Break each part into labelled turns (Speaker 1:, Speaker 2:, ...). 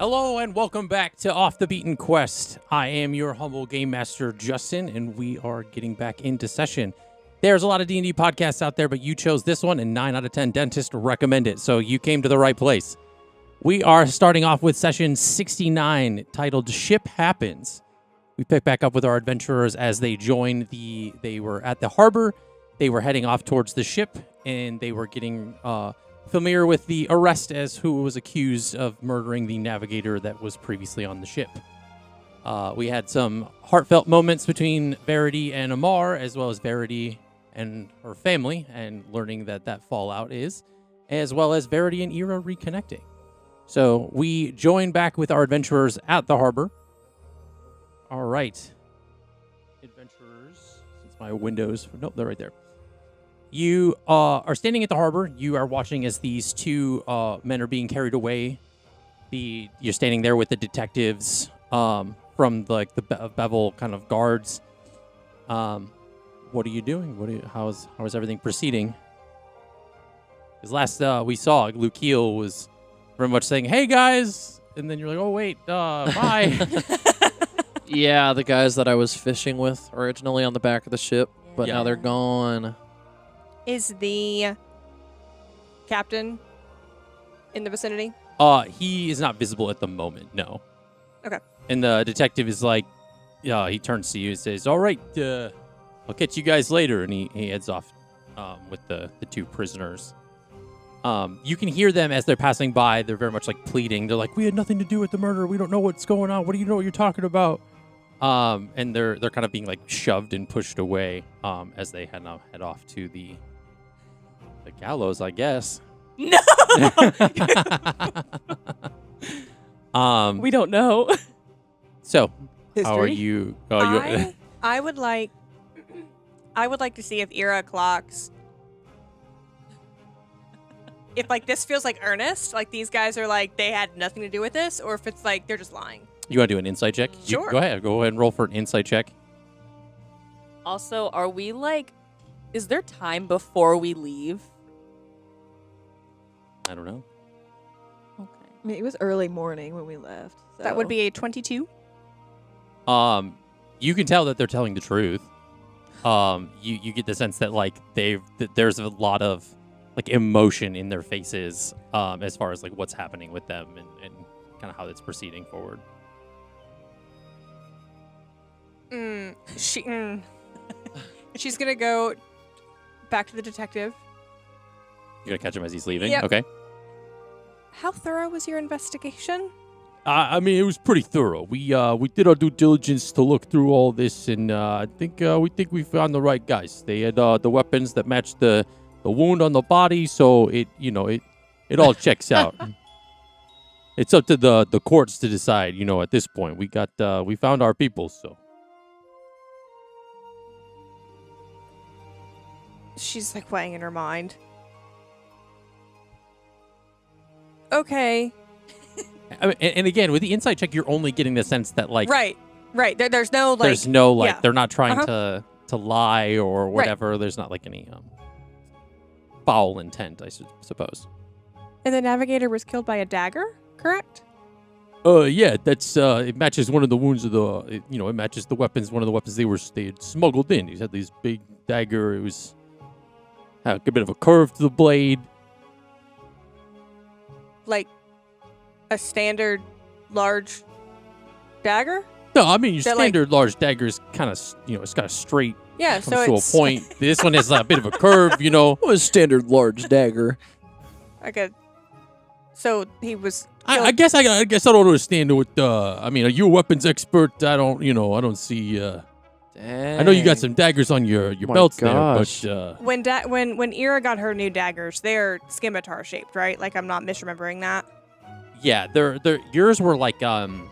Speaker 1: Hello and welcome back to Off the Beaten Quest. I am your humble game master, Justin, and we are getting back into session. There's a lot of D&D podcasts out there, but you chose this one, and 9 out of 10 dentists recommend it, so you came to the right place. We are starting off with session 69, titled Ship Happens. We pick back up with our adventurers as they they were at the harbor, they were heading off towards the ship, and they were getting familiar with the arrest as who was accused of murdering the navigator that was previously on the ship. We had some heartfelt moments between Verity and Amar, as well as Verity and her family, and learning that fallout is, as well as Verity and Ira reconnecting. So we join back with our adventurers at the harbor. All right. Adventurers, since my windows, nope, they're right there. You are standing at the harbor. You are watching as these two men are being carried away. You're standing there with the detectives from the Beville kind of guards. What are you doing? How is everything proceeding? Because last we saw, Lukiel was very much saying, "Hey guys," and then you're like, "Oh wait, bye."
Speaker 2: Yeah, the guys that I was fishing with originally on the back of the ship, but now they're gone.
Speaker 3: Is the captain in the vicinity?
Speaker 1: He is not visible at the moment, no.
Speaker 3: Okay.
Speaker 1: And the detective is like, he turns to you and says, "All right, I'll catch you guys later." And he heads off with the two prisoners. You can hear them as they're passing by. They're very much like pleading. They're like, "We had nothing to do with the murder. We don't know what's going on. What do you know what you're talking about?" And they're kind of being like shoved and pushed away as they head off to the gallows, I guess.
Speaker 3: No.
Speaker 4: We don't know.
Speaker 1: So,
Speaker 4: History?
Speaker 1: how are you?
Speaker 3: I would like to see if Ira clocks. If like this feels like earnest, like these guys are like they had nothing to do with this, or if it's like they're just lying.
Speaker 1: You want to do an insight check?
Speaker 3: Sure.
Speaker 1: Go ahead and roll for an insight check.
Speaker 4: Also, are we is there time before we leave?
Speaker 1: I don't know.
Speaker 4: Okay.
Speaker 5: I mean, it was early morning when we left. So.
Speaker 3: That would be a 22.
Speaker 1: You can tell that they're telling the truth. You get the sense that like there's a lot of like emotion in their faces as far as like what's happening with them and kind of how it's proceeding forward.
Speaker 3: She's gonna go back to the detective.
Speaker 1: You're gonna catch him as he's leaving?
Speaker 3: Yep.
Speaker 1: Okay.
Speaker 3: How thorough was your investigation?
Speaker 1: I mean, it was pretty thorough. We did our due diligence to look through all this, and I think we found the right guys. They had the weapons that matched the wound on the body, so it all checks out. It's up to the courts to decide. At this point, we found our people. So
Speaker 3: She's like weighing in her mind. Okay.
Speaker 1: I mean, and again, with the insight check, you're only getting the sense that like
Speaker 3: Right. There's no
Speaker 1: yeah. They're not trying
Speaker 3: Uh-huh.
Speaker 1: to lie or whatever. Right. There's not like any foul intent, I suppose.
Speaker 3: And the navigator was killed by a dagger, correct?
Speaker 1: Yeah, that's it matches one of the wounds of it matches the weapons. One of the weapons they had smuggled in. He had this big dagger. It was had a bit of a curve to the blade.
Speaker 3: Like a standard large dagger?
Speaker 1: No, I mean your
Speaker 3: That,
Speaker 1: standard large dagger is kind of it's got a straight.
Speaker 3: Yeah,
Speaker 1: comes
Speaker 3: so
Speaker 1: to
Speaker 3: it's
Speaker 1: a point. This one has a bit of a curve.
Speaker 2: What was standard large dagger?
Speaker 3: So he was.
Speaker 1: I guess I don't understand what. I mean, are you a weapons expert? I don't see.
Speaker 2: Dang.
Speaker 1: I know you got some daggers on your belts
Speaker 2: gosh.
Speaker 1: there, but
Speaker 3: When Ira got her new daggers, they're scimitar shaped, right? Like I'm not misremembering that.
Speaker 1: yeah, they're yours were like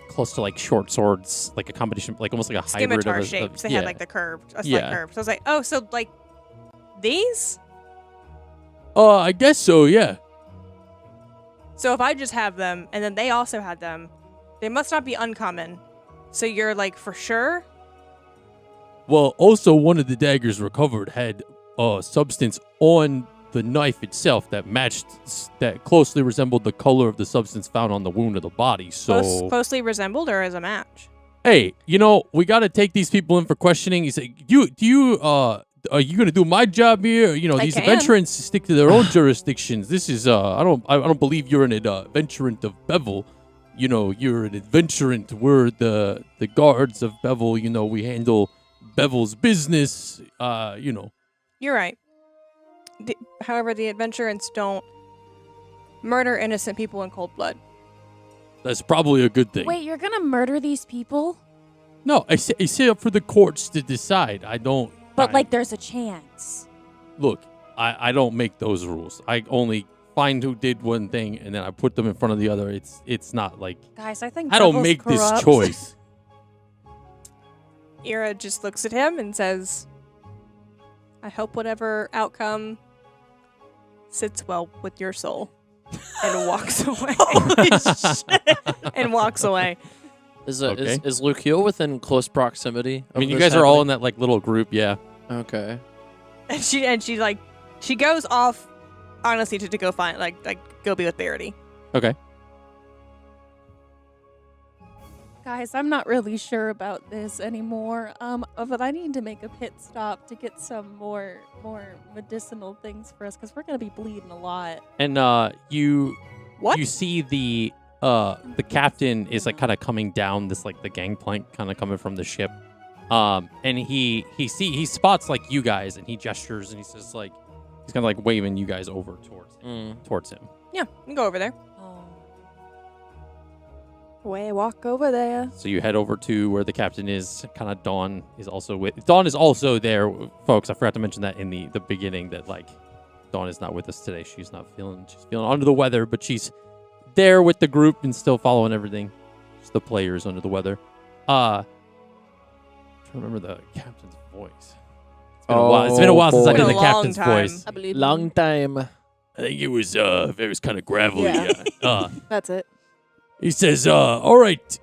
Speaker 1: close to like short swords, like a combination, like almost like a hybrid
Speaker 3: Scimitar
Speaker 1: of
Speaker 3: shaped. They
Speaker 1: yeah.
Speaker 3: had like the curved, a slight curve. So I was like, oh, so like these?
Speaker 1: I guess so, yeah.
Speaker 3: So if I just have them, and then they also had them, they must not be uncommon. So you're like for sure.
Speaker 1: Well, also one of the daggers recovered had substance on the knife itself that that closely resembled the color of the substance found on the wound of the body. So
Speaker 3: Closely resembled or as a match?
Speaker 1: hey, we got to take these people in for questioning. He said, are you going to do my job here? These
Speaker 3: can.
Speaker 1: adventurants stick to their own jurisdictions. This is, I don't believe you're an adventurant of Beville. You're an adventurant. We're the guards of Beville. We handle Beville's business.
Speaker 3: You're right. However, the adventurants don't murder innocent people in cold blood.
Speaker 1: That's probably a good thing.
Speaker 4: Wait, you're gonna murder these people?
Speaker 1: No, I say up for the courts to decide. I don't.
Speaker 4: But there's a chance.
Speaker 1: Look, I don't make those rules. I only find who did one thing and then I put them in front of the other. It's not like
Speaker 4: Guys, I think
Speaker 1: I don't
Speaker 4: Bevil's
Speaker 1: make
Speaker 4: corrupt.
Speaker 1: this choice.
Speaker 3: Ira just looks at him and says, I hope whatever outcome sits well with your soul. And walks away. And walks away.
Speaker 2: Is
Speaker 1: Okay.
Speaker 2: is Lucio within close proximity?
Speaker 1: I mean, you guys are all in that little group, yeah.
Speaker 2: Okay.
Speaker 3: And she goes off honestly to go find go be with Verity.
Speaker 1: Okay.
Speaker 4: Guys, I'm not really sure about this anymore. But I need to make a pit stop to get some more medicinal things for us because we're gonna be bleeding a lot.
Speaker 1: And you
Speaker 3: What?
Speaker 1: see the captain is kind of coming down this the gangplank kind of coming from the ship. And he spots you guys and he gestures and he says he's kind of waving you guys over towards him.
Speaker 3: Yeah, you can go over there.
Speaker 4: Oh.
Speaker 5: Way walk over there.
Speaker 1: So you head over to where the captain is. Kind of Dawn is also there, folks. I forgot to mention that in the beginning that Dawn is not with us today. She's feeling under the weather, but she's there with the group and still following everything. Just the players under the weather. I remember the captain's voice. It's been a while. It's been a while since I
Speaker 3: boy.
Speaker 1: did the
Speaker 3: Been a long
Speaker 1: captain's
Speaker 3: time.
Speaker 1: voice.
Speaker 4: I believe
Speaker 2: Long time.
Speaker 1: I think it was kind of gravelly.
Speaker 5: Yeah. That's it.
Speaker 1: He says, all right.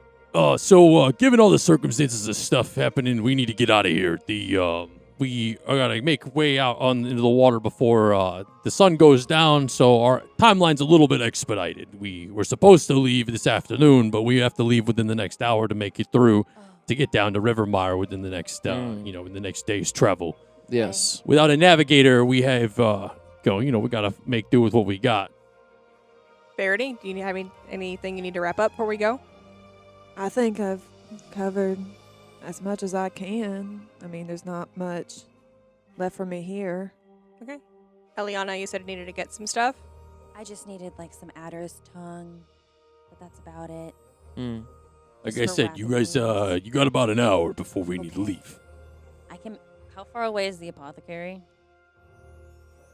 Speaker 1: So given all the circumstances of stuff happening, we need to get out of here. We are gonna make way out into the water before the sun goes down. So our timeline's a little bit expedited. We were supposed to leave this afternoon, but we have to leave within the next hour to make it through to get down to Rivermire within the next, in the next day's travel.
Speaker 2: Yes.
Speaker 1: Without a navigator, we have we gotta make do with what we got.
Speaker 3: Verity, do you have anything you need to wrap up before we go?
Speaker 5: I think I've covered as much as I can. I mean, there's not much left for me here.
Speaker 3: Okay. Eliana, you said you needed to get some stuff.
Speaker 4: I just needed some adder's tongue, but that's about it.
Speaker 1: Like
Speaker 4: Just
Speaker 1: I
Speaker 4: for
Speaker 1: said, you
Speaker 4: rapid
Speaker 1: guys,
Speaker 4: use.
Speaker 1: you got about an hour before we need to leave.
Speaker 4: How far away is the apothecary?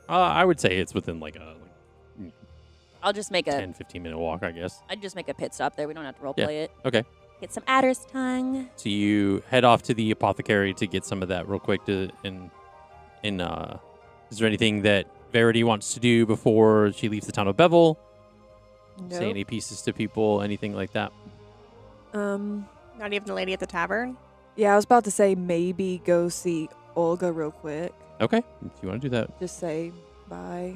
Speaker 1: I would say it's within
Speaker 4: I'll just make a
Speaker 1: 10, 15-minute walk, I guess.
Speaker 4: I'd just make a pit stop there. We don't have to roleplay it.
Speaker 1: Okay.
Speaker 4: Get some adder's tongue.
Speaker 1: So you head off to the apothecary to get some of that real quick. Is there anything that Verity wants to do before she leaves the town of Beville? Say
Speaker 5: Nope.
Speaker 1: any pieces to people, anything like that?
Speaker 3: Not even the lady at the tavern.
Speaker 5: Yeah, I was about to say maybe go see Olga real quick.
Speaker 1: Okay. If you want to do that,
Speaker 5: Just say bye.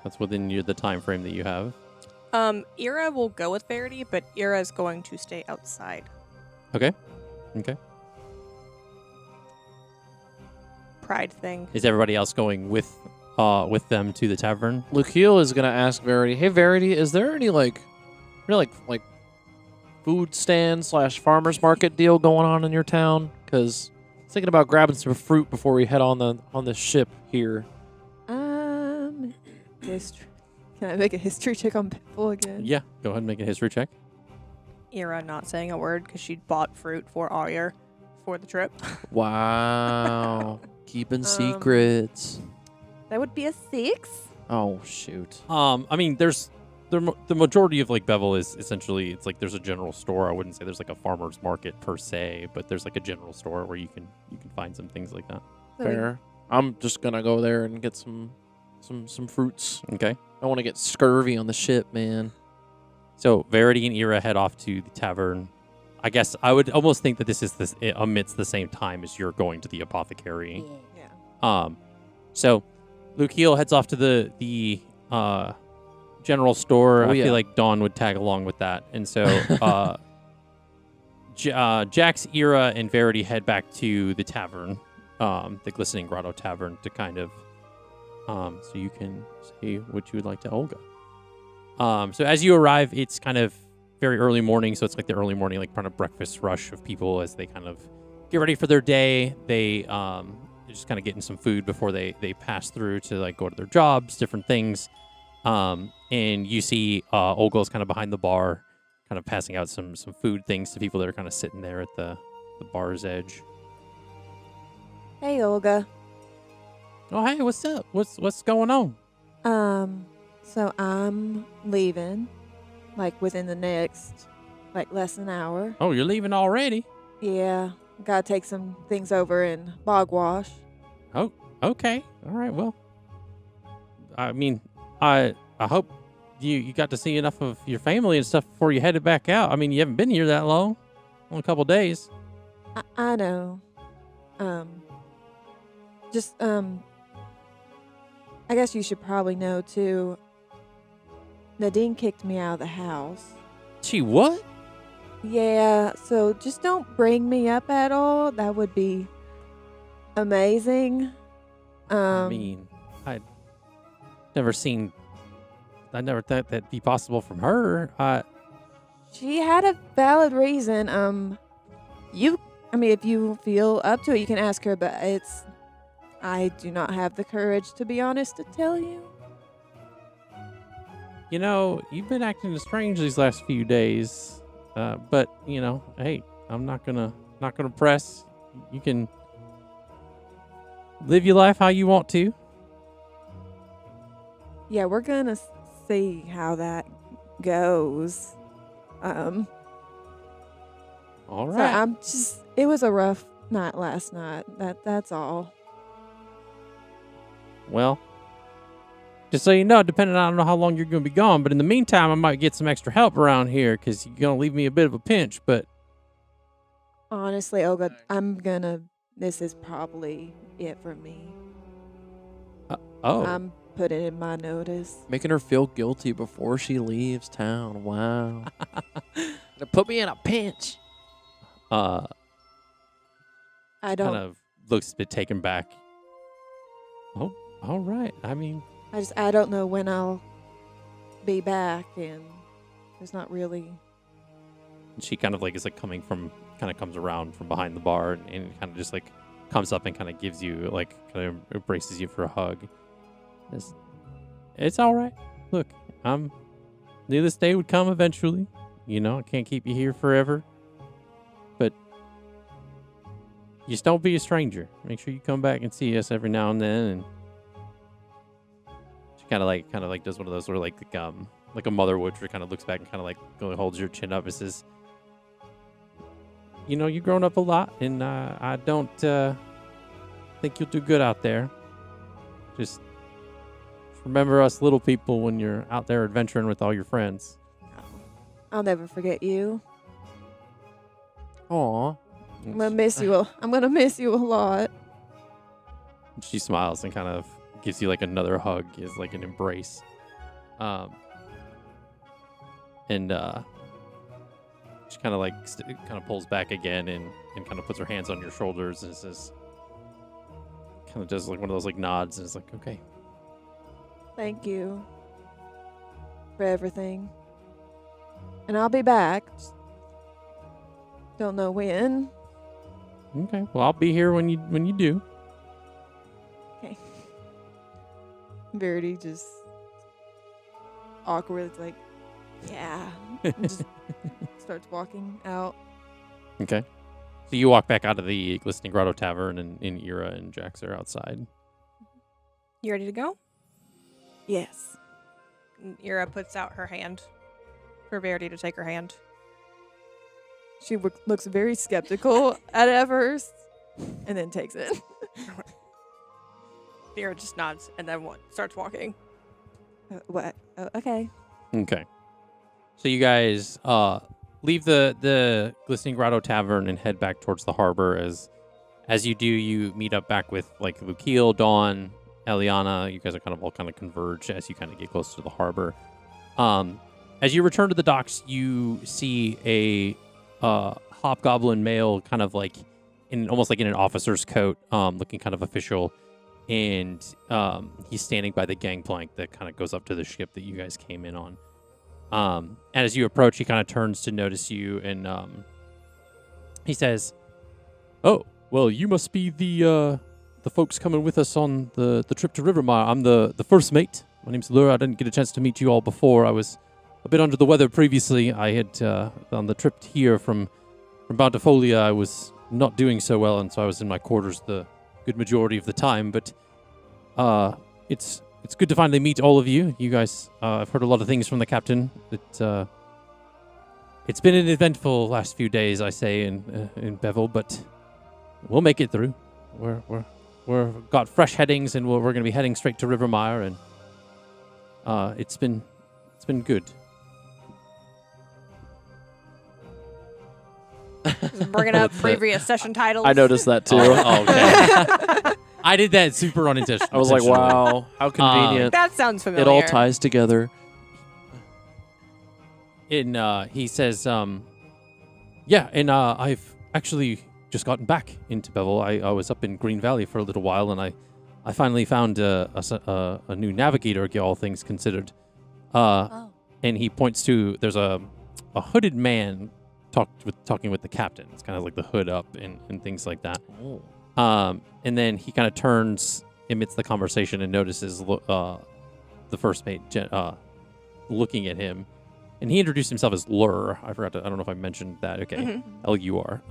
Speaker 1: that's within the time frame that you have.
Speaker 3: Ira will go with Verity, but Ira is going to stay outside.
Speaker 1: Okay.
Speaker 3: Pride thing.
Speaker 1: Is everybody else going with them to the tavern?
Speaker 2: Lucio is gonna ask Verity, "Hey Verity, is there any food stand / farmers market deal going on in your town? Because I was thinking about grabbing some fruit before we head on the ship here."
Speaker 5: History. Can I make a history check on people again?
Speaker 1: Yeah. Go ahead and make a history check.
Speaker 3: Ira not saying a word because she bought fruit for Arya for the trip.
Speaker 2: Wow, keeping secrets.
Speaker 5: That would be a 6.
Speaker 2: Oh shoot.
Speaker 1: I mean, there's the majority of Beville is essentially there's a general store. I wouldn't say there's a farmer's market per se, but there's a general store where you can find some things like that.
Speaker 2: Fair. I'm just gonna go there and get some fruits.
Speaker 1: Okay.
Speaker 2: I want to get scurvy on the ship, man.
Speaker 1: So Verity and Ira head off to the tavern. I guess I would almost think that this is amidst the same time as you're going to the apothecary.
Speaker 5: Yeah.
Speaker 1: So Lukiel heads off to the general store.
Speaker 2: Oh,
Speaker 1: I
Speaker 2: yeah.
Speaker 1: feel like Dawn would tag along with that. And so Jax, Ira, and Verity head back to the tavern, the Glistening Grotto Tavern, to kind of so you can say what you would like to Olga. So as you arrive, it's kind of very early morning, so it's like the early morning, like kind of breakfast rush of people as they kind of get ready for their day. They're just kind of getting some food before they pass through to like go to their jobs, different things. And you see Olga's kind of behind the bar, kind of passing out some food things to people that are kind of sitting there at the bar's edge.
Speaker 5: Hey, Olga.
Speaker 1: Oh, hey, what's up? What's going on?
Speaker 5: So I'm leaving, like within the next, like less than an hour.
Speaker 1: Oh, you're leaving already?
Speaker 5: Yeah, gotta take some things over in Bogwash.
Speaker 1: Oh, okay. All right. Well, I mean, I hope you got to see enough of your family and stuff before you headed back out. I mean, you haven't been here that long, only a couple days.
Speaker 5: I know. I guess you should probably know too. Nadine kicked me out of the house.
Speaker 1: Gee, what?
Speaker 5: Yeah, so just don't bring me up at all. That would be amazing.
Speaker 1: I mean, I never thought that'd be possible from her.
Speaker 5: She had a valid reason. If you feel up to it, you can ask her, but I do not have the courage, to be honest, to tell you.
Speaker 1: You know, you've been acting strange these last few days. But you know, hey, I'm not gonna press. You can live your life how you want to.
Speaker 5: Yeah, we're gonna see how that goes.
Speaker 1: All
Speaker 5: So
Speaker 1: right.
Speaker 5: it was a rough night last night. That's all.
Speaker 1: Well, just so you know, depending on I don't know how long you're going to be gone, but in the meantime, I might get some extra help around here because you're going to leave me a bit of a pinch. But
Speaker 5: Honestly, Olga, this is probably it for me. I'm putting in my notice.
Speaker 2: Making her feel guilty before she leaves town. Wow. Gonna put me in a pinch.
Speaker 5: I don't.
Speaker 1: kind of looks a bit taken back. Oh, all right. I mean,
Speaker 5: I don't know when I'll be back, and there's not really.
Speaker 1: she kind of like is like comes around from behind the bar and kind of just like comes up and kind of gives you like kind of embraces you for a hug. It's all right. Look, knew this day would come eventually. You know, I can't keep you here forever. But just don't be a stranger. Make sure you come back and see us every now and then. And she kind of like does one of those where like a mother would, where kind of looks back and kind of like holds your chin up and says, "You know, you've grown up a lot, and I don't think you'll do good out there. Just remember us little people when you're out there adventuring with all your friends."
Speaker 5: I'll never forget you.
Speaker 2: Aw.
Speaker 5: I'm gonna miss you. I'm gonna miss you a lot.
Speaker 1: She smiles and kind of gives you like another hug, is like an embrace. And she kind of like kind of pulls back again and kind of puts her hands on your shoulders and says, kind of does like one of those like nods and is like, "Okay."
Speaker 5: Thank you for everything. And I'll be back. Just don't know when.
Speaker 1: Okay. Well, I'll be here when you do.
Speaker 5: Okay. Verity just awkwardly like, yeah. And just starts walking out.
Speaker 1: Okay. So you walk back out of the Glistening Grotto Tavern, and Ira and Jax are outside.
Speaker 3: You ready to go?
Speaker 5: Yes.
Speaker 3: Ira puts out her hand for Verity to take her hand.
Speaker 5: She looks very skeptical at first, and then takes it.
Speaker 3: Ira just nods and then starts walking.
Speaker 5: What? Okay.
Speaker 1: Okay. So you guys leave the Glistening Grotto Tavern and head back towards the harbor. As you do, you meet up back with like Lukiel, Dawn, Eliana, you guys are all converge as you kind of get close to the harbor. As you return to the docks, you see a hobgoblin male, almost like in an officer's coat, looking kind of official, and he's standing by the gangplank that kind of goes up to the ship that you guys came in on. And as you approach, he kind of turns to notice you, and he says, "Oh, well, you must be the folks coming with us on the trip to Rivermire. I'm the first mate. My name's Lure. I didn't get a chance to meet you all before. I was a bit under the weather previously. I had on the trip here from Bountifolia, I was not doing so well, and so I was in my quarters the good majority of the time. But it's good to finally meet all of you. You guys, I've heard a lot of things from the captain. That it's been an eventful last few days, I say, in Beville, but we'll make it through. We're got fresh headings, and we're going to be heading straight to Rivermire, and it's been good."
Speaker 3: Just bringing up previous session titles.
Speaker 2: I noticed that too.
Speaker 1: Okay. I did that super unintentionally.
Speaker 2: I was like, wow, how convenient.
Speaker 3: That sounds familiar.
Speaker 2: It all ties together.
Speaker 1: And he says, yeah, and I've actually just gotten back into Beville. I was up in Green Valley for a little while, and I finally found a new navigator, all things considered. And he points to, there's a hooded man talking with the captain. It's kind of like the hood up and things like that.
Speaker 2: Oh.
Speaker 1: And then he kind of turns amidst the conversation and notices the first mate looking at him. And he introduced himself as Lure. I don't know if I mentioned that. Okay.
Speaker 3: Mm-hmm.
Speaker 1: L-U-R.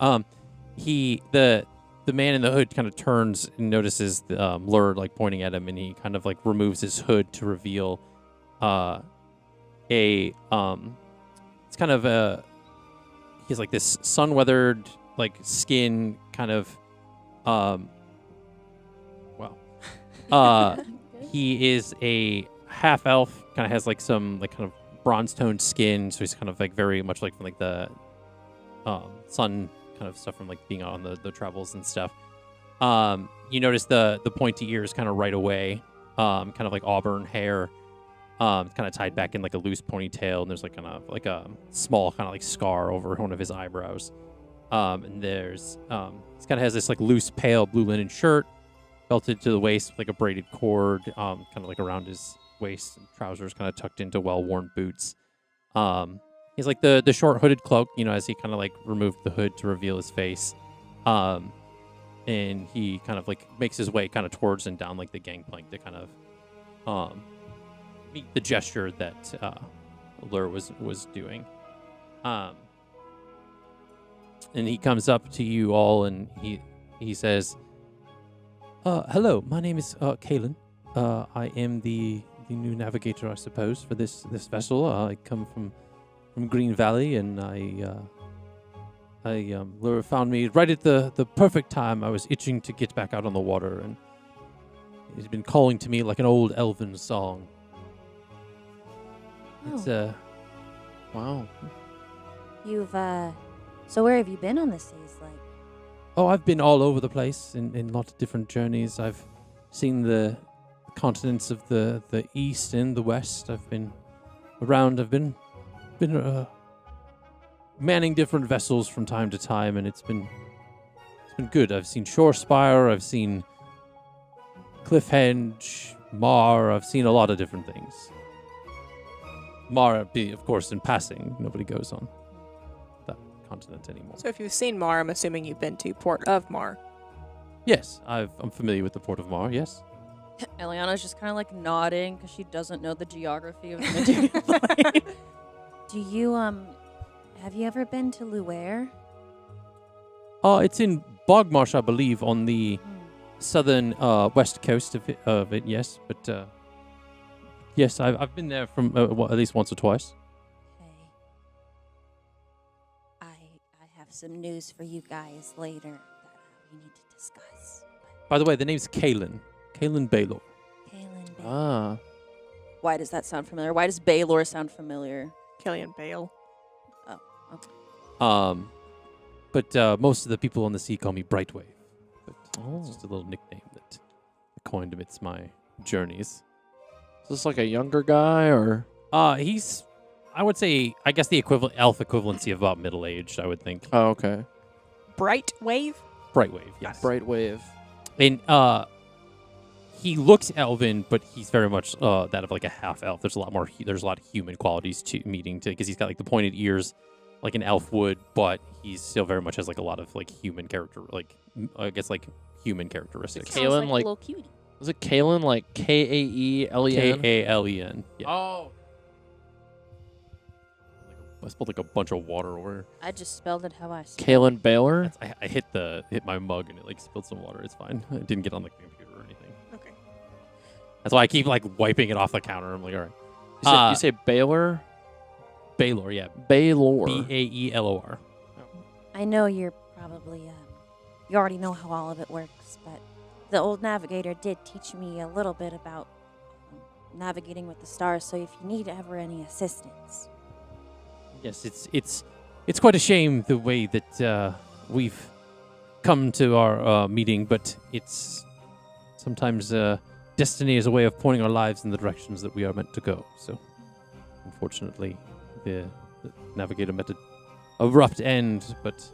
Speaker 1: The man in the hood kind of turns and notices Lure pointing at him, and he kind of removes his hood to reveal it's kind of he has this sun-weathered skin kind of he is a half elf, kind of has some kind of bronze toned skin, so he's kind of very much from the sun kind of stuff from being on the travels and stuff. You notice the pointy ears kind of right away, kind of auburn hair, kind of tied back in a loose ponytail, and there's a small kind of scar over one of his eyebrows. And there's he kind of has this loose pale blue linen shirt, belted to the waist with a braided cord, kind of around his waist, and trousers kind of tucked into well-worn boots. He's the short hooded cloak, as he kind of removed the hood to reveal his face. And he kind of makes his way kind of towards and down the gangplank to kind of meet the gesture that Lure was doing. And he comes up to you all, and he says, "Hello, my name is Kalen. I am the new navigator, I suppose, for this vessel. I come from Green Valley, and Lure found me right at the perfect time. I was itching to get back out on the water, and he's been calling to me like an old elven song. It's
Speaker 2: Wow.
Speaker 6: You've so where have you been on the seas?
Speaker 1: Oh, I've been all over the place in lots of different journeys. I've seen the continents of the east and the west. I've been around. I've been manning different vessels from time to time, and it's been good. I've seen Shorespire. I've seen Cliffhenge, Mar. I've seen a lot of different things. Mar, of course, in passing. Nobody goes on that continent anymore.
Speaker 3: So if you've seen Mar, I'm assuming you've been to Port of Mar.
Speaker 1: Yes, I'm familiar with the Port of Mar, yes.
Speaker 4: Eliana's just kind of nodding because she doesn't know the geography of the material plane.
Speaker 6: Do you have you ever been to Luare?
Speaker 1: It's in Bogmarsh, I believe, on the southern west coast of it, yes. But yes, I've been there from at least once or twice.
Speaker 6: Okay. I have some news for you guys later that we need to discuss.
Speaker 1: By the way, the name's Kalen. Kalen Baylor.
Speaker 6: Kaylin,
Speaker 2: Ah.
Speaker 4: Why does that sound familiar? Why does Baylor sound familiar?
Speaker 3: Killian Bale.
Speaker 1: But most of the people on the sea call me Brightwave. But
Speaker 2: Oh.
Speaker 1: it's just a little nickname that I coined amidst my journeys.
Speaker 2: Is this like a younger guy or?
Speaker 1: He's, I would say, I guess the elf equivalency of about middle aged. I would think.
Speaker 2: Oh, okay.
Speaker 3: Bright wave.
Speaker 1: Bright wave, yes.
Speaker 2: Bright wave.
Speaker 1: And he looks elven, but he's very much that of like a half elf. There's a lot more. There's a lot of human qualities to meeting to because he's got like the pointed ears, like an elf would, but he still very much has like a lot of like human character, like I guess like human characteristics.
Speaker 2: Sounds Kalen,
Speaker 4: like,
Speaker 2: like-
Speaker 4: a little cutie.
Speaker 2: Was it Kalen like Kaelen?
Speaker 1: Kalen. Yeah.
Speaker 2: Oh.
Speaker 1: I spilled like a bunch of water over.
Speaker 6: I just spelled it how I said.
Speaker 2: Kalen Baylor.
Speaker 1: I hit my mug and it like spilled some water. It's fine. It didn't get on the computer or anything.
Speaker 3: Okay.
Speaker 1: That's why I keep like wiping it off the counter. I'm like, all right.
Speaker 2: You say Baylor?
Speaker 1: Baylor, yeah.
Speaker 2: Baylor.
Speaker 1: Baelor.
Speaker 6: I know you're probably, you already know how all of it works, but the old navigator did teach me a little bit about navigating with the stars, so if you need ever any assistance.
Speaker 1: Yes, it's quite a shame the way that we've come to our meeting, but it's sometimes destiny is a way of pointing our lives in the directions that we are meant to go. So, unfortunately, the navigator met an abrupt end, but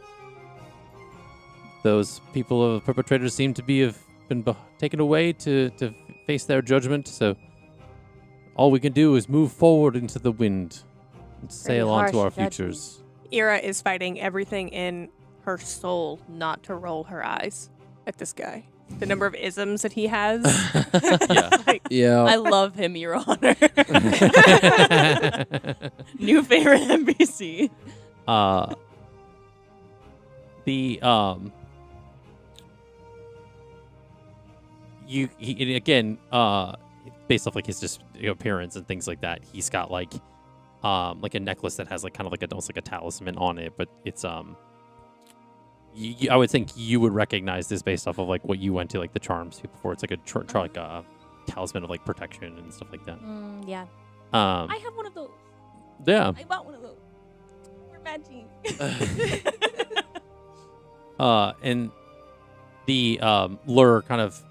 Speaker 1: those people, perpetrators, seem to have been taken away to face their judgment. So, all we can do is move forward into the wind and sail on to our
Speaker 6: harsh judgment.
Speaker 1: futures.
Speaker 3: Ira is fighting everything in her soul not to roll her eyes at this guy. The number of isms that he has.
Speaker 1: Yeah.
Speaker 3: Like,
Speaker 2: Yeah.
Speaker 4: I love him, Your Honor. New favorite NPC.
Speaker 1: Based off like his just appearance and things like that, he's got like a necklace that has like kind of like almost like a talisman on it, but it's I would think you would recognize this based off of like what you went to like the charms before. It's like like a talisman of like protection and stuff like that.
Speaker 6: Yeah.
Speaker 4: I have one of those.
Speaker 1: Yeah.
Speaker 4: I bought one of those. We're matching.
Speaker 1: And the lure kind of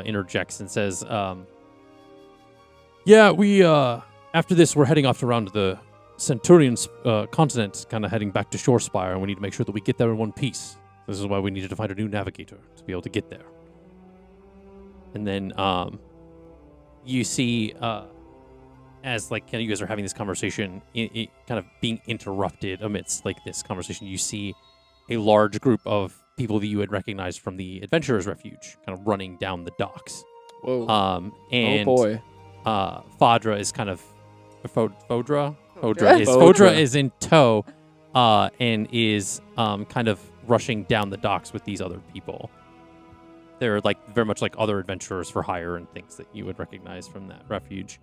Speaker 1: interjects and says, "Yeah, we after this we're heading off around the Centurion's continent, kind of heading back to Shorespire, and we need to make sure that we get there in one piece. This is why we needed to find a new navigator to be able to get there." And then you see as like you guys are having this conversation, it kind of being interrupted amidst like this conversation, you see a large group of people that you had recognized from the Adventurers Refuge kind of running down the docks.
Speaker 2: Whoa.
Speaker 1: And
Speaker 2: oh boy.
Speaker 1: Fodra is kind of Fodra
Speaker 2: Fodra.
Speaker 1: is in tow and is kind of rushing down the docks with these other people. They're like very much like other adventurers for hire and things that you would recognize from that refuge.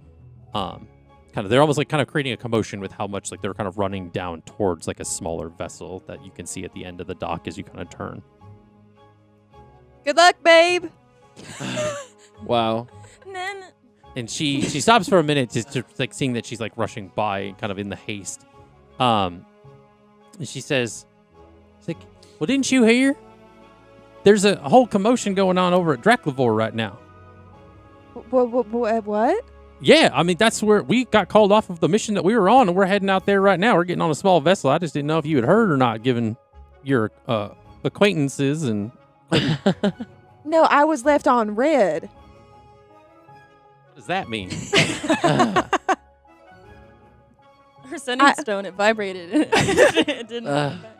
Speaker 1: They're almost like kind of creating a commotion with how much like they're kind of running down towards like a smaller vessel that you can see at the end of the dock as you kind of turn.
Speaker 5: Good luck, babe.
Speaker 2: Wow.
Speaker 1: And she stops for a minute to like seeing that she's like rushing by kind of in the haste. And she says, she's like, "Well, didn't you hear? There's a whole commotion going on over at Draklavor right now."
Speaker 5: What?
Speaker 1: Yeah, I mean, that's where we got called off of the mission that we were on, and we're heading out there right now. We're getting on a small vessel. I just didn't know if you had heard or not, given your acquaintances and...
Speaker 5: No, I was left on red.
Speaker 1: What does that mean?
Speaker 4: Her sending stone, it vibrated. It didn't come back.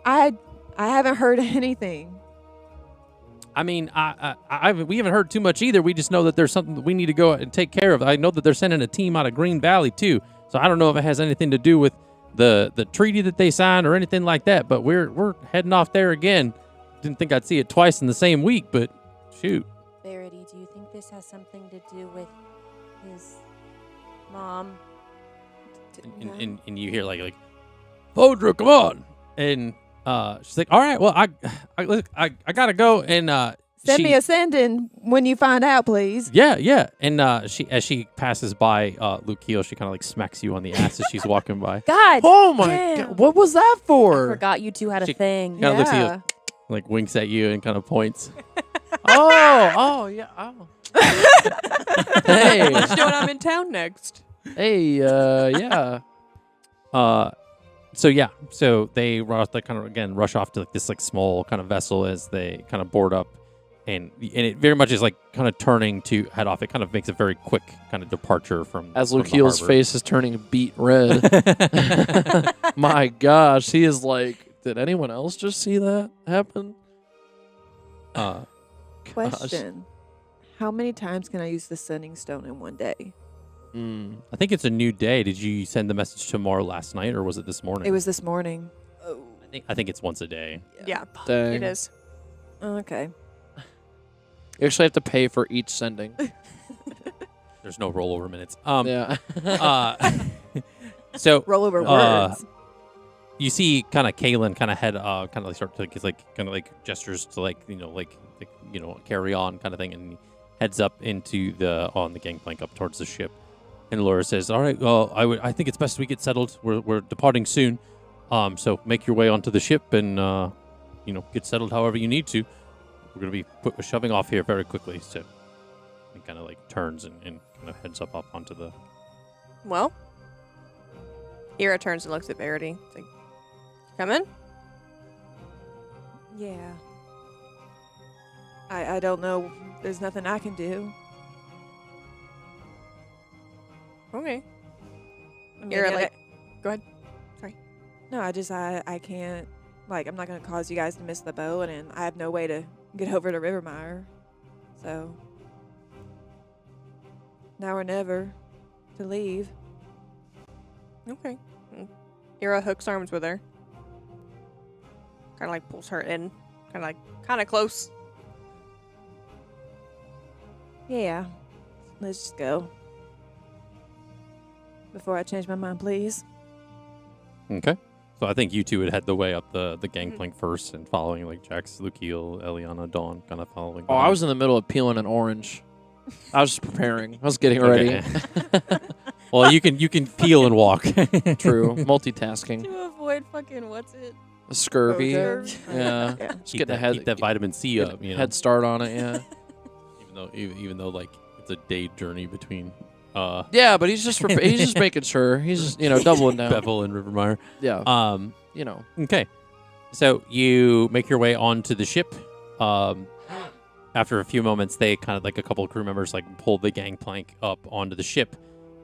Speaker 5: I haven't heard anything.
Speaker 1: I mean, we haven't heard too much either. We just know that there's something that we need to go and take care of. I know that they're sending a team out of Green Valley, too. So I don't know if it has anything to do with the treaty that they signed or anything like that, but we're heading off there again. Didn't think I'd see it twice in the same week, but shoot.
Speaker 6: Verity, do you think this has something to do with his mom?
Speaker 1: And you hear like Fodra, come on. And she's like, "All right, well, I gotta go." And
Speaker 5: Send me a send-in when you find out, please.
Speaker 1: Yeah. And as she passes by Luke Keel, she kind of like smacks you on the ass as she's walking by.
Speaker 5: God.
Speaker 2: Oh my
Speaker 5: damn.
Speaker 2: god. What was that
Speaker 4: I
Speaker 2: for?
Speaker 4: forgot you two had a
Speaker 1: She-
Speaker 4: thing.
Speaker 1: Yeah, looks at you. like winks at you and kind of points.
Speaker 2: Yeah. Oh. Hey.
Speaker 3: Let's do when I'm in town next.
Speaker 2: Hey, yeah.
Speaker 1: So they rush off to like this like small kind of vessel as they kind of board up, and it very much is like kind of turning to head off. It kind of makes a very quick kind of departure from
Speaker 2: As
Speaker 1: from the
Speaker 2: Lukeel's
Speaker 1: harbor.
Speaker 2: face is turning beet red. My gosh, he is like, did anyone else just see that happen?
Speaker 1: Uh,
Speaker 5: Question. How many times can I use the sending stone in one day?
Speaker 1: I think it's a new day. Did you send the message to Mar last night, or was it this morning?
Speaker 5: It was this morning.
Speaker 1: I think it's once a day.
Speaker 3: Yeah,
Speaker 2: Dang.
Speaker 3: it is.
Speaker 5: Okay.
Speaker 2: You actually have to pay for each sending.
Speaker 1: There's no rollover minutes.
Speaker 2: Yeah.
Speaker 1: So
Speaker 5: Roll over
Speaker 1: Uh,
Speaker 5: words.
Speaker 1: you see kind of Kalen kind of head kind of like start to like kind of like gestures to like carry on kind of thing, and he heads up into on the gangplank up towards the ship. And Laura says, "All right, well, I think it's best we get settled. We're departing soon, so make your way onto the ship and get settled however you need to. We're gonna be shoving off here very quickly." So he kind of like turns and kind of heads up onto the.
Speaker 3: Well, Ira turns and looks at Verity. It's like, come in.
Speaker 5: Yeah. I don't know. There's nothing I can do.
Speaker 3: Okay.
Speaker 5: I mean,
Speaker 3: Ira,
Speaker 5: I-
Speaker 3: like, go ahead.
Speaker 5: No, I can't. Like, I'm not going to cause you guys to miss the boat, and I have no way to get over to Rivermire. So, now or never to leave.
Speaker 3: Okay. Ira hooks arms with her. Kind of like pulls her in. Kind of close.
Speaker 5: Yeah. Let's just go. Before I change my mind, please.
Speaker 1: Okay. So I think you two would head the way up the gangplank first, and following like Jax, Lukiel, Eliana, Dawn, kind of following.
Speaker 2: Oh, I was in the middle of peeling an orange. I was just preparing. I was getting ready.
Speaker 1: Okay. Well, you can peel and walk.
Speaker 2: True. Multitasking.
Speaker 4: To avoid fucking what's it?
Speaker 2: Scurvy.
Speaker 5: Scurvy.
Speaker 2: Yeah.
Speaker 5: Yeah.
Speaker 2: Just
Speaker 1: keep
Speaker 2: getting a
Speaker 1: that vitamin C up.
Speaker 2: head start on it, yeah.
Speaker 1: Even though like it's a day journey between
Speaker 2: Yeah, but he's just making sure. He's just, doubling down.
Speaker 1: Beville and Rivermire.
Speaker 2: Yeah.
Speaker 1: Okay. So you make your way onto the ship. After a few moments, they kind of like a couple of crew members like pull the gangplank up onto the ship.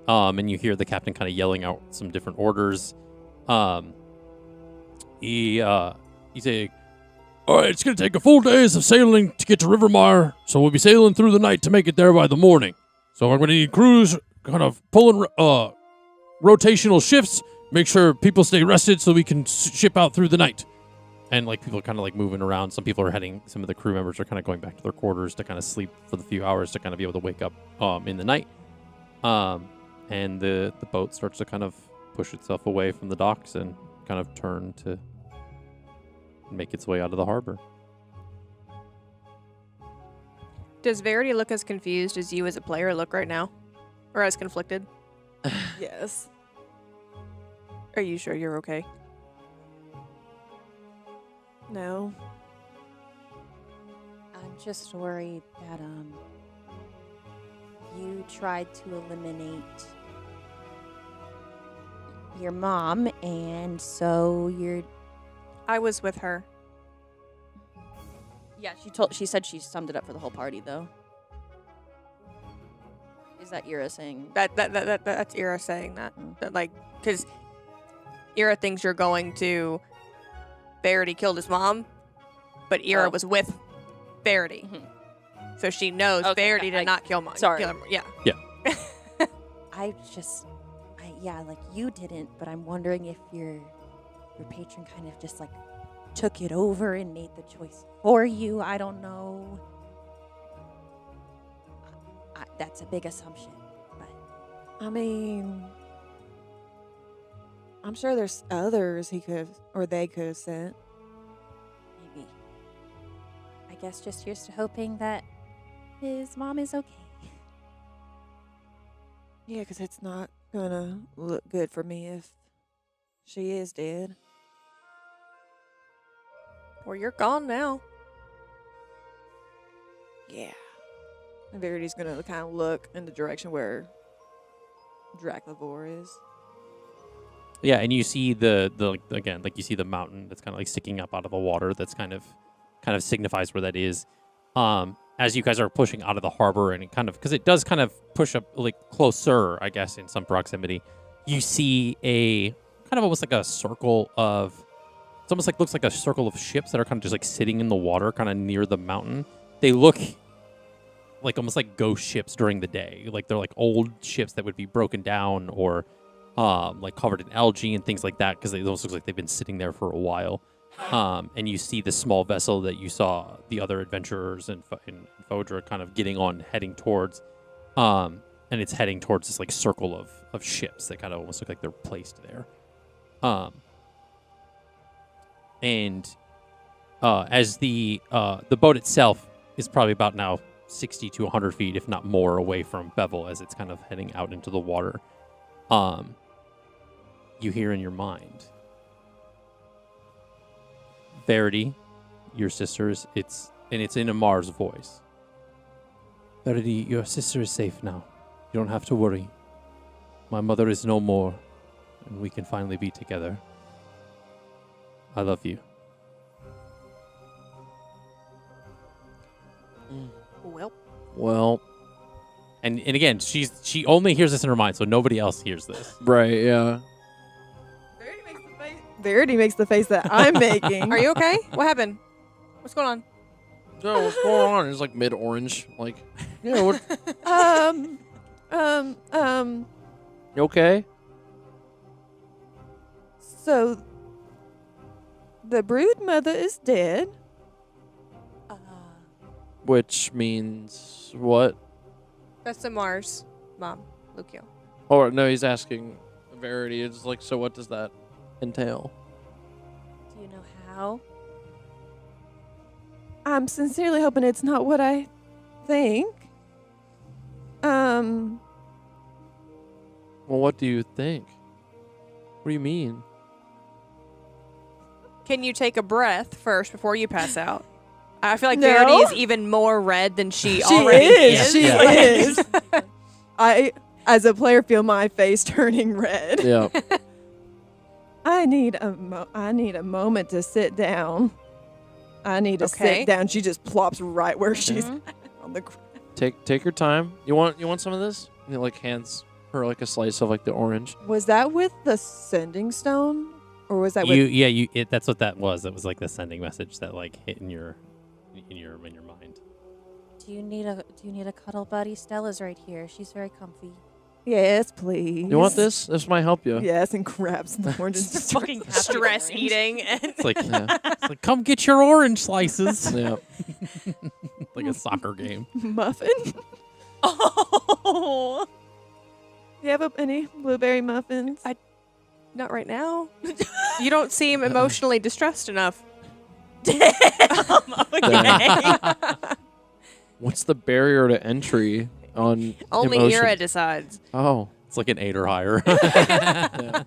Speaker 1: And you hear the captain kind of yelling out some different orders. He's saying, "All right, it's going to take a full days of sailing to get to Rivermire, so we'll be sailing through the night to make it there by the morning. So I'm going to need crews kind of pulling rotational shifts, make sure people stay rested so we can ship out through the night." And like people are kind of like moving around. Some people are some of the crew members are kind of going back to their quarters to kind of sleep for the few hours to kind of be able to wake up in the night. And the boat starts to kind of push itself away from the docks and kind of turn to make its way out of the harbor.
Speaker 3: Does Verity look as confused as you as a player look right now? Or as conflicted?
Speaker 5: Yes.
Speaker 3: Are you sure you're okay?
Speaker 5: No.
Speaker 6: I'm just worried that you tried to eliminate your mom, and so you're.
Speaker 3: I was with her.
Speaker 6: Yeah, she said she summed it up for the whole party, though. Is that Ira saying?
Speaker 3: That's Ira saying that. That like, because Ira thinks you're going to. Verity killed his mom, but Ira was with Verity.
Speaker 6: Mhm.
Speaker 3: So she knows Verity did not kill mom.
Speaker 6: Sorry.
Speaker 3: Yeah.
Speaker 6: Like you didn't, but I'm wondering if your patron kind of just like took it over and made the choice for you. I don't know. That's a big assumption, but
Speaker 5: I mean, I'm sure there's others they could have sent.
Speaker 6: maybe. I guess just here's to hoping that his mom is okay.
Speaker 5: Yeah, because it's not gonna look good for me if she is dead.
Speaker 3: Or you're gone now.
Speaker 5: Yeah. And Verity's gonna kind of look in the direction where Draclavor is.
Speaker 1: Yeah, and you see the again, like you see the mountain that's kind of like sticking up out of the water. That's kind of signifies where that is. As you guys are pushing out of the harbor, and it kind of, because it does kind of push up like closer, I guess, in some proximity. You see a kind of almost like a circle of. It's almost like looks like a circle of ships that are kind of just like sitting in the water, kind of near the mountain. They look like almost like ghost ships during the day. Like they're like old ships that would be broken down or like covered in algae and things like that, because they almost look like they've been sitting there for a while. And you see the small vessel that you saw the other adventurers and Fodra kind of getting on, heading towards. And it's heading towards this like circle of ships that kind of almost look like they're placed there. And as the boat itself is probably about now 60 to 100 feet, if not more, away from Beville as it's kind of heading out into the water, you hear in your mind, Verity, your sister's, it's in Amar's voice. Verity, your sister is safe now. You don't have to worry. My mother is no more, and we can finally be together. I love you.
Speaker 2: Well,
Speaker 1: And again, she only hears this in her mind, so nobody else hears this.
Speaker 2: right, yeah.
Speaker 5: Verity makes the face that I'm making.
Speaker 3: Are you okay? What happened? What's going on?
Speaker 2: No, what's going on? It's like mid-orange. Like, yeah, what? You okay?
Speaker 5: So the brood mother is dead.
Speaker 2: Which means what?
Speaker 3: That's Amar's mom, Lucio.
Speaker 2: Or no, he's asking Verity. It's like, so what does that entail?
Speaker 6: Do you know how?
Speaker 5: I'm sincerely hoping it's not what I think.
Speaker 2: Well, what do you think? What do you mean?
Speaker 3: Can you take a breath first before you pass out? I feel like
Speaker 5: No.
Speaker 3: Verity is even more red than she
Speaker 5: She
Speaker 3: already
Speaker 5: is.
Speaker 3: is.
Speaker 5: She
Speaker 1: Yeah.
Speaker 5: is. I, as a player, feel my face turning red.
Speaker 2: Yeah.
Speaker 5: I need a moment to sit down. I need to
Speaker 3: Okay.
Speaker 5: sit down. She just plops right where she's
Speaker 6: Mhm.
Speaker 5: on the ground.
Speaker 2: Take your time. You want some of this? And he like hands her like a slice of like the orange.
Speaker 5: Was that with the sending stone, or was that with?
Speaker 1: That's what that was. It was like the sending message that like hit in your mind.
Speaker 6: Do you need a cuddle buddy? Stella's right here. She's very comfy.
Speaker 5: Yes, please.
Speaker 2: You want this? This might help you.
Speaker 5: Yes, and grabs the orange. and just
Speaker 3: Fucking
Speaker 6: Happy
Speaker 3: stress
Speaker 6: orange.
Speaker 3: eating.
Speaker 1: It's like,
Speaker 2: Yeah.
Speaker 1: it's like, come get your orange slices.
Speaker 2: Yeah.
Speaker 1: Like a soccer game.
Speaker 5: muffin.
Speaker 3: Oh,
Speaker 5: Do you have any blueberry muffins?
Speaker 3: not right now. You don't seem emotionally distressed enough.
Speaker 2: Okay. What's the barrier to entry on
Speaker 3: Only
Speaker 2: emotions?
Speaker 3: Ira decides.
Speaker 2: Oh.
Speaker 1: It's like an 8 or higher.
Speaker 2: Yeah.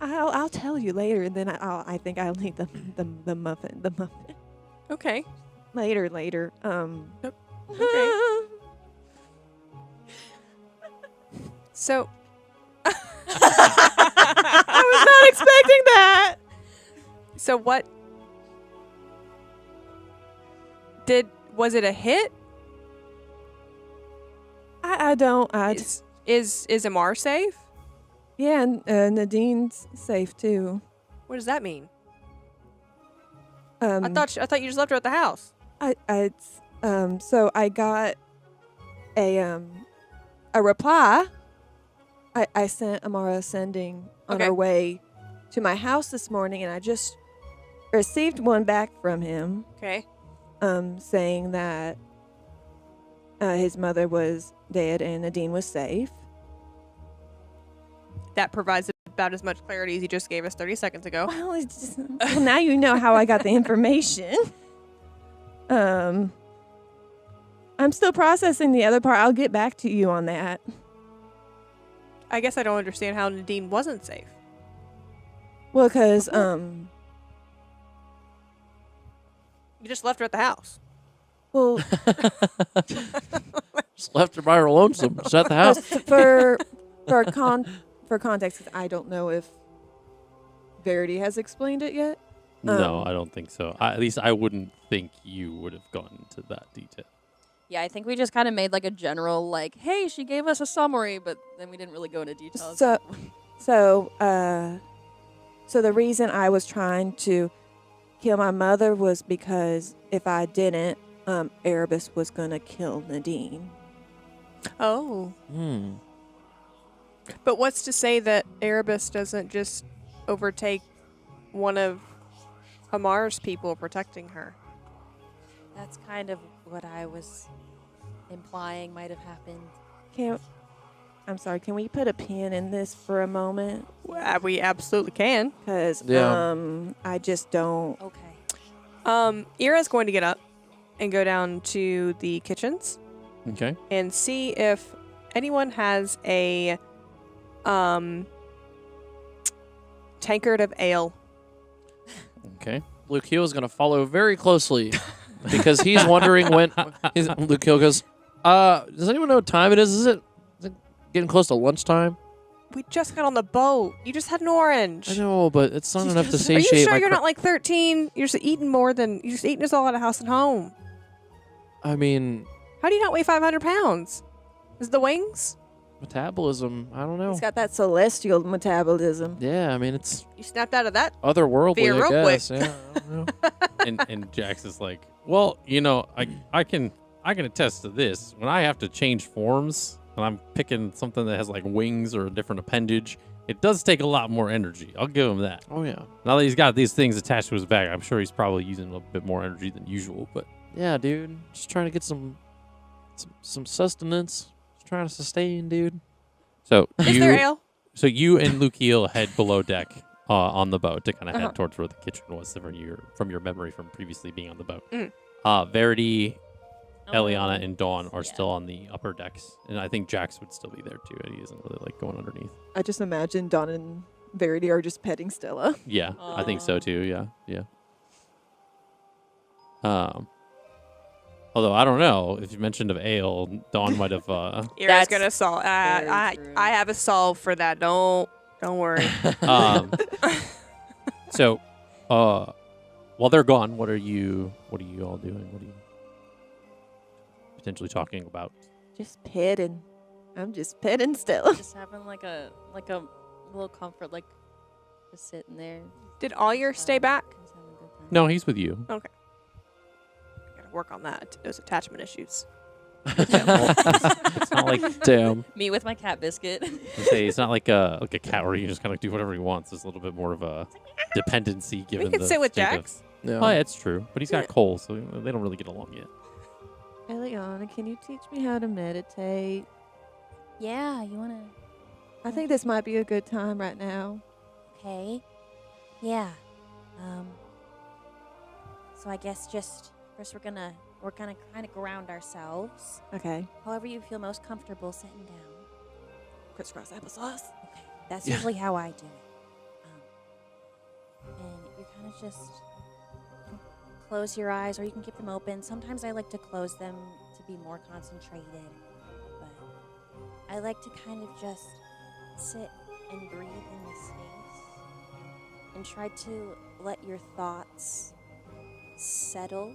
Speaker 5: I'll tell you later. And then I think I'll need the muffin. The muffin
Speaker 3: Okay.
Speaker 5: later.
Speaker 3: Okay. So
Speaker 5: I was not expecting that.
Speaker 3: So what was it a hit?
Speaker 5: I don't.
Speaker 3: Is Amar safe?
Speaker 5: Yeah, and Nadine's safe too.
Speaker 3: What does that mean?
Speaker 5: I
Speaker 3: I thought you just left her at the house.
Speaker 5: So I got a reply. I sent Amara sending on
Speaker 3: Okay.
Speaker 5: our way to my house this morning, and I just received one back from him,
Speaker 3: Okay.
Speaker 5: saying that his mother was dead and Nadine was safe.
Speaker 3: That provides about as much clarity as you just gave us 30 seconds ago.
Speaker 5: Well, it's just, well, now you know how I got the information. I'm still processing the other part. I'll get back to you on that.
Speaker 3: I guess I don't understand how Nadine wasn't safe.
Speaker 5: Well, because
Speaker 3: You just left her at the house.
Speaker 5: Well,
Speaker 2: Just left her by her lonesome. She's at the house.
Speaker 5: for context, 'cause I don't know if Verity has explained it yet.
Speaker 1: No, I don't think so. At least I wouldn't think you would have gone into that detail.
Speaker 4: Yeah, I think we just kind of made like a general, like, hey, she gave us a summary, but then we didn't really go into details.
Speaker 5: So the reason I was trying to kill my mother was because if I didn't, Erebus was gonna kill Nadine.
Speaker 3: Oh.
Speaker 2: Hmm.
Speaker 3: But what's to say that Erebus doesn't just overtake one of Hamar's people protecting her?
Speaker 4: That's kind of what I was implying might have happened.
Speaker 5: Can we put a pin in this for a moment?
Speaker 3: Well, we absolutely can.
Speaker 5: Because
Speaker 2: Yeah.
Speaker 5: I just don't.
Speaker 4: Okay.
Speaker 3: Ira's going to get up and go down to the kitchens
Speaker 1: Okay.
Speaker 3: and see if anyone has a tankard of ale.
Speaker 1: Okay.
Speaker 2: Luke Hill is going to follow very closely because he's wondering when. Luke Hill goes, does anyone know what time it is? Is it getting close to lunchtime?
Speaker 3: We just got on the boat. You just had an orange.
Speaker 2: I know, but it's not enough to
Speaker 3: Are
Speaker 2: satiate
Speaker 3: you sure
Speaker 2: my
Speaker 3: you're
Speaker 2: cra-
Speaker 3: not like 13? You're just eating us all at a house and home.
Speaker 2: I mean,
Speaker 3: How do you not weigh 500 pounds? Is it the wings?
Speaker 2: metabolism. I don't know.
Speaker 5: He's got that celestial metabolism.
Speaker 2: Yeah, I mean, it's
Speaker 3: You snapped out of that?
Speaker 2: otherworldly,
Speaker 3: Be real
Speaker 2: I
Speaker 3: quick.
Speaker 2: guess. Yeah, I don't know.
Speaker 1: and Jax is like, well, I can attest to this. When I have to change forms and I'm picking something that has like wings or a different appendage, it does take a lot more energy. I'll give him that.
Speaker 2: Oh, yeah.
Speaker 1: Now that he's got these things attached to his back, I'm sure he's probably using a little bit more energy than usual. But
Speaker 2: Yeah, dude. Just trying to get some sustenance. Just trying to sustain, dude.
Speaker 1: so
Speaker 3: Is there ale?
Speaker 1: So you and Lukiel head below deck on the boat to kind of
Speaker 3: Uh-huh.
Speaker 1: head towards where the kitchen was from your memory from previously being on the boat.
Speaker 3: Mm.
Speaker 1: Verity,
Speaker 4: Oh,
Speaker 1: Eliana, and Dawn are
Speaker 4: yeah.
Speaker 1: still on the upper decks, and I think Jax would still be there too. And he isn't really like going underneath.
Speaker 5: I just imagine Dawn and Verity are just petting Stella.
Speaker 1: Yeah, I think so
Speaker 4: Aw.
Speaker 1: too. Yeah. Although I don't know if you mentioned of ale, Dawn might have.
Speaker 3: Ira's
Speaker 4: That's
Speaker 3: gonna solve.
Speaker 4: very
Speaker 3: I
Speaker 4: true.
Speaker 3: have a solve for that. Don't worry.
Speaker 1: So, while they're gone, what are you all doing? What are you potentially talking about?
Speaker 5: Just petting. I'm just petting Stella.
Speaker 4: Just having like a little comfort, like just sitting there.
Speaker 3: Did Alyer stay back?
Speaker 4: Just having a good time.
Speaker 1: No, he's with you.
Speaker 3: Gotta work on that. Those attachment issues.
Speaker 1: It's not like
Speaker 2: Damn.
Speaker 4: Me with my cat biscuit.
Speaker 1: it's not like a cat where you can just kind of do whatever he wants. It's a little bit more of a dependency given.
Speaker 3: We could
Speaker 1: the
Speaker 3: sit with
Speaker 1: state of-
Speaker 3: Jax.
Speaker 2: Yeah.
Speaker 1: Oh, yeah, it's true, but he's got Cole, so they don't really get along yet.
Speaker 5: Eliana, can you teach me how to meditate?
Speaker 6: Yeah, you wanna?
Speaker 5: I think this might be a good time right now.
Speaker 6: Okay. Yeah. So I guess just first we're gonna kind of ground ourselves.
Speaker 5: Okay.
Speaker 6: However you feel most comfortable sitting down.
Speaker 5: Crisscross applesauce.
Speaker 6: Okay. That's
Speaker 2: Yeah.
Speaker 6: usually how I do it. And you kind of just close your eyes, or you can keep them open. Sometimes I like to close them to be more concentrated, but I like to kind of just sit and breathe in the space and try to let your thoughts settle.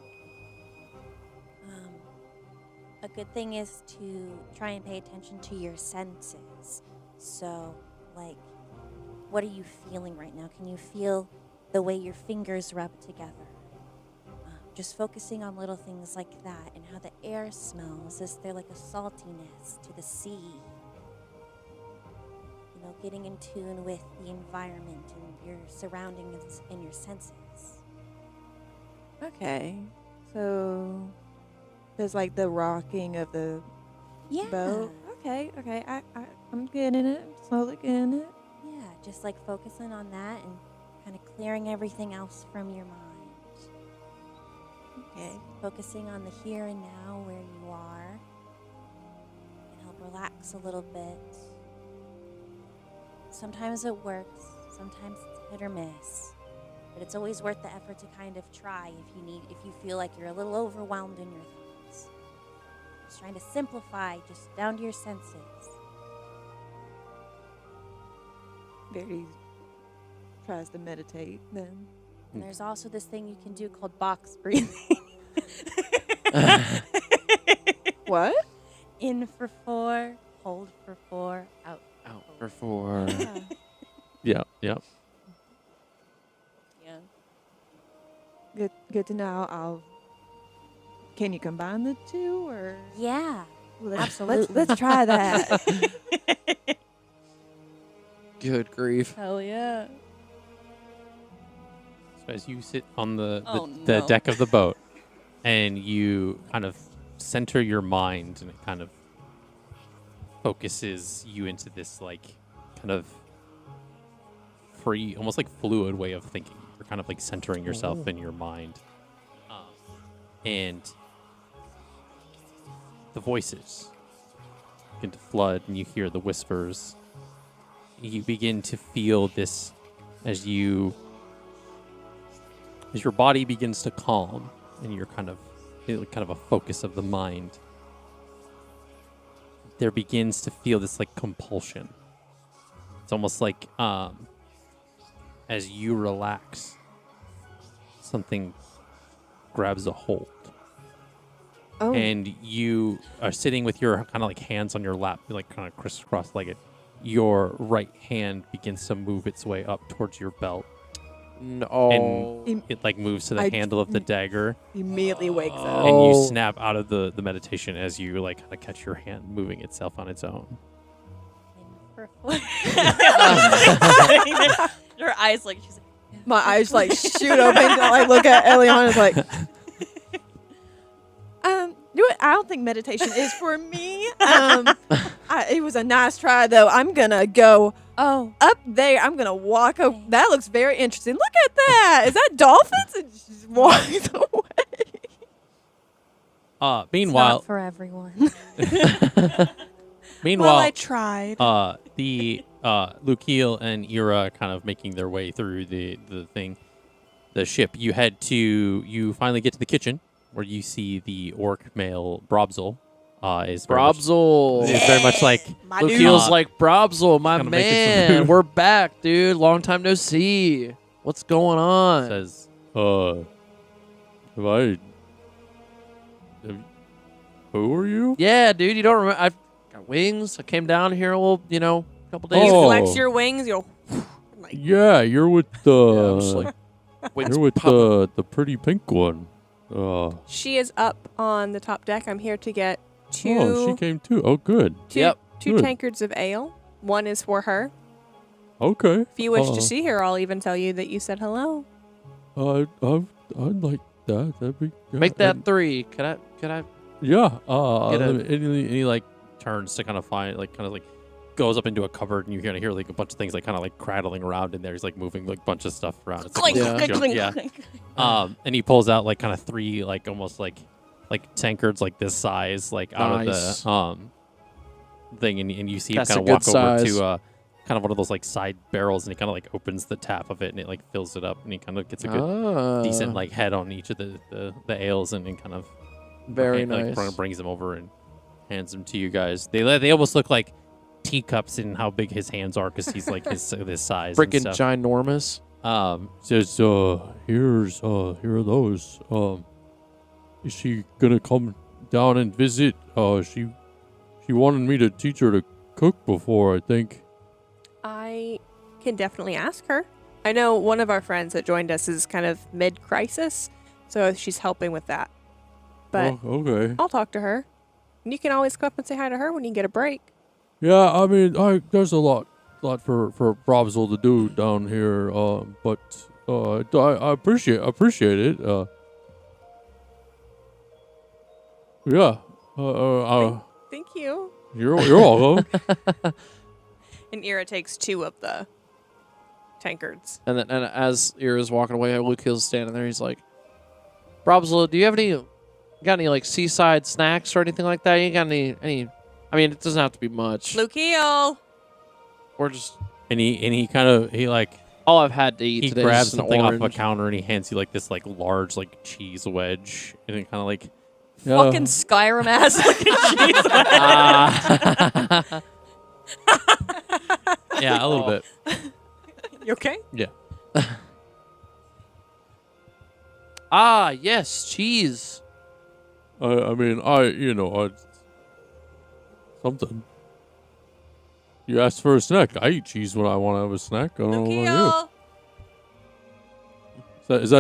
Speaker 6: A good thing is to try and pay attention to your senses. So, like, what are you feeling right now? Can you feel the way your fingers rub together? Just focusing on little things like that and how the air smells. Is there like a saltiness to the sea? You know, getting in tune with the environment and your surroundings and your senses.
Speaker 5: Okay. So there's like the rocking of the
Speaker 6: Yeah.
Speaker 5: boat. Okay. I'm getting it. I'm slowly getting it.
Speaker 6: Yeah, just like focusing on that and kind of clearing everything else from your mind.
Speaker 5: Okay.
Speaker 6: Focusing on the here and now where you are. And help relax a little bit. Sometimes it works, sometimes it's hit or miss. But it's always worth the effort to kind of try if you feel like you're a little overwhelmed in your thoughts. Just trying to simplify just down to your senses.
Speaker 5: Very tries to meditate then.
Speaker 6: And there's also this thing you can do called box breathing.
Speaker 5: What?
Speaker 6: In for 4, hold for 4, out.
Speaker 2: Out for 4.
Speaker 1: Yeah.
Speaker 6: Yeah.
Speaker 5: Good to know. Can you combine the two or?
Speaker 6: Yeah.
Speaker 5: Absolutely. Let's try that.
Speaker 2: Good grief.
Speaker 4: Hell yeah.
Speaker 1: So as you sit on the
Speaker 4: Oh,
Speaker 1: the
Speaker 4: no.
Speaker 1: deck of the boat, and you kind of center your mind, and it kind of focuses you into this like kind of free, almost like fluid way of thinking. You're kind of like centering yourself in your mind, and the voices begin to flood, and you hear the whispers. You begin to feel this as your body begins to calm, and you're kind of a focus of the mind. There begins to feel this like compulsion. It's almost like as you relax, something grabs a hold.
Speaker 5: Oh.
Speaker 1: And you are sitting with your kind of like hands on your lap, like kind of crisscross-legged. Your right hand begins to move its way up towards your belt.
Speaker 2: No.
Speaker 1: And it like moves to the handle of the dagger.
Speaker 5: Immediately wakes up.
Speaker 1: And you
Speaker 2: Oh.
Speaker 1: snap out of the meditation as you like kind of catch your hand moving itself on its own.
Speaker 6: In for 4.
Speaker 4: Her eyes like she's like,
Speaker 5: My eyes like shoot open. I like look at Eliana's like. I don't think meditation is for me. It was a nice try though. I'm gonna go
Speaker 6: Oh.
Speaker 5: up there. I'm gonna walk. That looks very interesting. Look at that. Is that dolphins? And she just walks away.
Speaker 6: It's
Speaker 1: Meanwhile,
Speaker 6: not for everyone.
Speaker 3: Well, I tried.
Speaker 1: the Lukiel and Ira kind of making their way through the ship. You finally get to the kitchen where you see the orc male Brobzel. Is very much-
Speaker 2: Brobzel.
Speaker 1: is very much like
Speaker 3: My
Speaker 2: Luke
Speaker 3: dude.
Speaker 2: feels like Brobzel, my
Speaker 1: Gonna make it some
Speaker 2: man.
Speaker 1: food.
Speaker 2: We're back, dude. Long time no see. What's going on?
Speaker 1: says, who are you?
Speaker 2: Yeah, dude. You don't remember? I've got wings. I came down here a little, couple days
Speaker 3: You
Speaker 1: Oh.
Speaker 2: ago.
Speaker 3: flex your wings, you'll like
Speaker 1: Yeah, you're with
Speaker 2: Yeah, I'm just like, wings popping.
Speaker 1: the pretty pink one.
Speaker 3: she is up on the top deck. I'm here to get two
Speaker 1: Oh, she came too. Oh, good.
Speaker 2: Yep.
Speaker 3: two
Speaker 1: Good.
Speaker 3: tankards of ale. One is for her.
Speaker 1: Okay.
Speaker 3: If you wish to see her, I'll even tell you that you said hello.
Speaker 1: I'd like that. That'd be
Speaker 2: Make that 3. Could I?
Speaker 1: Yeah.
Speaker 2: Get a-
Speaker 1: and he like turns to kind of find goes up into a cupboard, and you're gonna hear like a bunch of things like kind of like crattling around in there. He's like moving like a bunch of stuff around. It's like
Speaker 3: Clink,
Speaker 1: a little
Speaker 3: clink,
Speaker 1: junk,
Speaker 3: clink,
Speaker 1: yeah. And he pulls out like kind of 3 like almost like tankards like this size like out
Speaker 2: Nice.
Speaker 1: of the thing, and you see him
Speaker 2: That's
Speaker 1: kind
Speaker 2: a
Speaker 1: of
Speaker 2: good
Speaker 1: walk over
Speaker 2: size.
Speaker 1: to kind of one of those like side barrels, and he kind of like opens the tap of it, and it like fills it up, and he kind of gets a good decent like head on each of the ales, and kind of
Speaker 2: Very
Speaker 1: like,
Speaker 2: nice.
Speaker 1: brings them over and hands them to you guys. They almost look like teacups in how big his hands are, because he's like this size. and
Speaker 2: Freaking
Speaker 1: stuff.
Speaker 2: ginormous.
Speaker 1: Says here are those. Is she gonna come down and visit? She wanted me to teach her to cook before, I think.
Speaker 3: I can definitely ask her. I know one of our friends that joined us is kind of mid-crisis, so she's helping with that. But
Speaker 1: Oh, okay.
Speaker 3: I'll talk to her. And you can always come up and say hi to her when you get a break.
Speaker 1: Yeah, I mean, there's a lot for Brobzel to do down here. But I appreciate it. Yeah.
Speaker 3: Thank you.
Speaker 1: You're welcome.
Speaker 3: And Ira takes 2 of the tankards.
Speaker 2: And as Ira's walking away, Luke Hill's standing there. He's like, Brobzel, do you have any like seaside snacks or anything like that? You got any? I mean, it doesn't have to be much.
Speaker 3: Lukiel!
Speaker 2: Or just
Speaker 1: and he kind of like
Speaker 2: all I've had to eat
Speaker 1: He
Speaker 2: today.
Speaker 1: grabs
Speaker 2: is an
Speaker 1: something off a
Speaker 2: orange.
Speaker 1: counter and he hands you like this like large like cheese wedge and it kind of like
Speaker 4: Fucking Skyrim ass looking cheese.
Speaker 1: yeah, a little bit.
Speaker 3: You okay?
Speaker 1: Yeah.
Speaker 2: Yes, cheese.
Speaker 1: I mean, something. You asked for a snack. I eat cheese when I want to have a snack. I don't know about you. Is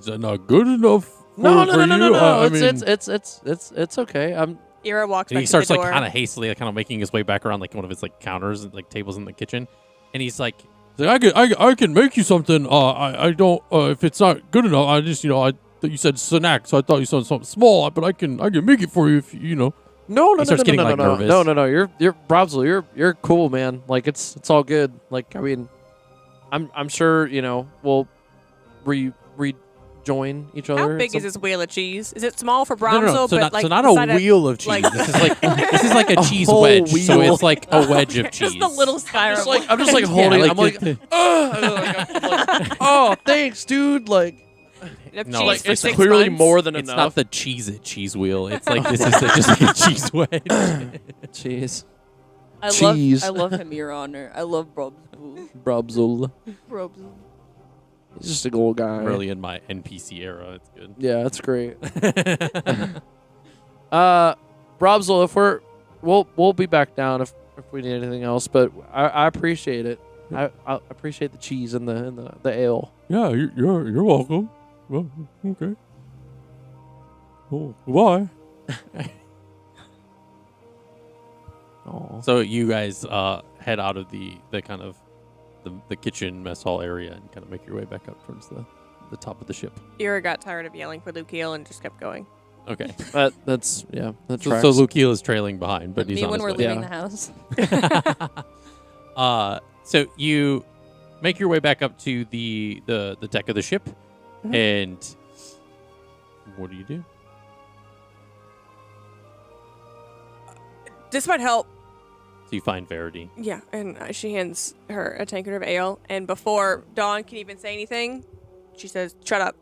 Speaker 1: that not good enough?
Speaker 2: No.
Speaker 1: I mean,
Speaker 2: It's okay.
Speaker 3: Ira walks
Speaker 1: and
Speaker 3: back
Speaker 1: he starts
Speaker 3: to the
Speaker 1: like
Speaker 3: door.
Speaker 1: kind of hastily, kind of making his way back around like one of his like counters and like tables in the kitchen, and he's like, I can make you something. I don't. If it's not good enough, I just I thought you said snack, so I thought you said something small, but I can make it for you if
Speaker 2: No.
Speaker 1: He starts getting, like, nervous.
Speaker 2: No. You're Brobzel. You're cool, man. Like it's all good. Like I mean, I'm sure we'll rejoin each other.
Speaker 3: How
Speaker 2: at
Speaker 3: big
Speaker 2: some-
Speaker 3: is this wheel of cheese? Is it small for
Speaker 1: No,
Speaker 3: Bromsel?
Speaker 1: So
Speaker 3: but
Speaker 1: not,
Speaker 3: like
Speaker 1: so not
Speaker 3: inside
Speaker 1: a wheel of cheese.
Speaker 3: like-
Speaker 1: this is like a cheese
Speaker 2: whole
Speaker 1: wedge. So
Speaker 2: wheel.
Speaker 1: it's like a wedge of cheese.
Speaker 4: Just a little Skyrim.
Speaker 2: I'm just like holding.
Speaker 1: Yeah,
Speaker 2: I'm like, oh, thanks, dude. Like,
Speaker 3: Enough
Speaker 1: No,
Speaker 3: cheese
Speaker 1: like,
Speaker 3: for
Speaker 2: it's
Speaker 3: 6
Speaker 2: clearly
Speaker 3: months?
Speaker 2: more than
Speaker 1: it's
Speaker 2: enough.
Speaker 1: not the cheese wheel. It's like this is just like a cheese wedge.
Speaker 2: cheese.
Speaker 4: I
Speaker 2: cheese.
Speaker 4: love him, Your Honor. I love Brobsboo.
Speaker 2: Brobzel.
Speaker 4: Brobsboo.
Speaker 2: He's just a cool guy.
Speaker 1: I'm really in my NPC era. It's good.
Speaker 2: Yeah, that's great. Brobzel, if we'll be back down if we need anything else, but I appreciate it. I appreciate the cheese and the ale.
Speaker 1: Yeah, you're welcome. Well, okay. Oh, bye.
Speaker 2: Oh.
Speaker 1: So you guys head out of the kind of the kitchen mess hall area and kind of make your way back up towards the top of the ship.
Speaker 3: Ira got tired of yelling for Lukiel and just kept going.
Speaker 1: Okay.
Speaker 2: That's
Speaker 1: So
Speaker 2: tracks.
Speaker 1: Lukiel is trailing behind, but he's
Speaker 4: Me
Speaker 1: on
Speaker 4: when
Speaker 1: his
Speaker 4: we're
Speaker 1: way.
Speaker 4: leaving
Speaker 2: Yeah.
Speaker 4: the house.
Speaker 1: So you make your way back up to the deck of the ship,
Speaker 3: Mhm.
Speaker 1: and what do?
Speaker 3: This might help.
Speaker 1: So you find Verity.
Speaker 3: Yeah, and she hands her a tankard of ale, and before Dawn can even say anything, she says, "Shut up."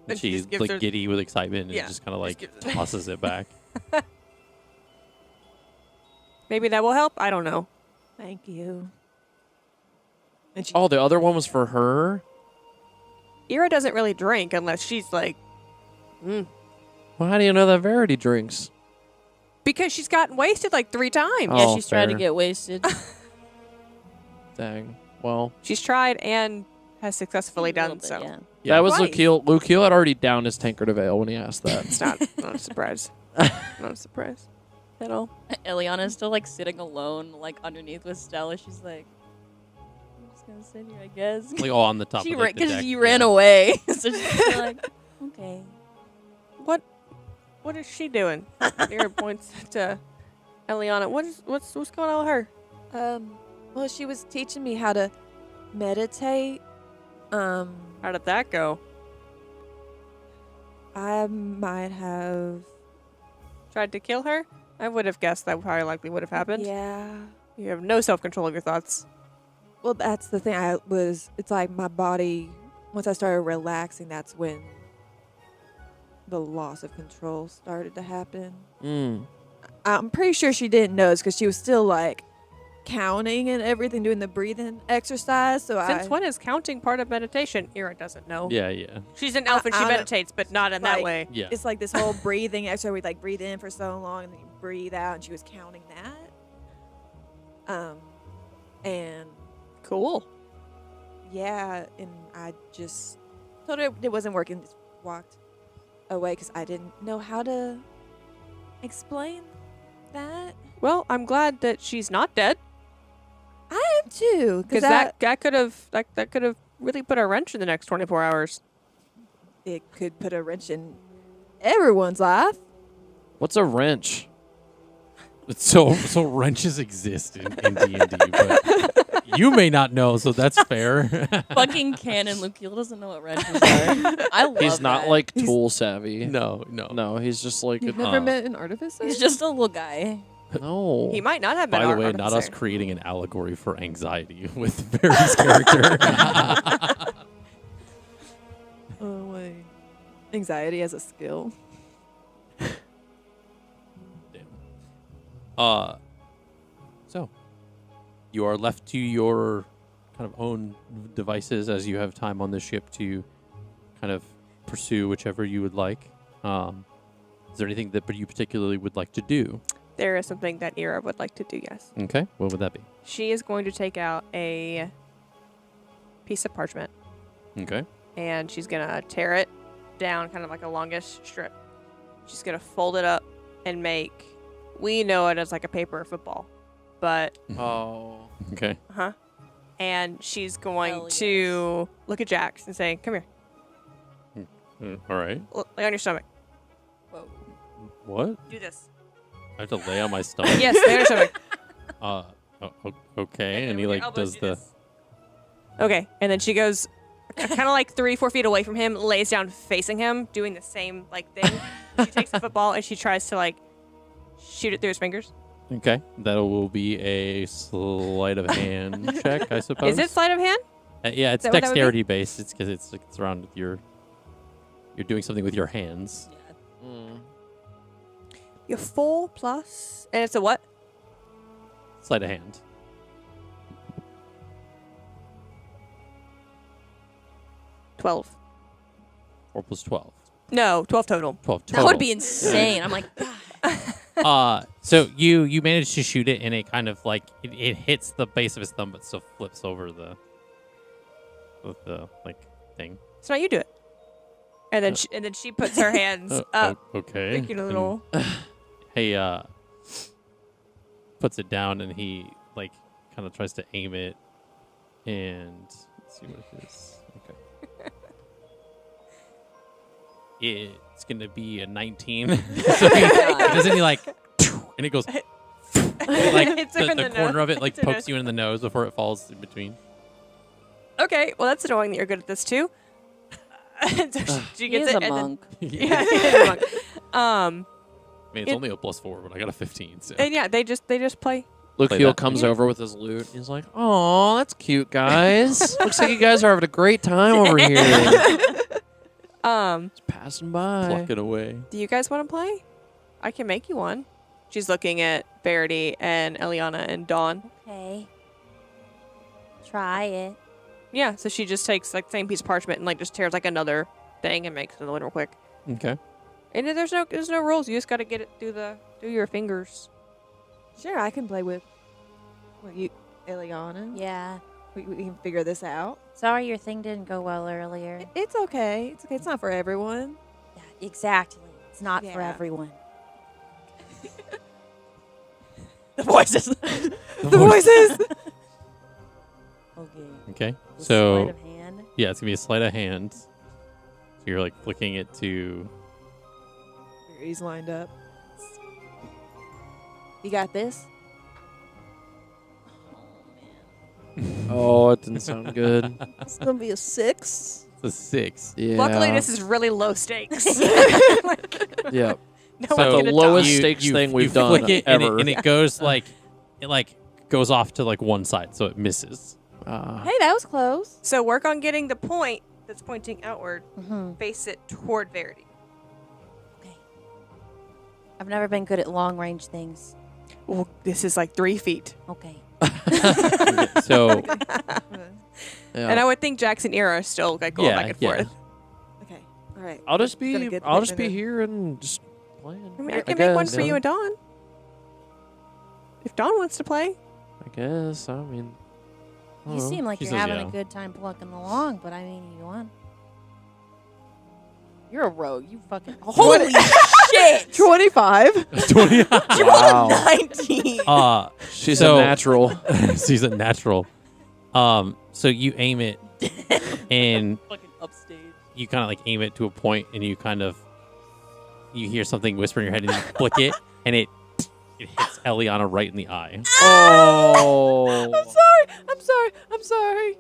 Speaker 3: And she
Speaker 1: She's
Speaker 3: just gives
Speaker 1: like
Speaker 3: her-
Speaker 1: giddy with excitement and
Speaker 3: Yeah,
Speaker 1: just kind of
Speaker 3: just
Speaker 1: like
Speaker 3: gives it-
Speaker 1: tosses it back.
Speaker 3: Maybe that will help. I don't know.
Speaker 5: Thank you. And she,
Speaker 2: Oh, the other one was for her?
Speaker 3: Ira doesn't really drink unless she's like,
Speaker 2: Well, how do you know that Verity drinks?
Speaker 3: because she's gotten wasted like 3 times.
Speaker 2: Oh,
Speaker 4: Yeah, she's trying to
Speaker 2: fair.
Speaker 4: get wasted.
Speaker 2: Dang. Well,
Speaker 3: She's tried and has successfully
Speaker 4: A little
Speaker 3: done
Speaker 4: bit,
Speaker 3: so.
Speaker 4: yeah.
Speaker 2: that was
Speaker 3: Twice.
Speaker 2: Lukiel. Lukiel had already downed his tankard of ale when he asked that.
Speaker 3: It's not a surprise. Not a surprise at all.
Speaker 4: Eliana's still like sitting alone, like underneath with Stella. She's like, I'm just gonna sit here, I guess.
Speaker 1: Like on the top
Speaker 4: She
Speaker 1: of like, the
Speaker 4: because
Speaker 1: deck.
Speaker 4: you ran away, so she's just like, okay.
Speaker 3: What is she doing? Ira points to Eliana. What's going on with her?
Speaker 5: well, she was teaching me how to meditate.
Speaker 3: How did that go?
Speaker 5: I might have.
Speaker 3: Tried to kill her? I would have guessed that probably likely would have happened.
Speaker 5: Yeah.
Speaker 3: You have no self-control of your thoughts.
Speaker 5: Well, that's the thing. It's like my body, once I started relaxing, that's when the loss of control started to happen. I'm pretty sure she didn't notice because she was still like counting and everything, doing the breathing exercise. So
Speaker 3: Since when is counting part of meditation? Ira doesn't know.
Speaker 1: Yeah.
Speaker 3: She's an elf and
Speaker 5: I
Speaker 3: she
Speaker 5: don't-
Speaker 3: meditates, but not in that
Speaker 5: like-
Speaker 3: way.
Speaker 1: Yeah.
Speaker 5: it's like this whole breathing exercise. We like breathe in for so long and then you breathe out, and she was counting that. And
Speaker 3: Cool.
Speaker 5: yeah, and I just told her it wasn't working. Just walked away because I didn't know how to explain that.
Speaker 3: Well, I'm glad that she's not dead,
Speaker 5: I am too,
Speaker 3: because that could have really put a wrench in the next 24 hours.
Speaker 5: it could put a wrench in everyone's life.
Speaker 2: What's a wrench?
Speaker 1: So wrenches exist in D&D, but you may not know, so that's fair.
Speaker 4: Fucking canon. Lukiel doesn't know what wrenches are. I love
Speaker 2: He's not
Speaker 4: that.
Speaker 2: like tool savvy.
Speaker 1: no.
Speaker 2: No, he's just like
Speaker 5: You've
Speaker 2: a,
Speaker 5: never met an artificer?
Speaker 4: He's just a little guy.
Speaker 2: No.
Speaker 3: He might not have been.
Speaker 1: By the
Speaker 3: our
Speaker 1: way,
Speaker 3: artificer.
Speaker 1: not us creating an allegory for anxiety with Barry's character.
Speaker 5: Oh wait. Anxiety as a skill.
Speaker 1: So you are left to your kind of own devices as you have time on the ship to kind of pursue whichever you would like. Is there anything that you particularly would like to do?
Speaker 3: There is something that Ira would like to do. Yes.
Speaker 1: Okay, what would that be?
Speaker 3: She is going to take out a piece of parchment
Speaker 1: Okay.
Speaker 3: and she's gonna tear it down, kind of like a longish strip. She's gonna fold it up and make. We know it as like a paper football, but
Speaker 2: Oh.
Speaker 1: Okay.
Speaker 3: and she's going
Speaker 4: Hell
Speaker 3: to look at Jax and say, "Come here,
Speaker 1: All right.
Speaker 3: lay on your stomach.
Speaker 4: Whoa.
Speaker 1: What?
Speaker 3: Do this."
Speaker 1: I have to lay on my stomach.
Speaker 3: Yes, lay on your stomach.
Speaker 1: Okay. And he
Speaker 3: with your
Speaker 1: like
Speaker 3: elbows
Speaker 1: does
Speaker 3: do
Speaker 1: the.
Speaker 3: this. Okay, and then she goes kind of like 3-4 feet away from him, lays down facing him, doing the same like thing. She takes the football and she tries to like shoot it through his fingers.
Speaker 1: Okay. That will be a sleight of hand check, I suppose.
Speaker 3: Is it sleight of hand?
Speaker 1: Yeah, it's
Speaker 3: that what that would be?
Speaker 1: dexterity based. It's because it's around with your. You're doing something with your hands.
Speaker 2: Mm.
Speaker 3: You're 4 plus, and it's a what?
Speaker 1: Sleight of hand.
Speaker 3: 12.
Speaker 1: 4 plus 12.
Speaker 3: No, 12 total.
Speaker 1: 12
Speaker 4: That
Speaker 1: total.
Speaker 4: would be insane. I'm like, God.
Speaker 1: So you managed to shoot it, and it kind of like it hits the base of his thumb, but still flips over the like thing.
Speaker 3: So now you do it. And then she puts her hands up,
Speaker 1: Okay.
Speaker 3: making a little.
Speaker 1: He puts it down, and he like kind of tries to aim it, and let's see what it is. Okay. It's gonna be a 19. So doesn't he like, and it goes, like
Speaker 3: Hits her in
Speaker 1: the
Speaker 3: the
Speaker 1: corner
Speaker 3: nose.
Speaker 1: of it like
Speaker 3: Hits her
Speaker 1: pokes
Speaker 3: nose.
Speaker 1: you in the nose before it falls in between.
Speaker 3: Okay, well that's annoying that you're good at this too. And so she
Speaker 4: He
Speaker 3: gets
Speaker 4: is
Speaker 3: it.
Speaker 4: a
Speaker 3: and then-
Speaker 4: monk.
Speaker 3: yeah, he is a monk.
Speaker 1: I mean, it's
Speaker 3: It-
Speaker 1: only a +4, but I got a 15. So.
Speaker 3: And yeah, they just play.
Speaker 2: Luke
Speaker 1: Play
Speaker 2: Heel
Speaker 1: that.
Speaker 2: comes over with his loot. He's like, "Oh, that's cute, guys. Looks like you guys are having a great time over here. Just passing by."
Speaker 1: Plucking away.
Speaker 3: Do you guys want to play? I can make you one. She's looking at Verity and Eliana and Dawn.
Speaker 6: Okay. Try it.
Speaker 3: Yeah, so she just takes like the same piece of parchment and like just tears like another thing and makes another one real quick.
Speaker 1: Okay.
Speaker 3: And then there's no rules. You just got to get it through your fingers.
Speaker 5: Sure, I can play with you, Eliana.
Speaker 6: Yeah.
Speaker 5: We can figure this out.
Speaker 6: Sorry your thing didn't go well earlier.
Speaker 5: It's okay. It's okay. It's not for everyone.
Speaker 6: Yeah, exactly. It's not for
Speaker 5: Yeah.
Speaker 6: everyone.
Speaker 3: The voices.
Speaker 5: The voices.
Speaker 6: Okay.
Speaker 1: Okay.
Speaker 6: The
Speaker 1: So
Speaker 6: sleight of hand.
Speaker 1: yeah, it's gonna be a sleight of hand. So you're like flicking it to.
Speaker 5: He's lined up. You got this?
Speaker 2: Oh, it didn't sound good.
Speaker 4: It's going to be a 6.
Speaker 1: It's a 6.
Speaker 2: Yeah.
Speaker 3: Luckily, this is really low stakes.
Speaker 2: Yeah.
Speaker 3: No
Speaker 1: So
Speaker 3: one's
Speaker 2: the
Speaker 3: gonna
Speaker 2: lowest
Speaker 3: die.
Speaker 2: stakes thing
Speaker 1: you
Speaker 2: we've done
Speaker 1: flick it
Speaker 2: ever.
Speaker 1: and it goes like it like goes off to like one side, so it misses.
Speaker 5: Hey, that was close.
Speaker 3: So work on getting the point that's pointing outward.
Speaker 6: Mm-hmm.
Speaker 3: Face it toward Verity.
Speaker 6: I've never been good at long range things.
Speaker 3: Well, this is like 3 feet.
Speaker 6: Okay.
Speaker 1: So
Speaker 2: Yeah.
Speaker 3: And I would think Jax and Ira are still like going
Speaker 1: Yeah,
Speaker 3: back and
Speaker 1: yeah.
Speaker 3: forth.
Speaker 5: Okay. All right.
Speaker 2: I'll just
Speaker 5: Gonna
Speaker 2: be
Speaker 5: get
Speaker 2: I'll just be
Speaker 5: into-
Speaker 2: here and just playing.
Speaker 3: I mean, I can make one
Speaker 2: guess,
Speaker 3: for
Speaker 2: yeah.
Speaker 3: you and Dawn. If Dawn wants to play.
Speaker 2: I guess. I mean, I don't
Speaker 6: You
Speaker 2: know.
Speaker 6: seem like
Speaker 1: She
Speaker 6: you're
Speaker 1: says
Speaker 6: having
Speaker 1: yeah.
Speaker 6: a good time plucking along, but I mean, you want.
Speaker 4: You're a rogue. You fucking.
Speaker 5: Holy shit! 25.
Speaker 1: 20.
Speaker 2: Wow.
Speaker 3: 19.
Speaker 2: She's
Speaker 1: So-
Speaker 2: a natural.
Speaker 1: She's a natural. So you aim it, and
Speaker 4: fucking upstage.
Speaker 1: you kind of like aim it to a point, and you kind of you hear something whisper in your head, and you flick it, and it hits Eliana right in the eye.
Speaker 2: Oh.
Speaker 5: I'm sorry.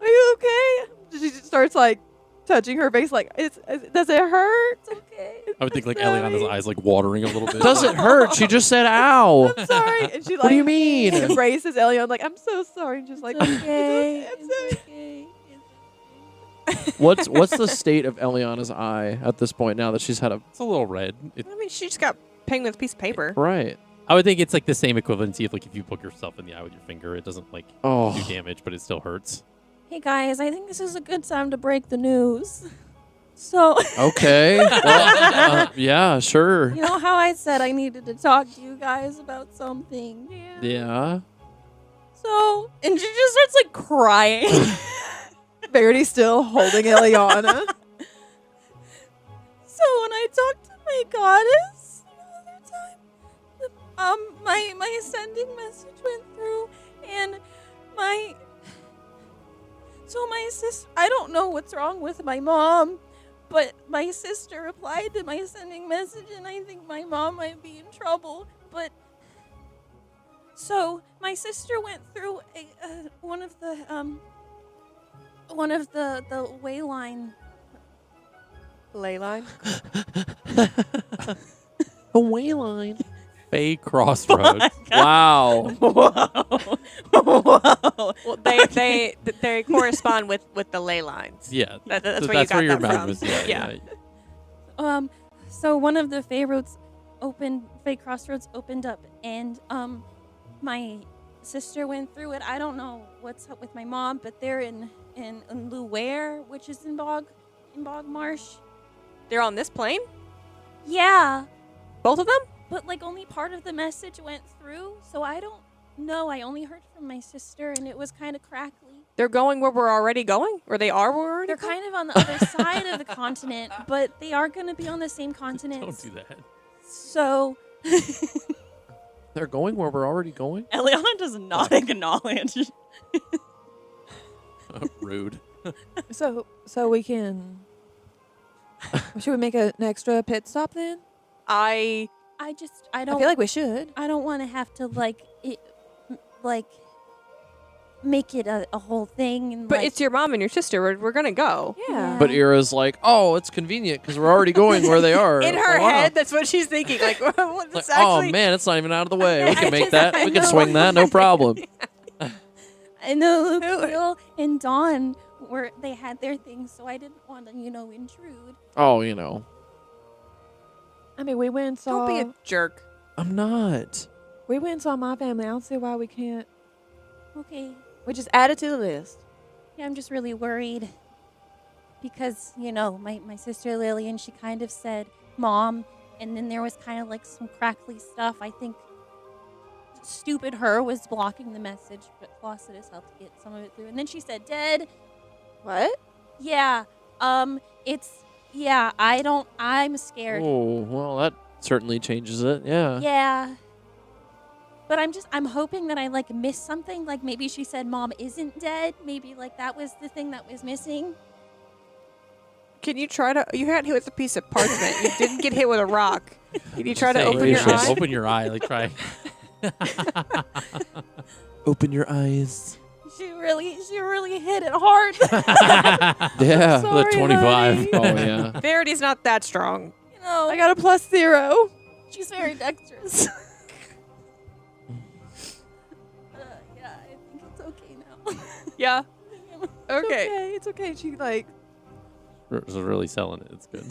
Speaker 5: Are you okay? She just starts like touching her face like, does it hurt?
Speaker 6: It's okay.
Speaker 1: I would think like
Speaker 5: Sorry.
Speaker 1: Eliana's eyes like watering a little bit.
Speaker 2: Does it hurt? She just said ow.
Speaker 5: I'm sorry. And she like,
Speaker 2: What do you mean?
Speaker 5: embraces Eliana like, I'm so sorry. And just like,
Speaker 6: It's okay.
Speaker 5: it's okay.
Speaker 2: What's the state of Eliana's eye at this point now that she's had a
Speaker 1: It's a little red.
Speaker 3: I mean, she just got pinged with a piece of paper.
Speaker 2: right?
Speaker 1: I would think it's like the same equivalency of like if you poke yourself in the eye with your finger, it doesn't like do
Speaker 2: Oh,
Speaker 1: damage, but it still hurts.
Speaker 6: Hey guys, I think this is a good time to break the news. So,
Speaker 2: okay. Well, yeah, sure.
Speaker 6: you know how I said I needed to talk to you guys about something?
Speaker 2: Yeah.
Speaker 6: So, and she just starts like crying.
Speaker 5: Verity's still holding Eliana.
Speaker 6: So when I talked to my goddess the other time, my ascending message went through, and my sister. I don't know what's wrong with my mom, but my sister replied to my ascending message, and I think my mom might be in trouble. But so my sister went through one of the way line.
Speaker 3: Ley line.
Speaker 2: A way line.
Speaker 1: Fey Crossroads.
Speaker 2: Wow.
Speaker 6: Whoa.
Speaker 3: Well, they correspond with the ley lines.
Speaker 1: Yeah.
Speaker 3: That's
Speaker 1: So
Speaker 3: where you got
Speaker 1: your
Speaker 3: that
Speaker 1: mind
Speaker 3: from.
Speaker 1: was.
Speaker 3: Yeah.
Speaker 6: So one of the Fey Crossroads opened up, and my sister went through it. I don't know what's up with my mom, but they're in Luware, which is in Bog Marsh.
Speaker 3: They're on this plane?
Speaker 6: Yeah,
Speaker 3: Both of them?
Speaker 6: but like only part of the message went through, so I don't know. I only heard from my sister, and it was kind of crackly.
Speaker 3: They're going where we're already going? Or they are where we're already
Speaker 6: They're
Speaker 3: going?
Speaker 6: kind of on the other side of the continent, but they are going to be on the same continent.
Speaker 1: Don't do that.
Speaker 6: So
Speaker 2: They're going where we're already going?
Speaker 4: Eliana does not acknowledge.
Speaker 1: Rude.
Speaker 5: So we can. Should we make an extra pit stop then?
Speaker 3: I
Speaker 6: I
Speaker 5: I
Speaker 6: don't
Speaker 5: feel like we should.
Speaker 6: I don't want to have to make it a whole thing. And
Speaker 3: but
Speaker 6: like,
Speaker 3: it's your mom and your sister. We're gonna go.
Speaker 6: Yeah.
Speaker 2: But Ira's like, oh, it's convenient because we're already going where they are.
Speaker 3: In her
Speaker 2: Oh, wow.
Speaker 3: head, that's what she's thinking. Like, what's
Speaker 2: Like,
Speaker 3: actually
Speaker 2: oh man, it's not even out of the way. We
Speaker 6: I
Speaker 2: can make
Speaker 6: just-
Speaker 2: that.
Speaker 6: I
Speaker 2: We can
Speaker 6: know.
Speaker 2: swing that. No problem.
Speaker 6: I know Lucille and Dawn they had their things, so I didn't want to intrude.
Speaker 2: Oh, you know,
Speaker 5: I mean, we went and saw.
Speaker 3: Don't be a jerk.
Speaker 2: I'm not.
Speaker 5: We went and saw my family. I don't see why we can't.
Speaker 6: Okay.
Speaker 5: We just add it to the list.
Speaker 6: Yeah, I'm just really worried because my sister Lillian, she kind of said mom, and then there was kind of like some crackly stuff. I think stupid her was blocking the message, but Flossidus helped get some of it through. And then she said dead.
Speaker 5: What?
Speaker 6: Yeah. I'm scared.
Speaker 2: Oh, well, that certainly changes it. Yeah.
Speaker 6: Yeah. But I'm hoping that I missed something. Like maybe she said mom isn't dead. Maybe that was the thing that was missing.
Speaker 3: Can you try to? You got hit with a piece of parchment. You didn't get hit with a rock. Can you try to
Speaker 1: Say,
Speaker 3: open your
Speaker 2: gracious.
Speaker 3: eye?
Speaker 1: Open your eye. Like try.
Speaker 2: Open your eyes.
Speaker 6: She really hit it hard.
Speaker 2: Yeah.
Speaker 1: The 25.
Speaker 2: Oh yeah.
Speaker 3: Verity's not that strong.
Speaker 5: I got a +0.
Speaker 6: She's very dexterous. Yeah, I think it's okay now.
Speaker 3: Yeah. Okay.
Speaker 5: It's okay. She
Speaker 1: Is really selling it. It's good.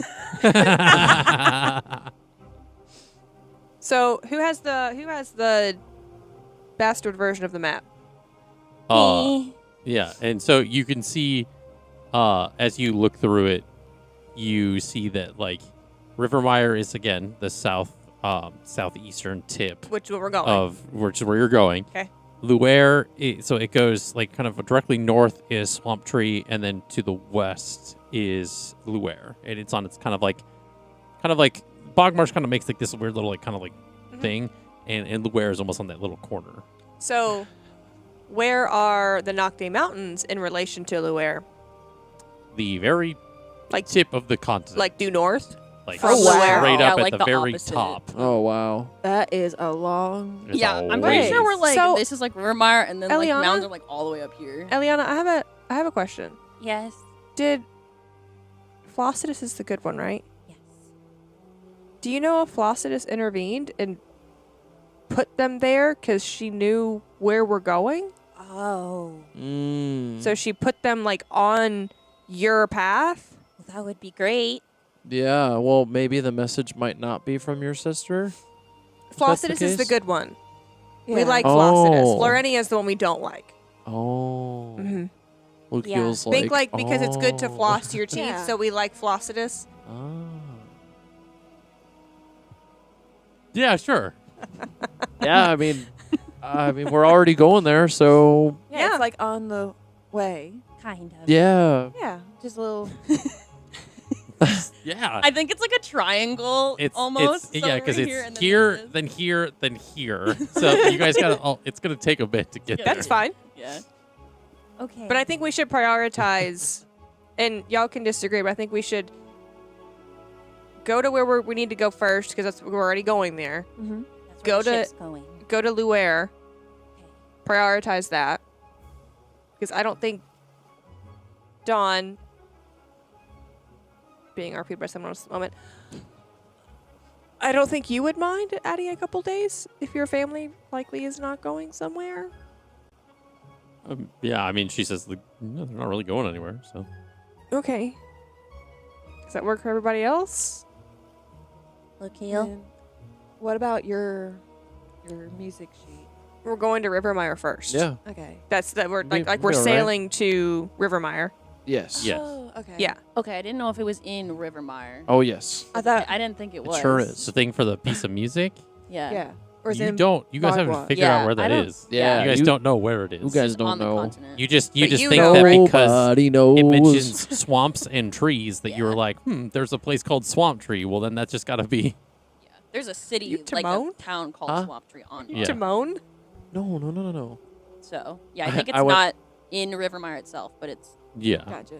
Speaker 3: So who has the bastard version of the map?
Speaker 6: Me.
Speaker 1: Yeah, and so you can see, as you look through it, you see that Rivermire is again the southeastern tip
Speaker 3: Which is where we're going.
Speaker 1: which is where you're going.
Speaker 3: Okay.
Speaker 1: Luware, so it goes kind of directly north is Swamp Tree, and then to the west is Luware, and it's on its kind of like Bogmarsh kind of makes this weird little thing, and Luware is almost on that little corner.
Speaker 3: So, where are the Nocte Mountains in relation to Luware?
Speaker 1: The very
Speaker 3: Like-
Speaker 1: tip of the continent,
Speaker 3: Due north?
Speaker 1: like
Speaker 3: from Luware?
Speaker 1: straight
Speaker 4: Yeah,
Speaker 1: up
Speaker 4: like
Speaker 1: at
Speaker 4: the
Speaker 1: the very
Speaker 4: opposite.
Speaker 1: top.
Speaker 2: Oh wow.
Speaker 5: that is a long.
Speaker 1: It's
Speaker 4: Yeah,
Speaker 1: a
Speaker 4: I'm pretty
Speaker 1: ways.
Speaker 4: sure we're
Speaker 3: So-
Speaker 4: this is Rivermire, and then
Speaker 3: Eliana?
Speaker 4: mountains are all the way up here.
Speaker 3: Eliana, I have a question.
Speaker 6: Yes.
Speaker 3: Did Flossidus is the good one, right?
Speaker 6: Yes.
Speaker 3: Do you know if Flossidus intervened and put them there because she knew where we're going?
Speaker 6: Oh,
Speaker 3: So she put them like on your path?
Speaker 6: well, that would be great.
Speaker 2: Yeah, well, maybe the message might not be from your sister. That's the
Speaker 3: Flossidus is the
Speaker 2: case?
Speaker 3: good one.
Speaker 5: Yeah.
Speaker 3: We like
Speaker 2: Oh.
Speaker 3: Flossidus. Florenia is the one we don't like.
Speaker 2: Oh.
Speaker 3: Mm-hmm.
Speaker 2: Lucille's
Speaker 3: Think like because it's good to
Speaker 2: oh.
Speaker 3: floss your teeth,
Speaker 5: Yeah.
Speaker 3: so we like Flossidus.
Speaker 2: Ah.
Speaker 1: Yeah, sure.
Speaker 2: Yeah, I mean, we're already going there, so
Speaker 5: Yeah,
Speaker 3: Yeah.
Speaker 5: it's like on the way.
Speaker 6: Kind of.
Speaker 2: yeah.
Speaker 5: Yeah, just a little.
Speaker 1: Yeah.
Speaker 4: I think it's like a triangle almost.
Speaker 1: yeah, because
Speaker 4: because
Speaker 1: it's here, then here, then here. So you guys gotta. It's gonna take a bit to get there.
Speaker 3: That's fine.
Speaker 4: Yeah.
Speaker 6: Okay.
Speaker 3: But I think we should prioritize, and y'all can disagree, but I think we should go to where we need to go first because we're already going there.
Speaker 5: Mm-hmm.
Speaker 6: That's
Speaker 3: go
Speaker 6: where the
Speaker 3: to-
Speaker 6: ship's going.
Speaker 3: Go to Luer,
Speaker 6: Okay.
Speaker 3: prioritize that because I don't think Dawn, being RP'd by someone else at the moment, I don't think you would mind adding a couple days if your family likely is not going somewhere.
Speaker 1: Yeah, I mean, she says no, they're not really going anywhere. So
Speaker 3: Okay. Does that work for everybody else?
Speaker 6: Lucio?
Speaker 5: And what about your music sheet?
Speaker 3: We're going to Rivermire first.
Speaker 2: Yeah.
Speaker 5: Okay.
Speaker 3: That's that we're
Speaker 2: Be-
Speaker 3: like we're
Speaker 2: be all right.
Speaker 3: sailing to Rivermire.
Speaker 2: Yes.
Speaker 1: Yes.
Speaker 5: Oh, okay.
Speaker 3: Yeah.
Speaker 4: Okay, I didn't know if it was in Rivermire.
Speaker 2: Oh, yes.
Speaker 5: I thought.
Speaker 4: I didn't think it was.
Speaker 2: It sure
Speaker 1: the
Speaker 2: is.
Speaker 1: thing for the piece of music.
Speaker 4: Yeah.
Speaker 5: Yeah. Or is
Speaker 1: You
Speaker 5: it
Speaker 1: don't. You guys haven't
Speaker 5: Magua?
Speaker 1: figured
Speaker 4: Yeah,
Speaker 1: out where
Speaker 4: I
Speaker 1: that
Speaker 4: don't-
Speaker 1: is.
Speaker 2: Yeah.
Speaker 1: You guys don't know where it is.
Speaker 2: You guys don't
Speaker 4: on the
Speaker 2: know.
Speaker 4: continent.
Speaker 1: You just
Speaker 3: But
Speaker 1: think
Speaker 3: you
Speaker 1: that
Speaker 3: know.
Speaker 1: because
Speaker 2: Nobody knows.
Speaker 1: it mentions swamps and trees that you were
Speaker 4: Yeah.
Speaker 1: like, there's a place called Swamp Tree. Well, then that's just got to be.
Speaker 4: Yeah. There's a city,
Speaker 3: You
Speaker 4: like a
Speaker 3: Timon?
Speaker 4: town called
Speaker 2: Huh?
Speaker 4: Swamp Tree on
Speaker 1: Yeah.
Speaker 3: Timon?
Speaker 2: No.
Speaker 4: So, yeah, I think it's
Speaker 2: I went-
Speaker 4: not in Rivermire itself, but it's
Speaker 1: Yeah.
Speaker 5: Gotcha.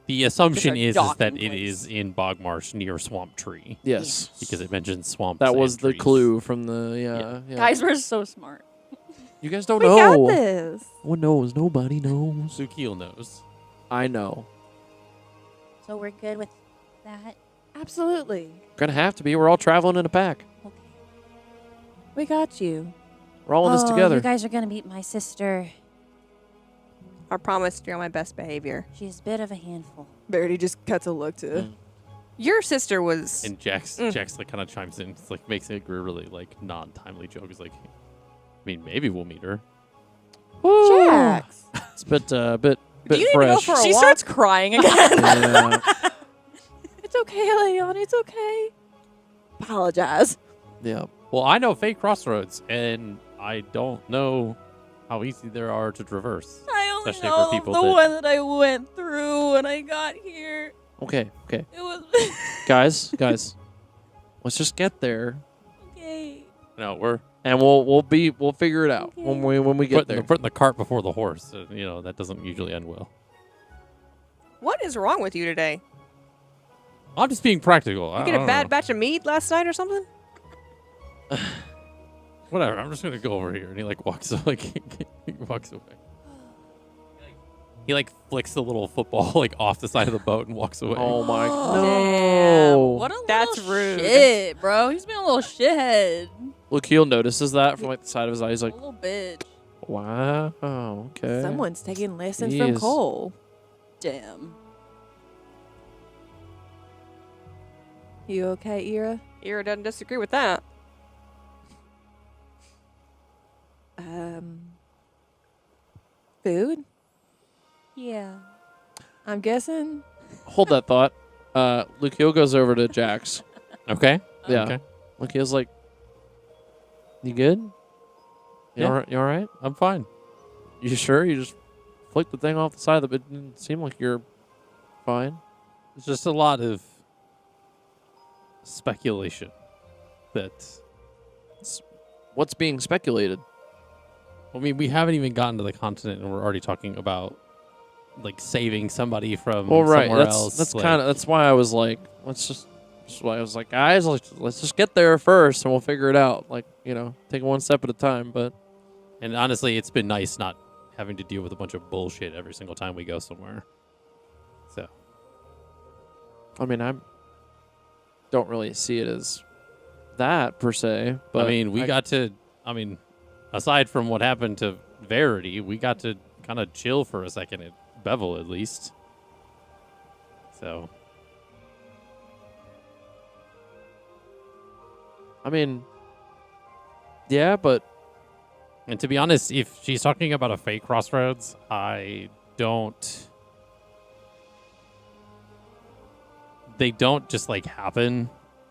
Speaker 1: The assumption
Speaker 4: a
Speaker 1: is that
Speaker 4: docking
Speaker 1: it
Speaker 4: place.
Speaker 1: is in Bogmarsh near Swamp Tree
Speaker 2: Yes.
Speaker 1: because it mentions swamps.
Speaker 2: That
Speaker 1: and
Speaker 2: was the
Speaker 1: trees.
Speaker 2: clue from the yeah.
Speaker 4: guys were so smart.
Speaker 2: You guys don't
Speaker 5: We
Speaker 2: know.
Speaker 5: got this.
Speaker 2: No one knows. Nobody knows.
Speaker 1: Sukil knows.
Speaker 2: I know.
Speaker 6: So we're good with that?
Speaker 5: Absolutely.
Speaker 2: Gonna have to be. We're all traveling in a pack.
Speaker 6: Okay.
Speaker 5: We got you.
Speaker 2: We're all in this
Speaker 6: Oh,
Speaker 2: together.
Speaker 6: You guys are going to meet my sister.
Speaker 3: I promise you're on my best behavior.
Speaker 6: She's a bit of a handful.
Speaker 5: Verity just cuts a look to.
Speaker 2: Mm.
Speaker 3: Your sister was.
Speaker 1: And Jax
Speaker 3: Mm.
Speaker 1: like kind of chimes in. It's like makes a really like non-timely joke. He's like, I mean, maybe we'll meet her.
Speaker 5: Jax.
Speaker 2: It's a bit
Speaker 3: Do you need to go
Speaker 2: fresh.
Speaker 3: for a
Speaker 4: She
Speaker 3: walk?
Speaker 4: starts crying again.
Speaker 2: Yeah.
Speaker 5: It's okay, Leon. It's okay. Apologize.
Speaker 2: Yeah.
Speaker 1: Well, I know Fake Crossroads, and I don't know how easy there are to traverse.
Speaker 4: I only
Speaker 1: Especially for
Speaker 4: know
Speaker 1: people
Speaker 4: the
Speaker 1: that-
Speaker 4: one that I went through when I got here.
Speaker 2: Okay.
Speaker 4: It was
Speaker 2: Guys. Let's just get there,
Speaker 4: okay.
Speaker 1: No, we're
Speaker 2: and we'll figure it out when we get
Speaker 1: putting,
Speaker 2: there.
Speaker 1: putting the cart before the horse. That doesn't usually end well.
Speaker 3: What is wrong with you today?
Speaker 1: I'm just being practical.
Speaker 3: You get a bad batch of meat last night or something?
Speaker 1: Whatever. I'm just gonna go over here, and he like walks like he walks away. He like flicks the little football like off the side of the boat and walks away.
Speaker 2: Oh my
Speaker 3: Damn.
Speaker 2: no!
Speaker 4: What a
Speaker 3: That's
Speaker 4: little
Speaker 3: rude.
Speaker 4: shit, bro. He's been a little shithead.
Speaker 2: Lucio notices that from like the side of his eye. He's like,
Speaker 4: A little bitch.
Speaker 2: "Wow, okay."
Speaker 5: Someone's taking lessons from
Speaker 2: Jeez.
Speaker 5: Cole.
Speaker 4: Damn.
Speaker 5: You okay, Ira?
Speaker 3: Ira doesn't disagree with that.
Speaker 5: Food?
Speaker 6: Yeah.
Speaker 5: I'm guessing.
Speaker 2: Hold that thought. Lucio goes over to Jax.
Speaker 1: Okay.
Speaker 2: Yeah.
Speaker 1: Okay.
Speaker 2: Lucio's like, "You good? You
Speaker 1: Yeah.
Speaker 2: all right? You all right?
Speaker 1: I'm fine.
Speaker 2: You sure? You just flicked the thing off the side of the. It didn't seem like you're fine."
Speaker 1: It's just a lot of speculation that.
Speaker 2: What's being speculated?
Speaker 1: I mean, we haven't even gotten to the continent, and we're already talking about like saving somebody from
Speaker 2: Well, right.
Speaker 1: somewhere
Speaker 2: That's
Speaker 1: else. like-
Speaker 2: kind of that's why I was like, that's why I was like, guys, let's just get there first, and we'll figure it out. Like, take it one step at a time. But
Speaker 1: And honestly, it's been nice not having to deal with a bunch of bullshit every single time we go somewhere. So
Speaker 2: I mean, I don't really see it as that per se. But
Speaker 1: I mean, we got to. I mean, aside from what happened to Verity, we got to kind of chill for a second at Beville, at least. So.
Speaker 2: I mean, yeah, but
Speaker 1: And to be honest, if she's talking about a fake crossroads, I don't. They don't just like happen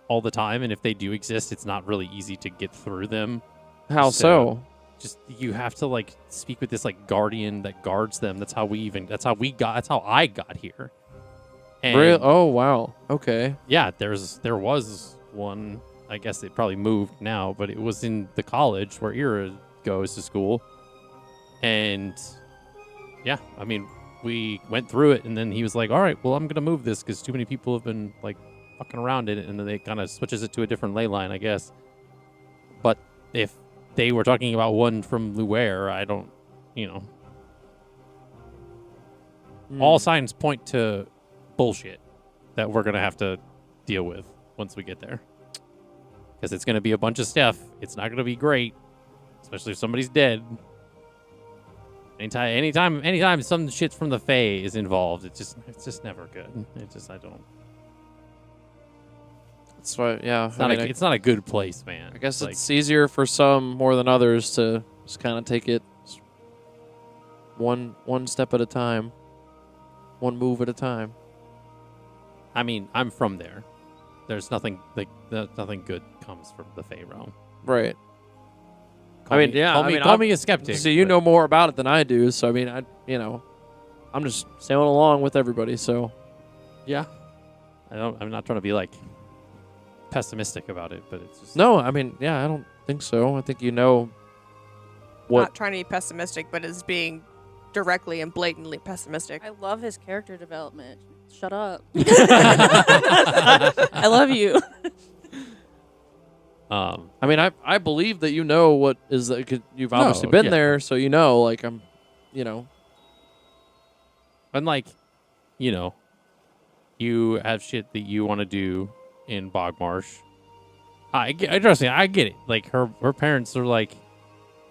Speaker 1: all the time, and if they do exist, it's not really easy to get through them.
Speaker 2: how so?
Speaker 1: Just you have to like speak with this like guardian that guards them. That's how I got here. And
Speaker 2: Real? Oh, wow. Okay.
Speaker 1: yeah, there was one. I guess it probably moved now, but it was in the college where Ira goes to school. And yeah, I mean, we went through it, and then he was like, all right, well, I'm going to move this because too many people have been like fucking around in it. And then they kind of switches it to a different ley line, I guess. But if they were talking about one from Luare, I don't, all signs point to bullshit that we're going to have to deal with once we get there. Because it's going to be a bunch of stuff. It's not going to be great, especially if somebody's dead. Anytime some shit from the Fae is involved, it's just never good. I don't.
Speaker 2: That's why, yeah.
Speaker 1: It's not a good place, man.
Speaker 2: I guess it's easier for some more than others to just kind of take it one step at a time, one move at a time.
Speaker 1: I mean, I'm from there. There's nothing nothing good comes from the Fae realm.
Speaker 2: Right.
Speaker 1: Call me a skeptic.
Speaker 2: So you know more about it than I do. So I mean, I'm just sailing along with everybody. So
Speaker 1: yeah, I'm not trying to be like pessimistic about it, but it's just
Speaker 2: no. I mean, yeah, I don't think so. I think you know what.
Speaker 3: Not trying to be pessimistic, but is being directly and blatantly pessimistic.
Speaker 4: I love his character development. Shut up. I love you.
Speaker 2: I mean, I believe that you know what is that. 'Cause you've obviously been there, so you know. Like I'm,
Speaker 1: and like, you have shit that you want to do in Bogmarsh. Trust me, I get it. Like her parents are like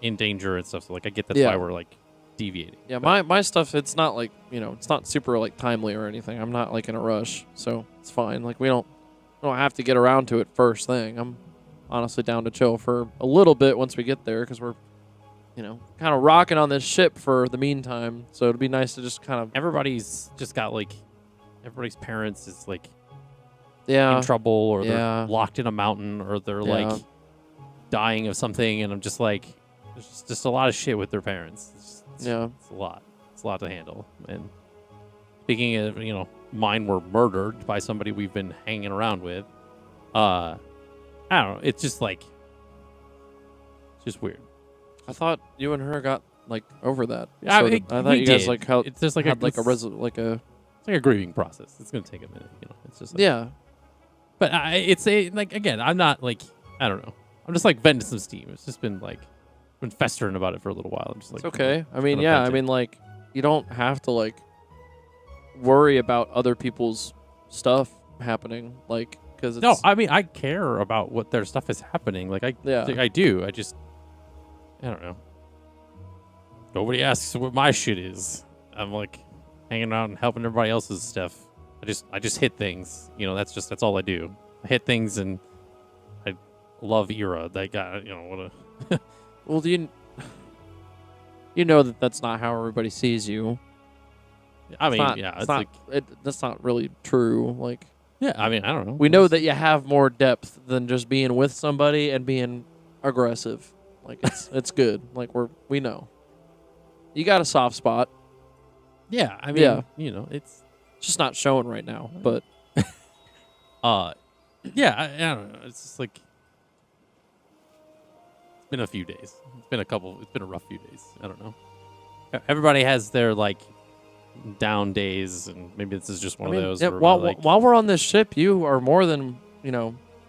Speaker 1: in danger and stuff. So like I get that's why we're like deviating.
Speaker 2: Yeah, my stuff. It's not like it's not super like timely or anything. I'm not like in a rush, so it's fine. Like we don't have to get around to it first thing. I'm honestly down to chill for a little bit once we get there because we're kind of rocking on this ship for the meantime. So it'd be nice to just kind of
Speaker 1: everybody's just got like everybody's parents is like
Speaker 2: in
Speaker 1: trouble or they're locked in a mountain or they're like dying of something, and I'm just like there's just a lot of shit with their parents. It's a lot. It's a lot to handle. And speaking of, mine were murdered by somebody we've been hanging around with. I don't know. It's just like, it's just weird.
Speaker 2: I thought you and her got like over that.
Speaker 1: Yeah,
Speaker 2: I thought you guys like how
Speaker 1: it's just like
Speaker 2: had
Speaker 1: it's like a grieving process. It's gonna take a minute. It's just like, But again, I'm not like I don't know. I'm just like venting some steam. It's just been like. Been festering about it for a little while. I'm just like,
Speaker 2: it's okay. I mean, I mean, like, you don't have to like worry about other people's stuff happening, like, because
Speaker 1: no. I mean, I care about what their stuff is happening. Like, I do. I don't know. Nobody asks what my shit is. I'm like hanging out and helping everybody else's stuff. I just hit things. That's all I do. I hit things, and I love Ira. That guy. What a.
Speaker 2: Well, you know that's not how everybody sees you.
Speaker 1: I mean,
Speaker 2: that's not really true. Like,
Speaker 1: yeah, I mean, I don't know.
Speaker 2: We know that you have more depth than just being with somebody and being aggressive. Like, it's good. Like we know. You got a soft spot.
Speaker 1: Yeah, I mean, it's
Speaker 2: just not showing right now. But,
Speaker 1: yeah, I don't know. It's just like. It's been a few days. It's been a rough few days. I don't know. Everybody has their like down days, and maybe this is just one of those.
Speaker 2: Yeah, while we're on this ship, you are more than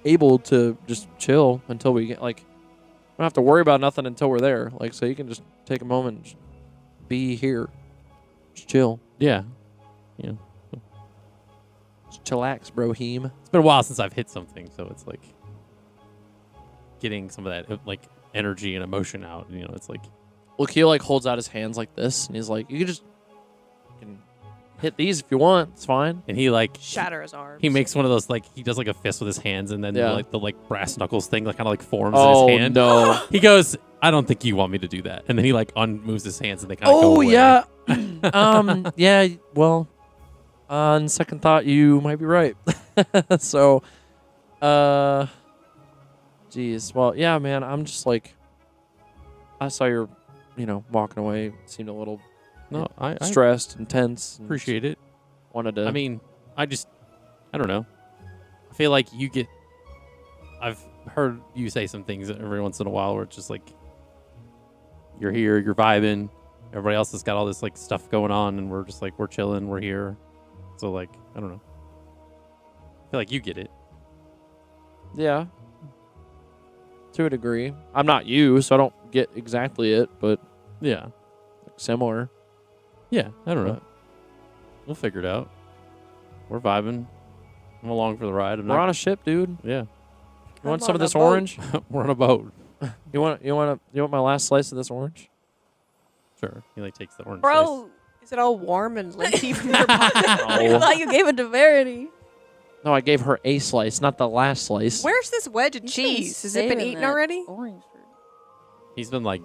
Speaker 2: able to just chill until we get like. We don't have to worry about nothing until we're there. Like, so you can just take a moment, and just be here, just chill.
Speaker 1: Yeah.
Speaker 2: Chillax, broheem.
Speaker 1: It's been a while since I've hit something, so it's like getting some of that like energy and emotion out. You know, it's like
Speaker 2: Lakeel like holds out his hands like this, and he's like, "You can hit these if you want. It's fine."
Speaker 1: and he like
Speaker 3: Shatter his arms.
Speaker 1: he makes one of those like he does like a fist with his hands, and then
Speaker 2: Yeah.
Speaker 1: like the like brass knuckles thing like kind of like forms
Speaker 2: Oh
Speaker 1: in his hand.
Speaker 2: no!
Speaker 1: He goes, "I don't think you want me to do that," and then he like unmoves his hands, and they kind of go
Speaker 2: Oh
Speaker 1: away.
Speaker 2: yeah. Yeah. Well, on second thought, you might be right. So, geez. Well, yeah, man. I'm just like, I saw you're, walking away. Seemed a little
Speaker 1: No, I
Speaker 2: stressed and tense. And
Speaker 1: appreciate it.
Speaker 2: Wanted to.
Speaker 1: I mean, I don't know. I feel like I've heard you say some things every once in a while where it's just like, you're here, you're vibing. Everybody else has got all this like stuff going on, and we're just like, we're chilling, we're here. So like, I don't know. I feel like you get it.
Speaker 2: yeah. To a degree, I'm not you, so I don't get exactly it, but
Speaker 1: Yeah.
Speaker 2: similar.
Speaker 1: Yeah. I don't know.
Speaker 2: But
Speaker 1: We'll figure it out. We're vibing. I'm along for the ride.
Speaker 2: we're on a ship, dude.
Speaker 1: Yeah.
Speaker 2: You want
Speaker 5: I'm
Speaker 2: some of
Speaker 5: on a
Speaker 2: this
Speaker 5: boat.
Speaker 2: orange?
Speaker 1: We're on a boat.
Speaker 2: You want my last slice of this orange?
Speaker 1: Sure. He like takes the orange.
Speaker 3: Bro, is it all warm and linty from your pocket?
Speaker 4: I
Speaker 2: No.
Speaker 4: thought you gave it to Verity.
Speaker 2: No, I gave her a slice, not the last slice.
Speaker 3: Where's this wedge of
Speaker 4: He's been
Speaker 3: cheese? Has it been
Speaker 4: saving
Speaker 3: eaten
Speaker 4: that
Speaker 3: already?
Speaker 4: Orange for
Speaker 1: He's been like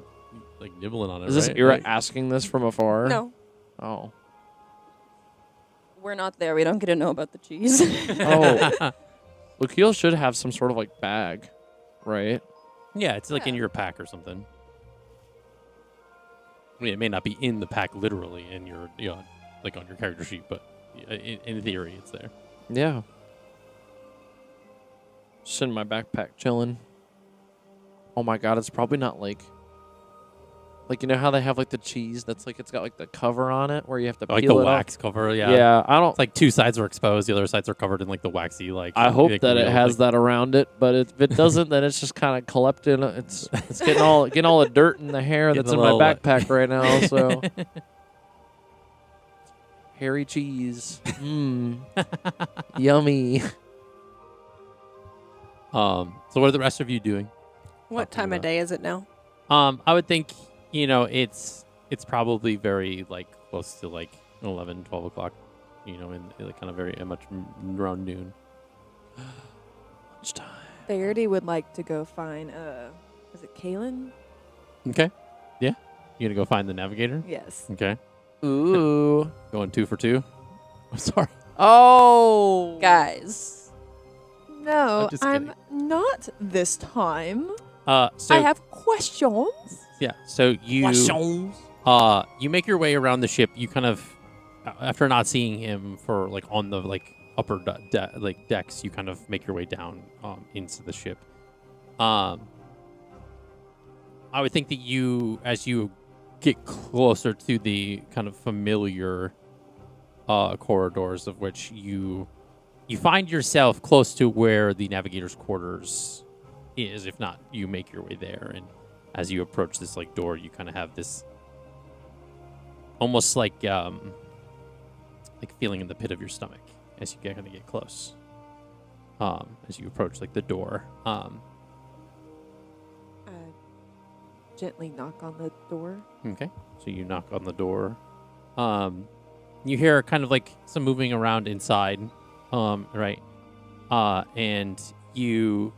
Speaker 1: nibbling on it.
Speaker 2: Is this
Speaker 1: right?
Speaker 2: Ira
Speaker 1: Right?
Speaker 2: asking this from afar?
Speaker 3: No.
Speaker 2: Oh.
Speaker 4: We're not there. We don't get to know about the cheese.
Speaker 2: Oh. Lakeel should have some sort of like bag, right?
Speaker 1: Yeah, it's like in
Speaker 3: Yeah.
Speaker 1: your pack or something. I mean, it may not be in the pack literally in your, like on your character sheet, but in theory, it's there.
Speaker 2: Yeah. Just in my backpack chilling. Oh my god, it's probably not like you know how they have like the cheese that's like it's got like the cover on it where you have to
Speaker 1: Like
Speaker 2: peel
Speaker 1: the
Speaker 2: it off?
Speaker 1: wax cover, yeah.
Speaker 2: Yeah, I don't
Speaker 1: It's like two sides are exposed, the other sides are covered in like the waxy, like.
Speaker 2: I hope
Speaker 1: like,
Speaker 2: that it
Speaker 1: real,
Speaker 2: has
Speaker 1: like-
Speaker 2: that around it, but if it doesn't, then it's just kind of collecting. It's getting all the dirt in the hair
Speaker 1: Getting
Speaker 2: that's
Speaker 1: a
Speaker 2: in my
Speaker 1: little,
Speaker 2: backpack right now. So hairy cheese, yummy.
Speaker 1: So what are the rest of you doing?
Speaker 3: What
Speaker 1: Talking
Speaker 3: time of
Speaker 1: about-
Speaker 3: day is it now?
Speaker 1: I would think, it's probably very like close to like 11, 12 o'clock, in like kind of very much around noon.
Speaker 2: Lunchtime.
Speaker 5: Verity would like to go find, is it Kaylin?
Speaker 1: Okay. Yeah. You gonna go find the navigator?
Speaker 5: Yes.
Speaker 1: Okay.
Speaker 2: Ooh.
Speaker 1: Going 2 for 2. I'm sorry.
Speaker 2: Oh.
Speaker 4: Guys.
Speaker 5: No,
Speaker 1: I'm just
Speaker 5: I'm not this time.
Speaker 1: So
Speaker 5: I have questions.
Speaker 1: yeah. So you you make your way around the ship. You kind of, after not seeing him for like on the like upper decks, you kind of make your way down into the ship. I would think that as you get closer to the kind of familiar corridors of which you find yourself close to where the navigator's quarters is. If not, you make your way there, and as you approach this like door, you kind of have this almost like feeling in the pit of your stomach as you kind of get close. As you approach like the door.
Speaker 5: I gently knock on the door.
Speaker 1: Okay. So you knock on the door. You hear kind of like some moving around inside. Right. And you,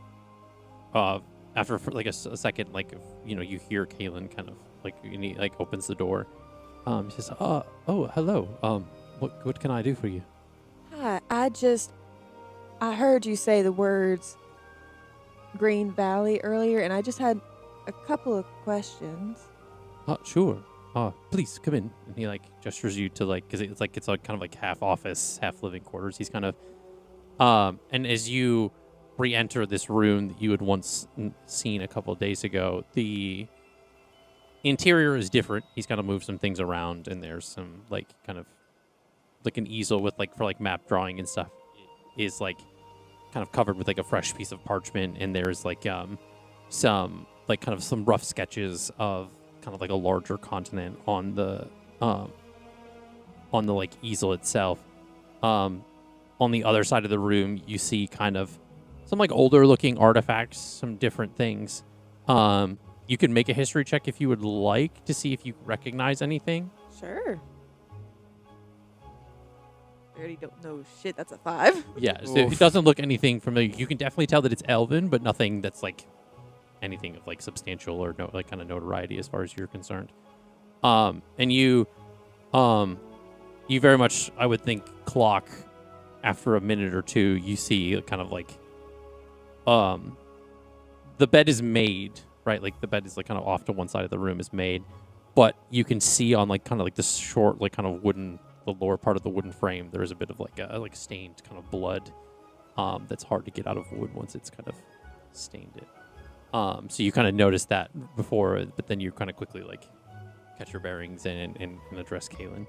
Speaker 1: after like a second, like, you hear Kaylin kind of like, he like opens the door. He says, oh, hello. What can I do for you?
Speaker 5: Hi, I heard you say the words Green Valley earlier, and I just had a couple of questions.
Speaker 1: Sure. Please come in. And he like gestures you to like, because it's like kind of like half office, half living quarters. He's kind of, and as you re-enter this room that you had once seen a couple of days ago, the interior is different. He's kind of moved some things around, and there's some like kind of like an easel with like for like map drawing and stuff is like kind of covered with like a fresh piece of parchment, and there's like some like kind of some rough sketches of kind of like a larger continent on the like easel itself. On on the other side of the room, you see kind of some like older looking artifacts, some different things. You can make a history check if you would like to see if you recognize anything.
Speaker 5: Sure. I already don't know shit. That's a 5.
Speaker 1: Yeah, so it doesn't look anything familiar. You can definitely tell that it's elven, but nothing that's like anything of like substantial or like kind of notoriety as far as you're concerned. And you very much, I would think, clock after a minute or two. You see kind of like, the bed is made, right? Like the bed is like kind of off to one side of the room is made, but you can see on like kind of like this short, like kind of wooden, the lower part of the wooden frame, there is a bit of like a like stained kind of blood, that's hard to get out of wood once it's kind of stained it. So you kind of notice that before, but then you kind of quickly like catch your bearings and address Kaylin.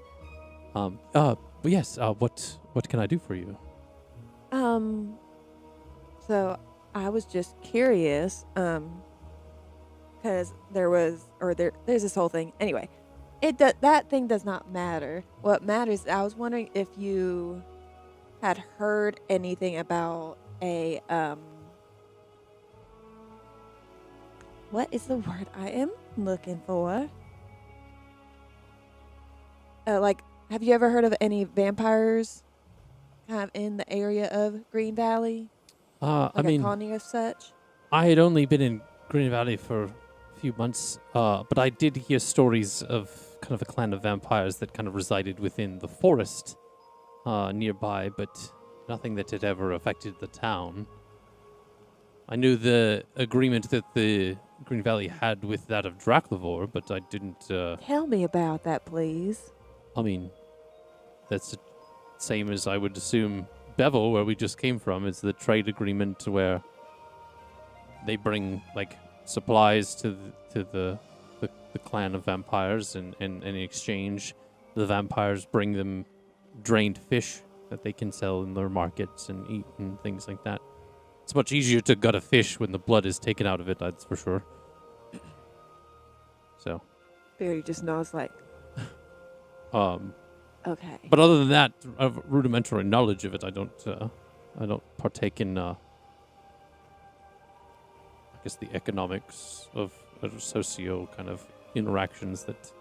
Speaker 1: But yes, what can I do for you?
Speaker 5: So I was just curious, because there's this whole thing. Anyway, that thing does not matter. What matters, I was wondering if you had heard anything about a what is the word I am looking for? Like, have you ever heard of any vampires kind of in the area of Green Valley?
Speaker 1: I
Speaker 5: Like
Speaker 1: mean,
Speaker 5: a colony of such?
Speaker 1: I had only been in Green Valley for a few months, but I did hear stories of kind of a clan of vampires that kind of resided within the forest nearby, but nothing that had ever affected the town. I knew the agreement that the Green Valley had with that of Draclavor, but I didn't...
Speaker 5: Tell me about that, please.
Speaker 1: I mean, that's the same as I would assume Beville, where we just came from, is the trade agreement where they bring like supplies to the clan of vampires, and in exchange, the vampires bring them drained fish that they can sell in their markets and eat and things like that. It's much easier to gut a fish when the blood is taken out of it, that's for sure. So.
Speaker 5: Barry just knows, like, okay.
Speaker 1: But other than that, of rudimentary knowledge of it, I don't partake in, I guess, the economics of socio kind of interactions that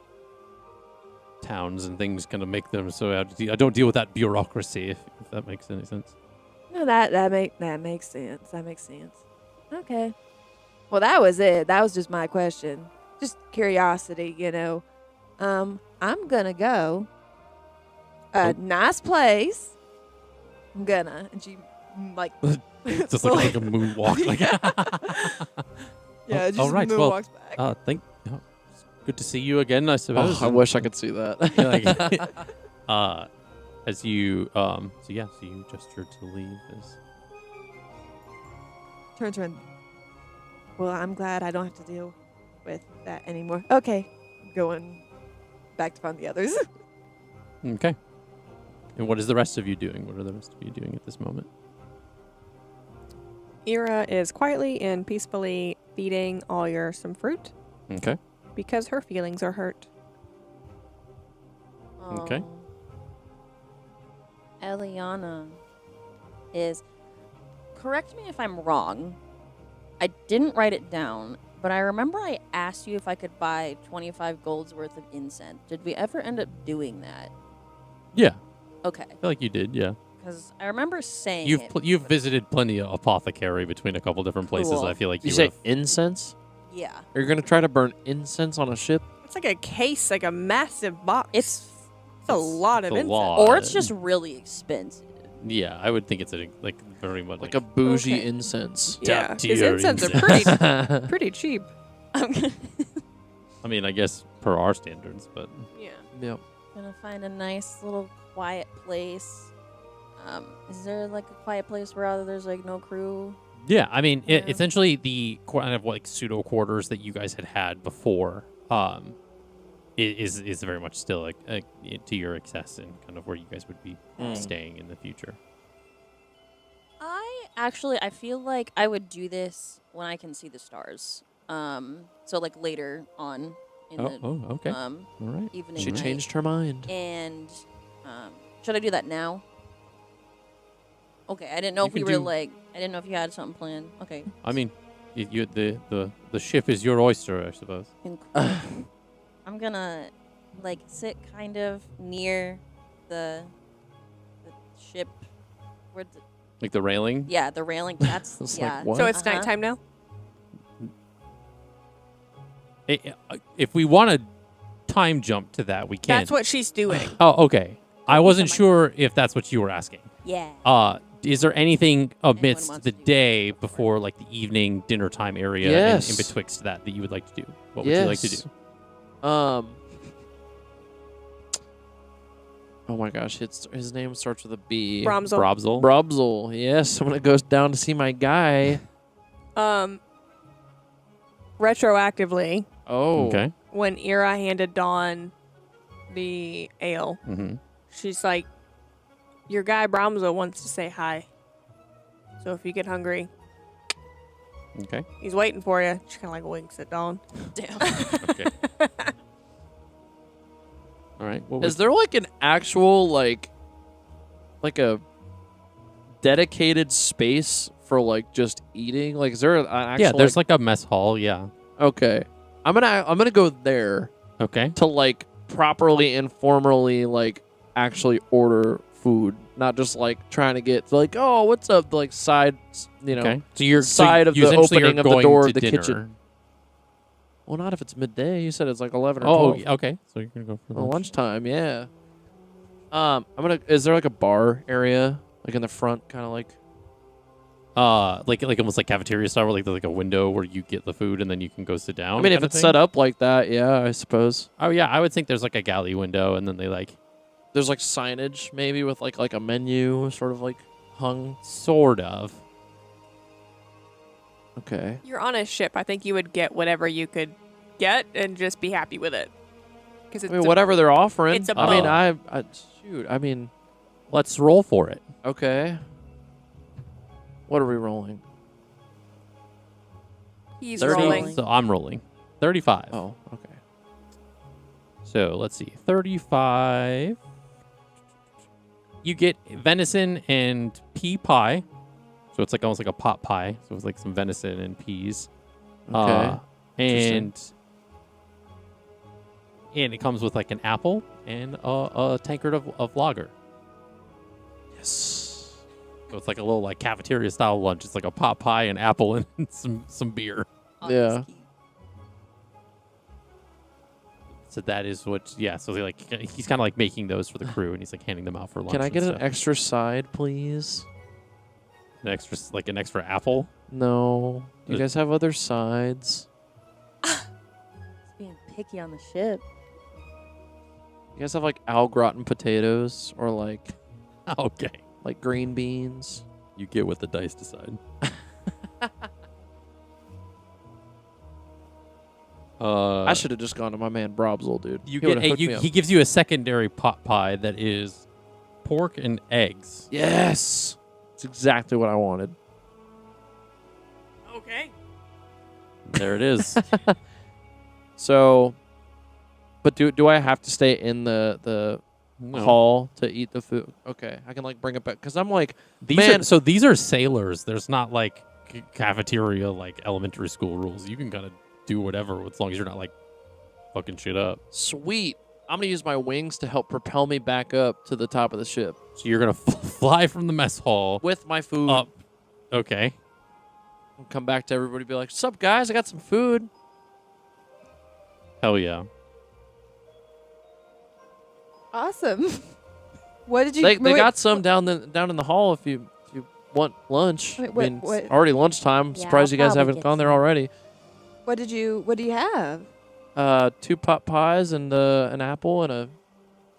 Speaker 1: towns and things kind of make them. So I don't deal with that bureaucracy, if that makes any sense.
Speaker 5: No, that makes sense. That makes sense. Okay. Well, that was it. That was just my question. Just curiosity, you know. I'm gonna go. Nice place. I'm gonna, and she like
Speaker 1: just like a moonwalk. Like
Speaker 5: yeah, just
Speaker 1: all right.
Speaker 5: moonwalks back.
Speaker 1: It's good to see you again, I suppose.
Speaker 2: I wish I could see that.
Speaker 1: As you so you gesture to leave.
Speaker 5: Turns around. Well, I'm glad I don't have to deal with that anymore. Okay, going back to find the others.
Speaker 1: Okay. And what is the rest of you doing? What are the rest of you doing at this moment?
Speaker 3: Ira is quietly and peacefully feeding Alyer some fruit
Speaker 1: Okay.
Speaker 3: because her feelings are hurt.
Speaker 1: Okay.
Speaker 6: Eliana is... Correct me if I'm wrong. I didn't write it down, but I remember I asked you if I could buy 25 gold's worth of incense. Did we ever end up doing that?
Speaker 1: Yeah.
Speaker 6: Okay.
Speaker 1: I feel like you did, yeah.
Speaker 6: Because I remember saying
Speaker 1: You've visited plenty of apothecary between a couple different places.
Speaker 6: Cool.
Speaker 1: I feel like
Speaker 2: You
Speaker 1: you
Speaker 2: say
Speaker 1: would've-
Speaker 2: incense?
Speaker 6: Yeah.
Speaker 2: Are you going to try to burn incense on a ship?
Speaker 3: It's like a case, like a massive box.
Speaker 6: It's
Speaker 3: a lot of
Speaker 1: it's a
Speaker 3: incense.
Speaker 1: lot.
Speaker 6: or it's just really expensive.
Speaker 1: Yeah, I would think it's like very much
Speaker 2: Like a bougie
Speaker 3: Okay.
Speaker 2: incense.
Speaker 3: Yeah,
Speaker 1: top
Speaker 3: his
Speaker 1: tier
Speaker 3: incense are
Speaker 1: incense.
Speaker 3: pretty cheap.
Speaker 6: I'm
Speaker 1: I mean, I guess per our standards, but
Speaker 3: Yeah.
Speaker 2: Yep.
Speaker 6: gonna find a nice little quiet place. Is there like a quiet place where there's like no crew?
Speaker 1: yeah, I mean,
Speaker 6: Yeah.
Speaker 1: essentially the kind of like pseudo quarters that you guys had before, is very much still like to your access and kind of where you guys would be staying in the future.
Speaker 6: I feel like I would do this when I can see the stars. So like later on in the
Speaker 1: Okay. All right.
Speaker 6: evening.
Speaker 2: She
Speaker 6: night.
Speaker 2: changed her mind.
Speaker 6: And should I do that now?
Speaker 4: Okay, I didn't know
Speaker 1: You
Speaker 4: if we
Speaker 1: can
Speaker 4: were
Speaker 1: do-
Speaker 4: like. I didn't know if you had something planned. Okay.
Speaker 1: I mean, the ship is your oyster, I suppose.
Speaker 4: I'm gonna like sit kind of near the ship. Where the,
Speaker 1: Like the railing.
Speaker 4: yeah, the railing. That's
Speaker 2: It's
Speaker 4: yeah.
Speaker 2: like, what?
Speaker 3: So it's
Speaker 4: Uh-huh.
Speaker 3: nighttime now?
Speaker 1: If we want to time jump to that, we can.
Speaker 3: That's what she's doing.
Speaker 1: Oh, okay. I wasn't
Speaker 4: somebody-
Speaker 1: sure if that's what you were asking.
Speaker 4: Yeah.
Speaker 1: Is there anything amidst
Speaker 4: wants
Speaker 1: the
Speaker 4: to do
Speaker 1: day before, like the evening dinner time area,
Speaker 2: Yes.
Speaker 1: in betwixt that you would like to do? What would you like to do?
Speaker 2: Oh my gosh, his name starts with a B.
Speaker 3: Bromzel.
Speaker 1: Brobzel.
Speaker 2: Brobzel. Yes, I'm gonna go down to see my guy.
Speaker 3: Retroactively,
Speaker 2: Oh.
Speaker 1: Okay.
Speaker 3: when Ira handed Dawn the ale,
Speaker 1: Mm-hmm.
Speaker 3: she's like, your guy Bromzo wants to say hi. So if you get hungry,
Speaker 1: Okay.
Speaker 3: he's waiting for you. She kind of like winks at Dawn.
Speaker 4: Damn.
Speaker 1: Okay. All right. What
Speaker 2: Is there like an actual like a dedicated space for like just eating? Like, is there an actual?
Speaker 1: yeah, there's like a mess hall. Yeah.
Speaker 2: Okay, I'm gonna go there
Speaker 1: Okay.
Speaker 2: to like properly and formally like actually order food, not just like trying to get like, oh, what's up, like side, you know.
Speaker 1: Okay. So you're
Speaker 2: side of
Speaker 1: you
Speaker 2: the
Speaker 1: essentially
Speaker 2: opening
Speaker 1: are
Speaker 2: of the
Speaker 1: going
Speaker 2: door
Speaker 1: to
Speaker 2: of the
Speaker 1: dinner.
Speaker 2: kitchen. Well, not if it's midday. You said it's like 11 or
Speaker 1: Oh,
Speaker 2: 12.
Speaker 1: yeah, okay. So you're gonna go for
Speaker 2: Well,
Speaker 1: lunch.
Speaker 2: lunchtime, yeah. Is there like a bar area, like in the front, kind of like?
Speaker 1: Like almost like cafeteria style, where like there's like a window where you get the food and then you can go sit down.
Speaker 2: I mean, if
Speaker 1: kinda
Speaker 2: it's
Speaker 1: thing?
Speaker 2: set up like that, yeah, I suppose.
Speaker 1: Oh yeah, I would think there's like a galley window, and then they like
Speaker 2: There's like signage, maybe with like a menu, sort of like hung.
Speaker 1: sort of.
Speaker 2: Okay.
Speaker 3: You're on a ship. I think you would get whatever you could get and just be happy with it. Because
Speaker 2: I mean, whatever they're offering.
Speaker 3: it's a
Speaker 2: I mean,
Speaker 1: boat.
Speaker 2: I shoot. I mean,
Speaker 1: Let's roll for it.
Speaker 2: okay. What are we rolling?
Speaker 3: he's
Speaker 1: 30
Speaker 3: rolling.
Speaker 1: So I'm rolling. 35.
Speaker 2: Oh, okay.
Speaker 1: So let's see. 35. You get venison and pea pie. So it's like almost like a pot pie. So it's like some venison and peas.
Speaker 2: Okay.
Speaker 1: And it comes with like an apple and a tankard of lager.
Speaker 2: Yes.
Speaker 1: So it's like a little like cafeteria style lunch. It's like a pot pie, an apple, and some beer.
Speaker 2: Yeah.
Speaker 1: So that is what, yeah. So he's kind of like making those for the crew, and he's like handing them out for lunch.
Speaker 2: Can I get
Speaker 1: and
Speaker 2: an
Speaker 1: stuff.
Speaker 2: extra side, please?
Speaker 1: an extra apple?
Speaker 2: No. Do you guys have other sides?
Speaker 4: It's being picky on the ship.
Speaker 2: You guys have like au gratin potatoes or like
Speaker 1: Okay.
Speaker 2: green beans?
Speaker 1: You get what the dice decide.
Speaker 2: I should have just gone to my man Brobzel, dude.
Speaker 1: You
Speaker 2: He
Speaker 1: get
Speaker 2: would've hooked me up.
Speaker 1: he gives you a secondary pot pie that is pork and eggs.
Speaker 2: Yes. It's exactly what I wanted.
Speaker 3: Okay.
Speaker 1: There it is.
Speaker 2: So, but do I have to stay in the
Speaker 1: No.
Speaker 2: hall to eat the food? Okay, I can like bring it back because I'm like,
Speaker 1: These
Speaker 2: man,
Speaker 1: are these are sailors. There's not like cafeteria like elementary school rules. You can kind of do whatever as long as you're not like fucking shit up.
Speaker 2: sweet. I'm gonna use my wings to help propel me back up to the top of the ship
Speaker 1: So you're gonna fly from the mess hall
Speaker 2: with my food.
Speaker 1: up. Okay.
Speaker 2: And come back to everybody, be like, "What's up, guys? I got some food."
Speaker 1: Hell yeah.
Speaker 5: Awesome. What did you?
Speaker 2: They
Speaker 5: wait,
Speaker 2: got some down in the hall if you want lunch.
Speaker 5: Wait,
Speaker 2: I mean,
Speaker 5: what-
Speaker 2: it's already lunchtime.
Speaker 6: Yeah,
Speaker 2: Surprised you
Speaker 6: I'll
Speaker 2: guys
Speaker 6: probably
Speaker 2: haven't
Speaker 6: get
Speaker 2: gone there
Speaker 6: some.
Speaker 2: already.
Speaker 5: What do you have?
Speaker 2: 2 pot pies and an apple and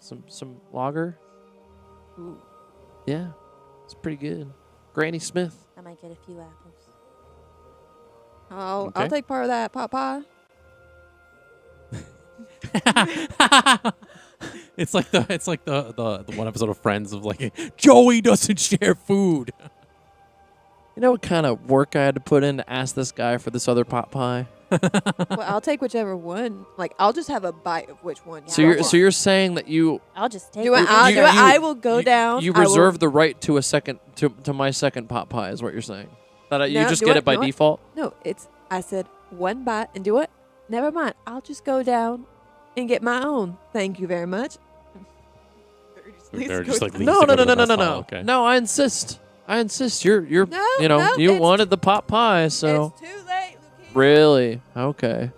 Speaker 2: some lager.
Speaker 5: Ooh.
Speaker 2: Yeah, it's pretty good. Granny Smith.
Speaker 6: I might get a few apples.
Speaker 5: I'll
Speaker 1: Okay.
Speaker 5: take part of that pot pie.
Speaker 1: It's like the one episode of Friends of like Joey doesn't share food.
Speaker 2: You know what kind of work I had to put in to ask this guy for this other pot pie?
Speaker 5: Well, I'll take whichever one. Like, I'll just have a bite of which one.
Speaker 2: So
Speaker 5: you
Speaker 2: you're
Speaker 5: want.
Speaker 2: so you're saying that you
Speaker 6: I'll just take
Speaker 5: Do it.
Speaker 6: it.
Speaker 5: I'll
Speaker 2: you-
Speaker 5: do it.
Speaker 2: you-
Speaker 5: I will go down.
Speaker 2: you
Speaker 5: I will-
Speaker 2: reserve the right to a second to my second pot pie is what you're saying. That you
Speaker 5: No,
Speaker 2: just
Speaker 5: do
Speaker 2: get
Speaker 5: it,
Speaker 2: it by
Speaker 5: do it.
Speaker 2: default.
Speaker 5: No, it's. I said one bite and do it. Never mind. I'll just go down and get my own. Thank you very much.
Speaker 1: They're just like,
Speaker 2: No,
Speaker 1: to
Speaker 2: no,
Speaker 1: go
Speaker 2: no,
Speaker 1: to
Speaker 2: no,
Speaker 1: the
Speaker 2: no, no,
Speaker 1: best
Speaker 2: no.
Speaker 1: pile, okay.
Speaker 2: No, I insist. You're
Speaker 5: No,
Speaker 2: you know,
Speaker 5: no,
Speaker 2: you
Speaker 5: it's-
Speaker 2: wanted the pot pie, so
Speaker 5: It's too late, Luke.
Speaker 2: really okay.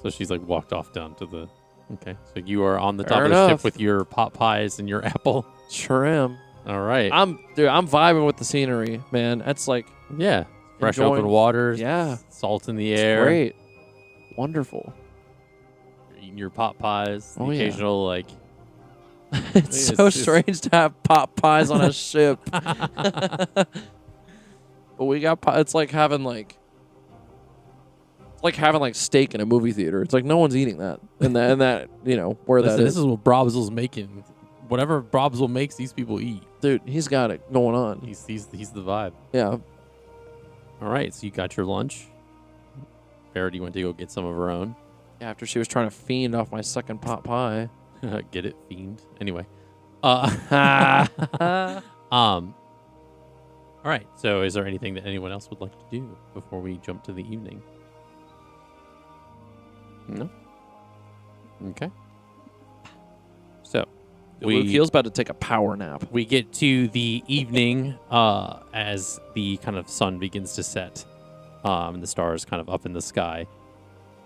Speaker 1: So she's like walked off down to the. Okay, so you are on the
Speaker 2: Fair
Speaker 1: top of the
Speaker 2: enough.
Speaker 1: ship with your pot pies and your apple.
Speaker 2: Sure am.
Speaker 1: All right.
Speaker 2: I'm vibing with the scenery, man. That's like
Speaker 1: Yeah. Fresh
Speaker 2: enjoying-
Speaker 1: open waters.
Speaker 2: Yeah.
Speaker 1: Salt in the
Speaker 2: it's
Speaker 1: air.
Speaker 2: great. Wonderful.
Speaker 1: You're eating your pot pies.
Speaker 2: Oh,
Speaker 1: the
Speaker 2: yeah.
Speaker 1: occasional like.
Speaker 2: It's so
Speaker 1: it's-
Speaker 2: strange to have pot pies on a ship. But we got it's like having like steak in a movie theater. It's like no one's eating that in that you know where
Speaker 1: Listen,
Speaker 2: that
Speaker 1: this is what Brobzel's making. Whatever Brobzel makes, these people eat.
Speaker 2: Dude, he's got it going on.
Speaker 1: He's the vibe.
Speaker 2: Yeah.
Speaker 1: All right, so you got your lunch. Verity went to go get some of her own.
Speaker 2: After she was trying to fiend off my second pot pie.
Speaker 1: Get it, fiend. Anyway.
Speaker 2: All
Speaker 1: All right. So, is there anything that anyone else would like to do before we jump to the evening? No. Okay. So,
Speaker 2: Luke Heel's about to take a power nap.
Speaker 1: we get to the evening as the kind of sun begins to set, and the stars kind of up in the sky.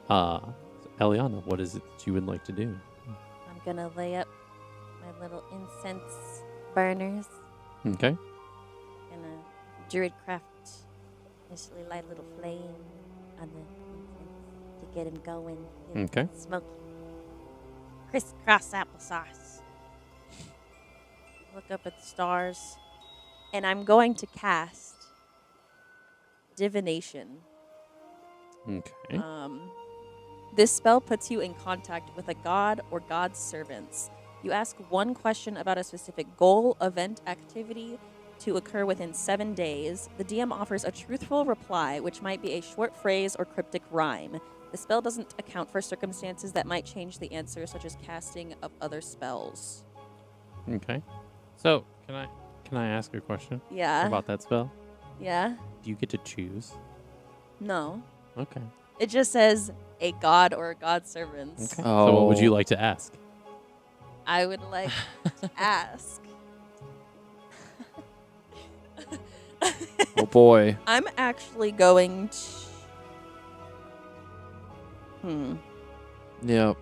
Speaker 1: So Eliana, what is it that you would like to do?
Speaker 6: I'm gonna lay up my little incense burners
Speaker 1: Okay.
Speaker 6: and a druid craft. Initially light a little flame on the incense to get him going. Get him
Speaker 1: Okay.
Speaker 6: Smoky. Crisscross applesauce. Look up at the stars, and I'm going to cast divination.
Speaker 1: Okay.
Speaker 6: This spell puts you in contact with a god or god's servants. You ask one question about a specific goal, event, activity to occur within 7 days. The DM offers a truthful reply, which might be a short phrase or cryptic rhyme. The spell doesn't account for circumstances that might change the answer, such as casting of other spells.
Speaker 1: Okay. So, can I ask a question
Speaker 6: Yeah.
Speaker 1: about that spell?
Speaker 6: Yeah.
Speaker 1: Do you get to choose?
Speaker 6: No.
Speaker 1: Okay.
Speaker 6: It just says a god or a god's servants.
Speaker 1: Okay. So, what would you
Speaker 2: Oh.
Speaker 1: like to ask?
Speaker 6: I would like to ask.
Speaker 2: Oh boy.
Speaker 6: I'm actually going to.
Speaker 2: Yep.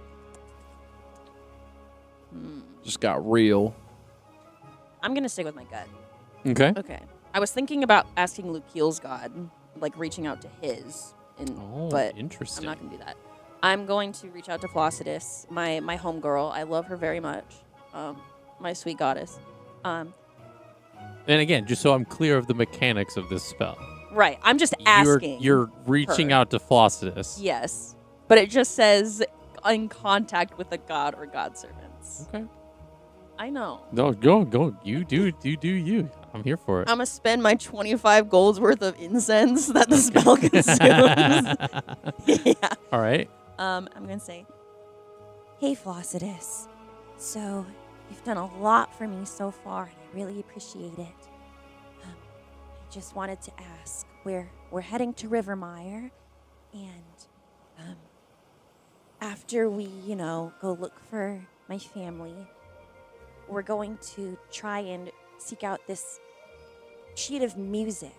Speaker 2: Just got real.
Speaker 6: I'm going to stick with my gut.
Speaker 1: Okay.
Speaker 6: Okay. I was thinking about asking Luke Keel's god, like reaching out to his,
Speaker 1: Oh,
Speaker 6: but I'm
Speaker 1: interesting.
Speaker 6: not going to do that. I'm going to reach out to Flossidus, my homegirl. I love her very much. My sweet goddess.
Speaker 1: And again, just so I'm clear of the mechanics of this spell.
Speaker 6: Right. I'm just asking.
Speaker 1: You're reaching
Speaker 6: her.
Speaker 1: out to Flossidus.
Speaker 6: Yes. But it just says in contact with a god or god servants.
Speaker 1: Okay.
Speaker 6: I know.
Speaker 1: No, go. You do you. I'm here for it.
Speaker 6: I'm going to spend my 25 golds worth of incense that the spell consumes. Yeah.
Speaker 1: All right.
Speaker 6: I'm going to say, hey, Flossidus. So, you've done a lot for me so far, and I really appreciate it. I just wanted to ask, we're heading to Rivermire, and after we, go look for my family, we're going to try and seek out this sheet of music,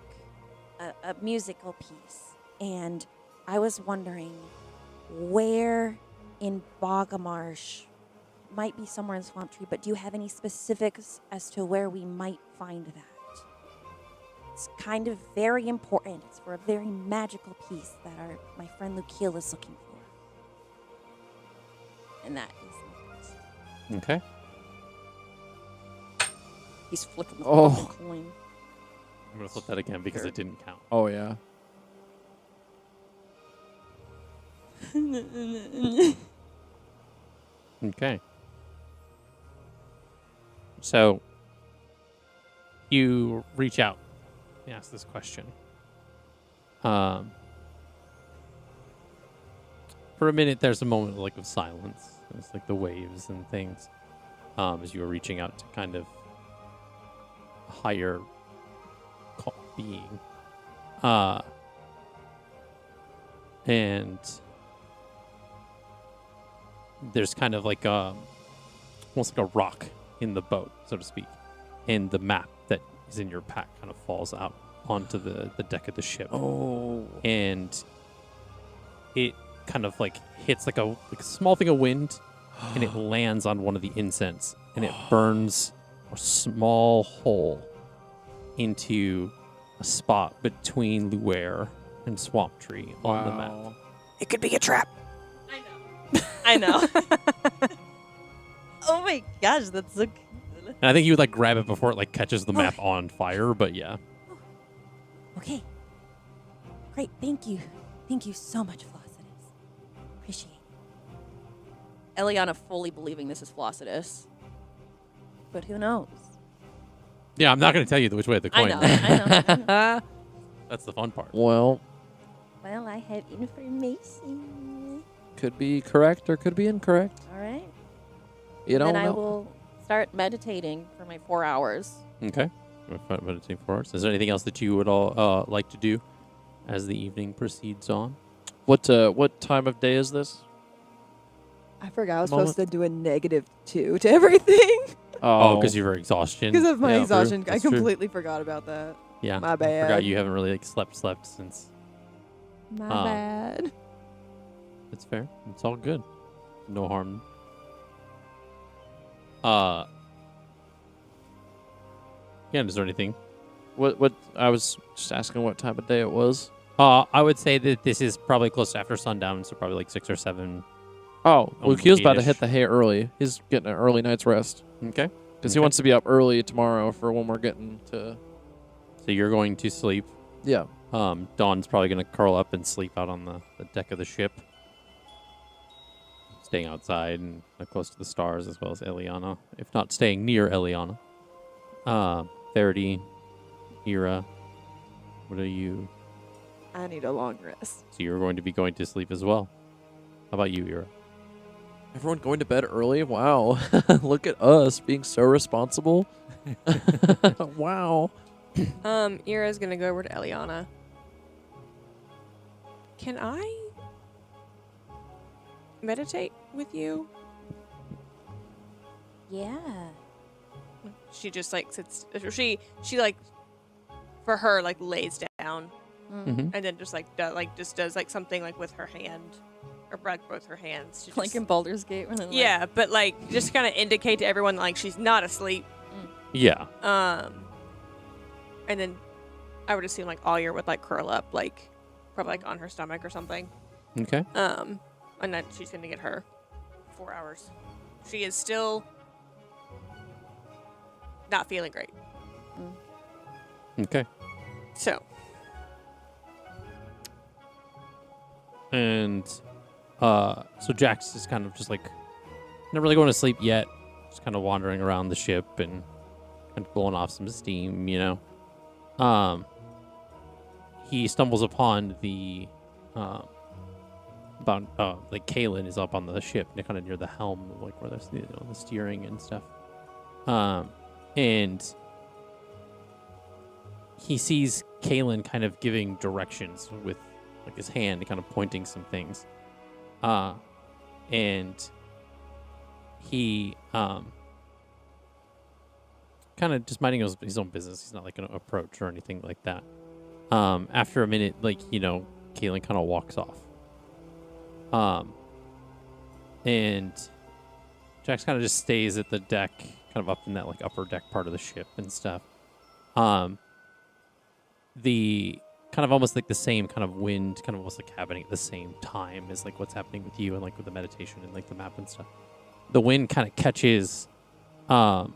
Speaker 6: a musical piece. And I was wondering where in Bogamarsh, might be somewhere in Swamp Tree, but do you have any specifics as to where we might find that? It's kind of very important. It's for a very magical piece that my friend Lukiel is looking for. And that is it.
Speaker 1: Okay.
Speaker 6: He's flicking the
Speaker 2: Oh.
Speaker 6: fucking coin.
Speaker 1: I'm gonna flip that again because
Speaker 6: Sure.
Speaker 1: it didn't count.
Speaker 2: Oh yeah.
Speaker 1: Okay. So you reach out and ask this question. For a minute, there's a moment like of silence. It's like the waves and things as you are reaching out to kind of a higher being. And there's kind of like almost like a rock in the boat, so to speak. And the map that is in your pack kind of falls out onto the deck of the ship.
Speaker 2: Oh.
Speaker 1: And it kind of like hits like a small thing of wind, and it lands on one of the incense, and it burns a small hole into a spot between Luere and Swamp Tree on the map.
Speaker 5: It could be a trap.
Speaker 4: I know. Oh my gosh, that's so cool.
Speaker 1: And I think you would like grab it before it like catches the map on fire, but yeah.
Speaker 6: Okay. Great. Thank you. Thank you so much, Flossidus. Appreciate it.
Speaker 4: Eliana fully believing this is Flossidus. But who knows?
Speaker 1: Yeah, I'm not going to tell you which way the
Speaker 4: I
Speaker 1: coin
Speaker 4: know.
Speaker 1: went.
Speaker 4: I know.
Speaker 1: That's the fun part.
Speaker 2: Well,
Speaker 6: Well, I have information.
Speaker 2: could be correct or could be incorrect.
Speaker 6: All right.
Speaker 2: You don't
Speaker 4: Then I
Speaker 2: know.
Speaker 4: will start meditating for my 4 hours.
Speaker 1: Okay. Meditate for us. Is there anything else that you would all like to do as the evening proceeds on?
Speaker 2: What time of day is this?
Speaker 5: I forgot I was
Speaker 2: Moment.
Speaker 5: supposed to do a -2 to everything
Speaker 1: Oh, because of your exhaustion.
Speaker 5: because of my
Speaker 1: Yeah,
Speaker 5: exhaustion.
Speaker 1: true.
Speaker 5: I
Speaker 1: That's true.
Speaker 5: completely forgot about that.
Speaker 1: Yeah.
Speaker 5: My
Speaker 1: I
Speaker 5: bad.
Speaker 1: forgot you haven't really like slept since.
Speaker 5: My
Speaker 1: Um,
Speaker 5: bad.
Speaker 1: It's fair. It's all good. No harm. Yeah, is there anything?
Speaker 2: What I was just asking what time of day it was.
Speaker 1: I would say that this is probably close to after sundown, so probably like 6 or 7.
Speaker 2: Oh, well, he was about to
Speaker 1: 8-ish.
Speaker 2: hit the hay early. He's getting an early night's rest
Speaker 1: Okay.
Speaker 2: because he
Speaker 1: Okay.
Speaker 2: wants to be up early tomorrow for when we're getting to.
Speaker 1: So you're going to sleep.
Speaker 2: Yeah.
Speaker 1: Dawn's probably going to curl up and sleep out on the deck of the ship, staying outside and close to the stars, as well as Eliana, if not staying near Eliana. Verity, Ira, what are you?
Speaker 5: I need a long rest.
Speaker 1: So you're going to be going to sleep as well. How about you, Ira?
Speaker 2: Everyone going to bed early? Wow. Look at us being so responsible. Wow.
Speaker 3: Ira's gonna go over to Eliana. Can I meditate with you?
Speaker 6: Yeah.
Speaker 3: She just like sits. She like for her like lays down
Speaker 1: Mm-hmm.
Speaker 3: and then just like does like something like with her hand or like both her hands. She
Speaker 4: Like
Speaker 3: just-
Speaker 4: in Baldur's Gate. When they're like,
Speaker 3: yeah, but like just kind of indicate to everyone like she's not asleep.
Speaker 1: Yeah.
Speaker 3: And then I would assume like Alyer would like curl up like probably like on her stomach or something.
Speaker 1: Okay.
Speaker 3: And then she's gonna get her 4 hours. She is still not feeling great.
Speaker 1: Okay.
Speaker 3: So
Speaker 1: And so Jax is kind of just like not really going to sleep yet, just kind of wandering around the ship and blowing off some steam, you know. He stumbles upon the like Kaelin is up on the ship, kind of near the helm, like where there's the steering and stuff. And he sees Kaelin kind of giving directions with like his hand, kind of pointing some things. And he kind of just minding his own business. He's not like going to approach or anything like that. After a minute, like, you know, Kaelin kind of walks off. And Jax kind of just stays at the deck, kind of up in that like upper deck part of the ship and stuff. The kind of almost like the same kind of wind, kind of almost like happening at the same time as like what's happening with you and like with the meditation and like the map and stuff. The wind kind of catches like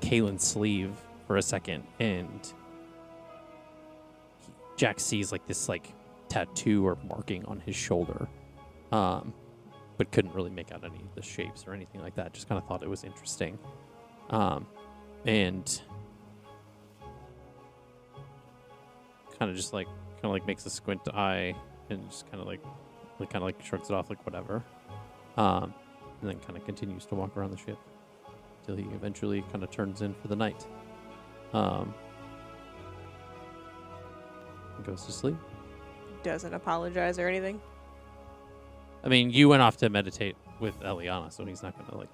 Speaker 1: Kaelin's sleeve for a second, and Jack sees like this like tattoo or marking on his shoulder, but couldn't really make out any of the shapes or anything like that. Just kind of thought it was interesting, and kind of makes a squint eye and just kind of like shrugs it off like whatever. And then kind of continues to walk around the ship till he eventually kind of turns in for the night. And goes to sleep.
Speaker 3: Doesn't apologize or anything.
Speaker 1: I mean, you went off to meditate with Eliana, so he's not going to like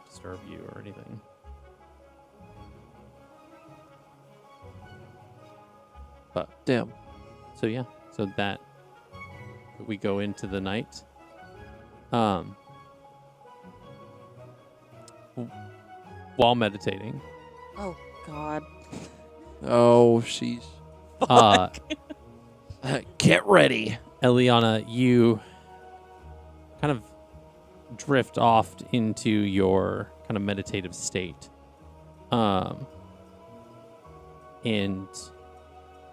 Speaker 1: disturb you or anything. But
Speaker 2: Damn.
Speaker 1: so yeah, so that we go into the night. While meditating,
Speaker 5: Oh God.
Speaker 2: Oh, sheesh. Get ready.
Speaker 1: Eliana, you kind of drift off into your kind of meditative state. And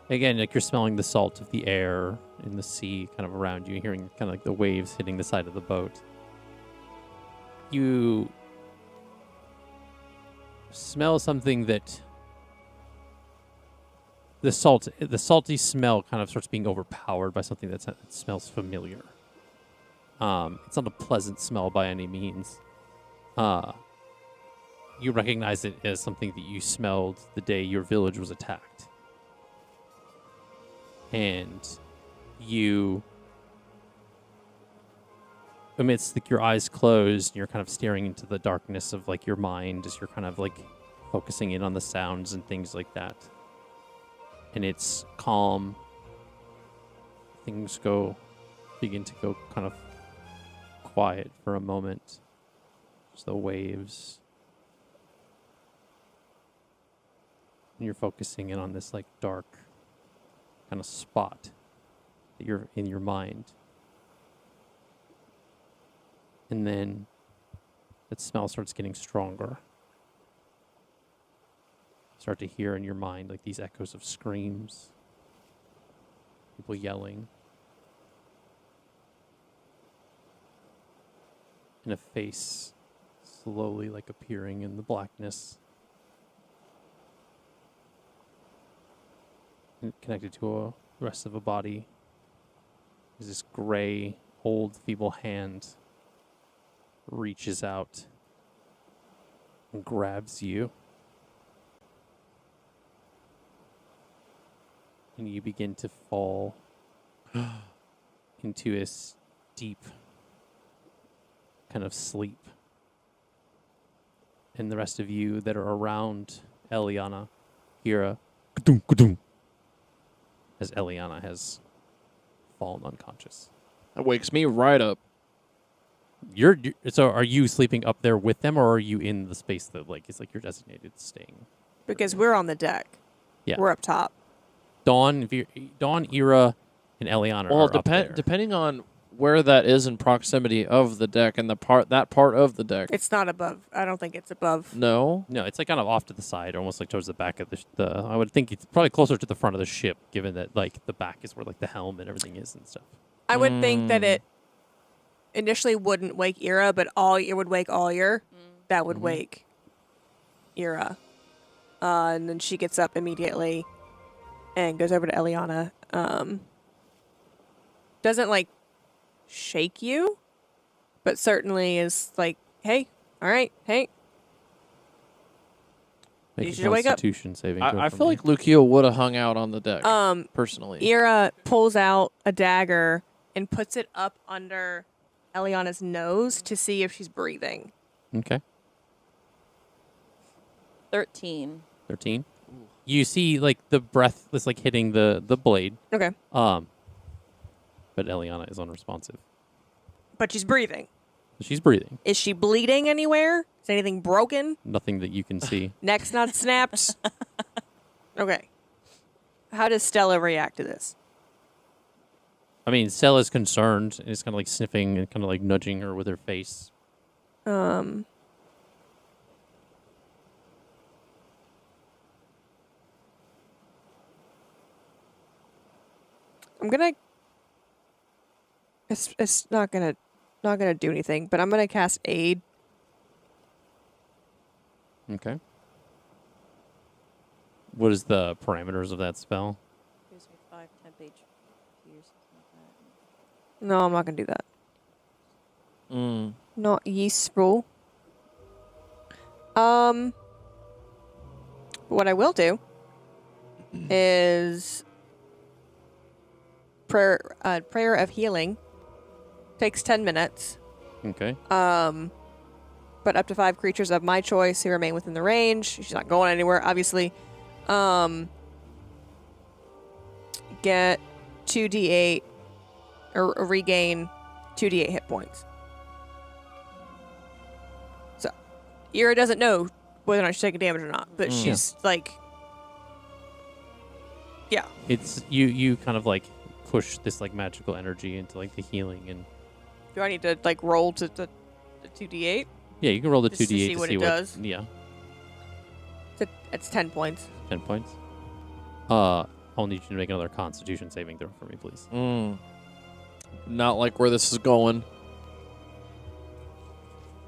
Speaker 1: again, like you're smelling the salt of the air in the sea kind of around you, hearing kind of like the waves hitting the side of the boat. You smell something that the salty smell kind of starts being overpowered by something that smells familiar. It's not a pleasant smell by any means. You recognize it as something that you smelled the day your village was attacked. And you, amidst like your eyes closed, and you're kind of staring into the darkness of like your mind as you're kind of like focusing in on the sounds and things like that. And it's calm. Things begin to go kind of quiet for a moment. Just the waves. And you're focusing in on this like dark kind of spot that you're in your mind. And then that smell starts getting stronger. Start to hear in your mind like these echoes of screams, people yelling, and a face slowly like appearing in the blackness, and connected to the rest of a body is this gray, old, feeble hand reaches out and grabs you. And you begin to fall into a deep kind of sleep. And the rest of you that are around Eliana hear a ka-doom, ka-doom, as Eliana has fallen unconscious.
Speaker 2: That wakes me right up.
Speaker 1: So are you sleeping up there with them, or are you in the space that like is like your designated staying?
Speaker 3: Because we're on the deck.
Speaker 1: Yeah.
Speaker 3: We're up top.
Speaker 1: Dawn, Ira, and Eliana are up there.
Speaker 2: Depending on where that is in proximity of the deck and that part of the deck.
Speaker 3: It's not above. I don't think it's above.
Speaker 2: No.
Speaker 1: No, it's like kind of off to the side, almost like towards the back of the. I would think it's probably closer to the front of the ship, given that like the back is where like the helm and everything is and stuff.
Speaker 3: I would think that it initially wouldn't wake Ira, but it would wake Alyer. That would wake Ira. And then she gets up immediately and goes over to Eliana. Doesn't like shake you, but certainly is like, hey, all right, hey.
Speaker 1: Make
Speaker 3: You
Speaker 1: a
Speaker 3: should wake up.
Speaker 1: Constitution saving throw
Speaker 2: I
Speaker 1: for
Speaker 2: feel
Speaker 1: me.
Speaker 2: like Lucio would have hung out on the deck, personally.
Speaker 3: Ira pulls out a dagger and puts it up under Eliana's nose to see if she's breathing.
Speaker 1: Okay.
Speaker 4: 13.
Speaker 1: 13. You see like the breath is like hitting the blade.
Speaker 3: Okay.
Speaker 1: But Eliana is unresponsive.
Speaker 3: But she's breathing.
Speaker 1: She's breathing.
Speaker 3: Is she bleeding anywhere? Is anything broken?
Speaker 1: Nothing that you can see.
Speaker 3: Neck's not snapped? Okay. How does Stella react to this?
Speaker 1: I mean, Stella's concerned and is kind of like sniffing and kind of like nudging her with her face.
Speaker 3: I'm gonna. It's not gonna do anything, but I'm gonna cast aid.
Speaker 1: Okay. What is the parameters of that spell?
Speaker 4: Gives me 5 temp HP or something like
Speaker 3: No, I'm not gonna do that.
Speaker 2: Mm.
Speaker 3: Not useful. What I will do is prayer of healing. Takes 10 minutes.
Speaker 1: Okay.
Speaker 3: But up to 5 creatures of my choice who remain within the range. She's not going anywhere, obviously. Get 2d8 or regain 2d8 hit points. So, Ira doesn't know whether or not she's taking damage or not, but she's like, yeah.
Speaker 1: It's you kind of like push this like magical energy into like the healing and.
Speaker 3: Do I need to like roll to the 2d8?
Speaker 1: Yeah, you can roll the
Speaker 3: Just
Speaker 1: 2d8
Speaker 3: to see what it does?
Speaker 1: Yeah,
Speaker 3: It's 10 points.
Speaker 1: 10 points. I'll need you to make another Constitution saving throw for me, please.
Speaker 2: Not like where this is going.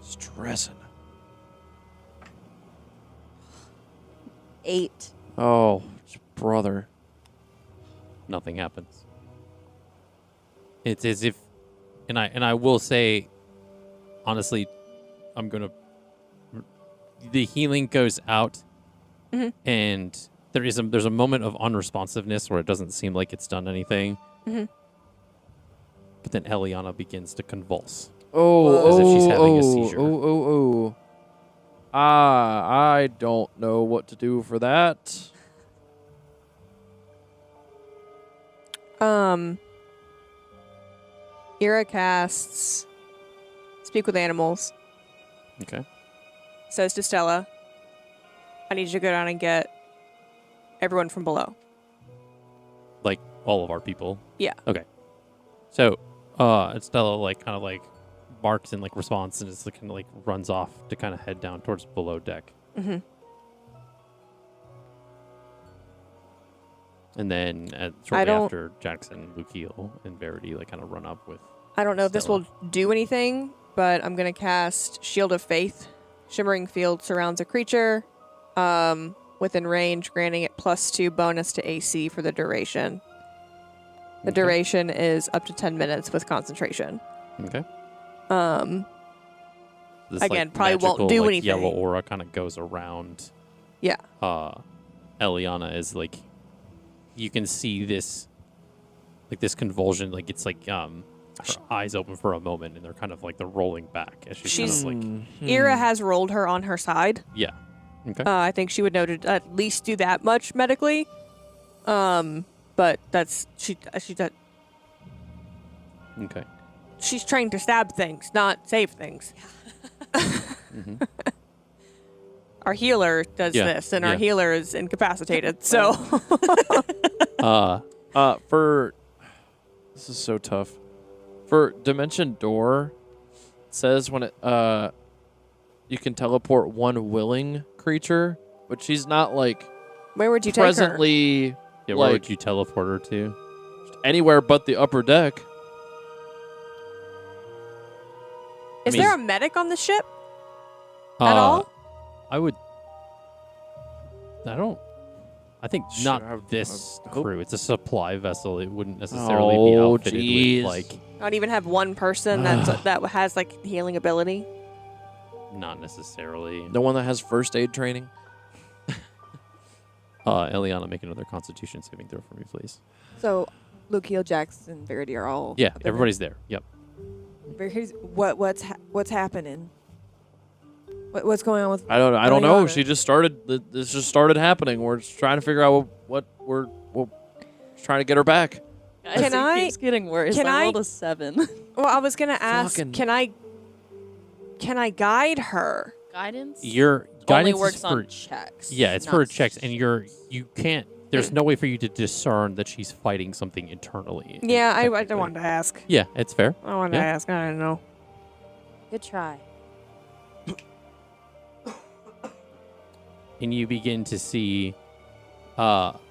Speaker 2: Stressing.
Speaker 5: 8.
Speaker 2: Oh, brother.
Speaker 1: Nothing happens. It's as if, and I will say, honestly, I'm gonna. The healing goes out, and there's a moment of unresponsiveness where it doesn't seem like it's done anything. But then Eliana begins to convulse.
Speaker 2: Oh,
Speaker 1: As if she's having a seizure.
Speaker 2: I don't know what to do for that.
Speaker 3: Ira casts Speak with Animals.
Speaker 1: Okay.
Speaker 3: Says to Stella, I need you to go down and get everyone from below.
Speaker 1: Like all of our people.
Speaker 3: Yeah.
Speaker 1: Okay. So, Stella like kind of like barks in like response and just kind of like runs off to kind of head down towards below deck.
Speaker 3: Mm-hmm.
Speaker 1: And then shortly after, Jackson, Lukiel, and Verity like kind of run up with.
Speaker 3: I don't know if this
Speaker 1: Stella.
Speaker 3: will do anything, but I'm going to cast Shield of Faith. Shimmering field surrounds a creature within range, granting it +2 bonus to AC for the duration. The
Speaker 1: Okay.
Speaker 3: duration is up to 10 minutes with concentration.
Speaker 1: Okay. This,
Speaker 3: Again,
Speaker 1: like,
Speaker 3: probably won't
Speaker 1: magical,
Speaker 3: do
Speaker 1: like,
Speaker 3: anything.
Speaker 1: Yellow aura kind of goes around.
Speaker 3: Yeah.
Speaker 1: Eliana is like, you can see this, like this convulsion, like it's like her eyes open for a moment, and they're kind of like they're rolling back as she's kind of like,
Speaker 3: Ira has rolled her on her side.
Speaker 1: yeah. Okay.
Speaker 3: I think she would know to at least do that much medically. But that's she does.
Speaker 1: Okay.
Speaker 3: She's trained to stab things, not save things. Our healer does
Speaker 1: Yeah,
Speaker 3: this, and our
Speaker 1: yeah.
Speaker 3: healer is incapacitated. So
Speaker 2: For this is so tough. For Dimension Door, it says when it you can teleport one willing creature, but she's not like
Speaker 3: where would you take her?
Speaker 2: presently
Speaker 1: Yeah. Where
Speaker 2: like
Speaker 1: would you teleport her to?
Speaker 2: anywhere but the upper deck.
Speaker 3: Is
Speaker 1: mean-
Speaker 3: there a medic on the ship at all?
Speaker 1: I would. I think
Speaker 2: Sure,
Speaker 1: not
Speaker 2: I
Speaker 1: this
Speaker 2: hope-
Speaker 1: crew. It's a supply vessel. It wouldn't necessarily be
Speaker 2: Oh,
Speaker 1: outfitted
Speaker 2: jeez.
Speaker 1: with like.
Speaker 3: Not even have one person that has like healing ability.
Speaker 1: Not necessarily.
Speaker 2: The one that has first aid training.
Speaker 1: Eliana, make another Constitution saving throw for me, please.
Speaker 5: So, Lukiel, Jackson, Verity are all.
Speaker 1: Yeah,
Speaker 5: up in there?
Speaker 1: everybody's there. Yep.
Speaker 5: Verity's, what's happening? What's going on with?
Speaker 2: I don't know.
Speaker 5: Eliana?
Speaker 2: She just started. This just started happening. We're just trying to figure out what we're trying to get her back.
Speaker 4: Guys,
Speaker 3: Can
Speaker 4: it
Speaker 3: I-
Speaker 4: keeps getting worse.
Speaker 3: can
Speaker 4: I
Speaker 3: I-
Speaker 4: rolled a 7.
Speaker 3: Well, I was gonna ask,
Speaker 2: Fucking-
Speaker 3: can I guide her?
Speaker 4: Guidance
Speaker 1: Your
Speaker 4: only
Speaker 1: guidance
Speaker 4: works
Speaker 1: is for
Speaker 4: on checks.
Speaker 1: yeah, it's
Speaker 4: not
Speaker 1: for checks, and you can't. There's no way for you to discern that she's fighting something internally.
Speaker 3: Yeah, I
Speaker 1: technically.
Speaker 3: wanted to ask.
Speaker 1: Yeah, it's fair.
Speaker 3: I wanted
Speaker 1: Yeah.
Speaker 3: to ask. I don't know.
Speaker 6: Good try.
Speaker 1: And you begin to see Eliana's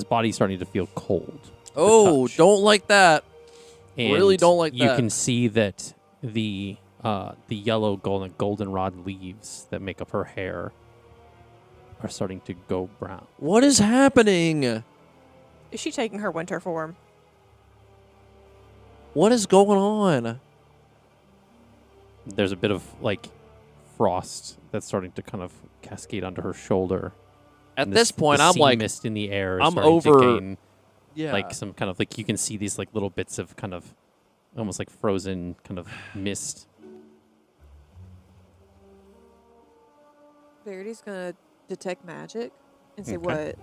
Speaker 1: body starting to feel cold.
Speaker 2: Oh,
Speaker 1: touch.
Speaker 2: don't like that.
Speaker 1: And
Speaker 2: Really don't like
Speaker 1: you
Speaker 2: that.
Speaker 1: can see that the yellow goldenrod leaves that make up her hair are starting to go brown.
Speaker 2: What is happening?
Speaker 3: Is she taking her winter form?
Speaker 2: What is going on?
Speaker 1: There's a bit of like frost that's starting to kind of cascade onto her shoulder.
Speaker 2: At
Speaker 1: And
Speaker 2: this point,
Speaker 1: the
Speaker 2: I'm
Speaker 1: sea
Speaker 2: like,
Speaker 1: mist in the air. Is
Speaker 2: I'm
Speaker 1: starting to
Speaker 2: over-
Speaker 1: gain,
Speaker 2: yeah.
Speaker 1: like some kind of like you can see these like little bits of kind of almost like frozen kind of mist.
Speaker 5: Verity's gonna detect magic and see
Speaker 1: Okay.
Speaker 5: what,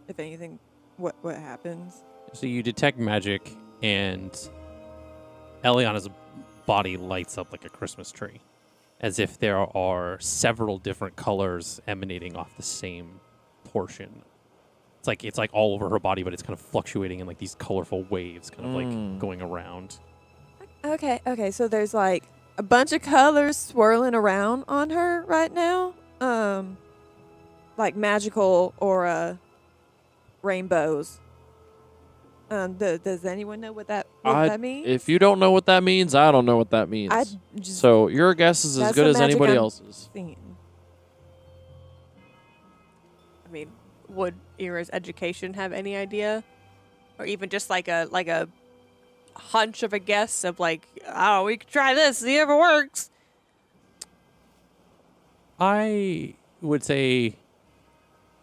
Speaker 5: if anything, what happens.
Speaker 1: So you detect magic, and Eliana's body lights up like a Christmas tree, as if there are several different colors emanating off the same portion. It's like all over her body, but it's kind of fluctuating in like these colorful waves, kind of like going around.
Speaker 5: Okay, so there's like a bunch of colors swirling around on her right now. Like magical aura rainbows. Does anyone know what that means?
Speaker 2: If you don't know what that means, I don't know what that means.
Speaker 5: I just
Speaker 2: So your guess is as
Speaker 5: that's
Speaker 2: good
Speaker 5: the
Speaker 2: as
Speaker 5: magic
Speaker 2: anybody
Speaker 5: I'm
Speaker 2: else's.
Speaker 5: seeing.
Speaker 3: I mean, would Ira's education have any idea, or even just like a hunch of a guess of like, oh, we could try this, see if it works?
Speaker 1: I would say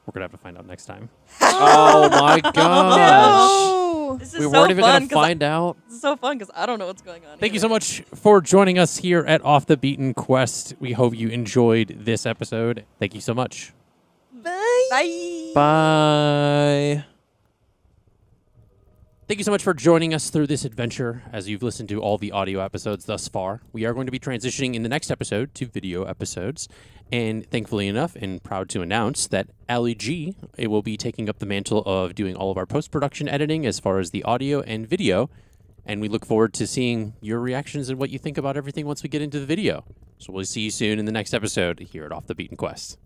Speaker 1: we're gonna have to find out next time.
Speaker 2: Oh my gosh.
Speaker 5: No!
Speaker 4: This is
Speaker 2: We
Speaker 4: so
Speaker 2: weren't even
Speaker 4: fun
Speaker 2: going to
Speaker 4: 'cause
Speaker 2: find out.
Speaker 4: This is so fun because I don't know what's going on.
Speaker 1: Thank you
Speaker 4: either.
Speaker 1: so much for joining us here at Off the Beaten Quest. We hope you enjoyed this episode. Thank you so much.
Speaker 3: Bye.
Speaker 2: Bye.
Speaker 1: Thank you so much for joining us through this adventure as you've listened to all the audio episodes thus far. We are going to be transitioning in the next episode to video episodes. And thankfully enough, and proud to announce that Ali G will be taking up the mantle of doing all of our post-production editing as far as the audio and video. And we look forward to seeing your reactions and what you think about everything once we get into the video. So we'll see you soon in the next episode here at Off the Beaten Quest.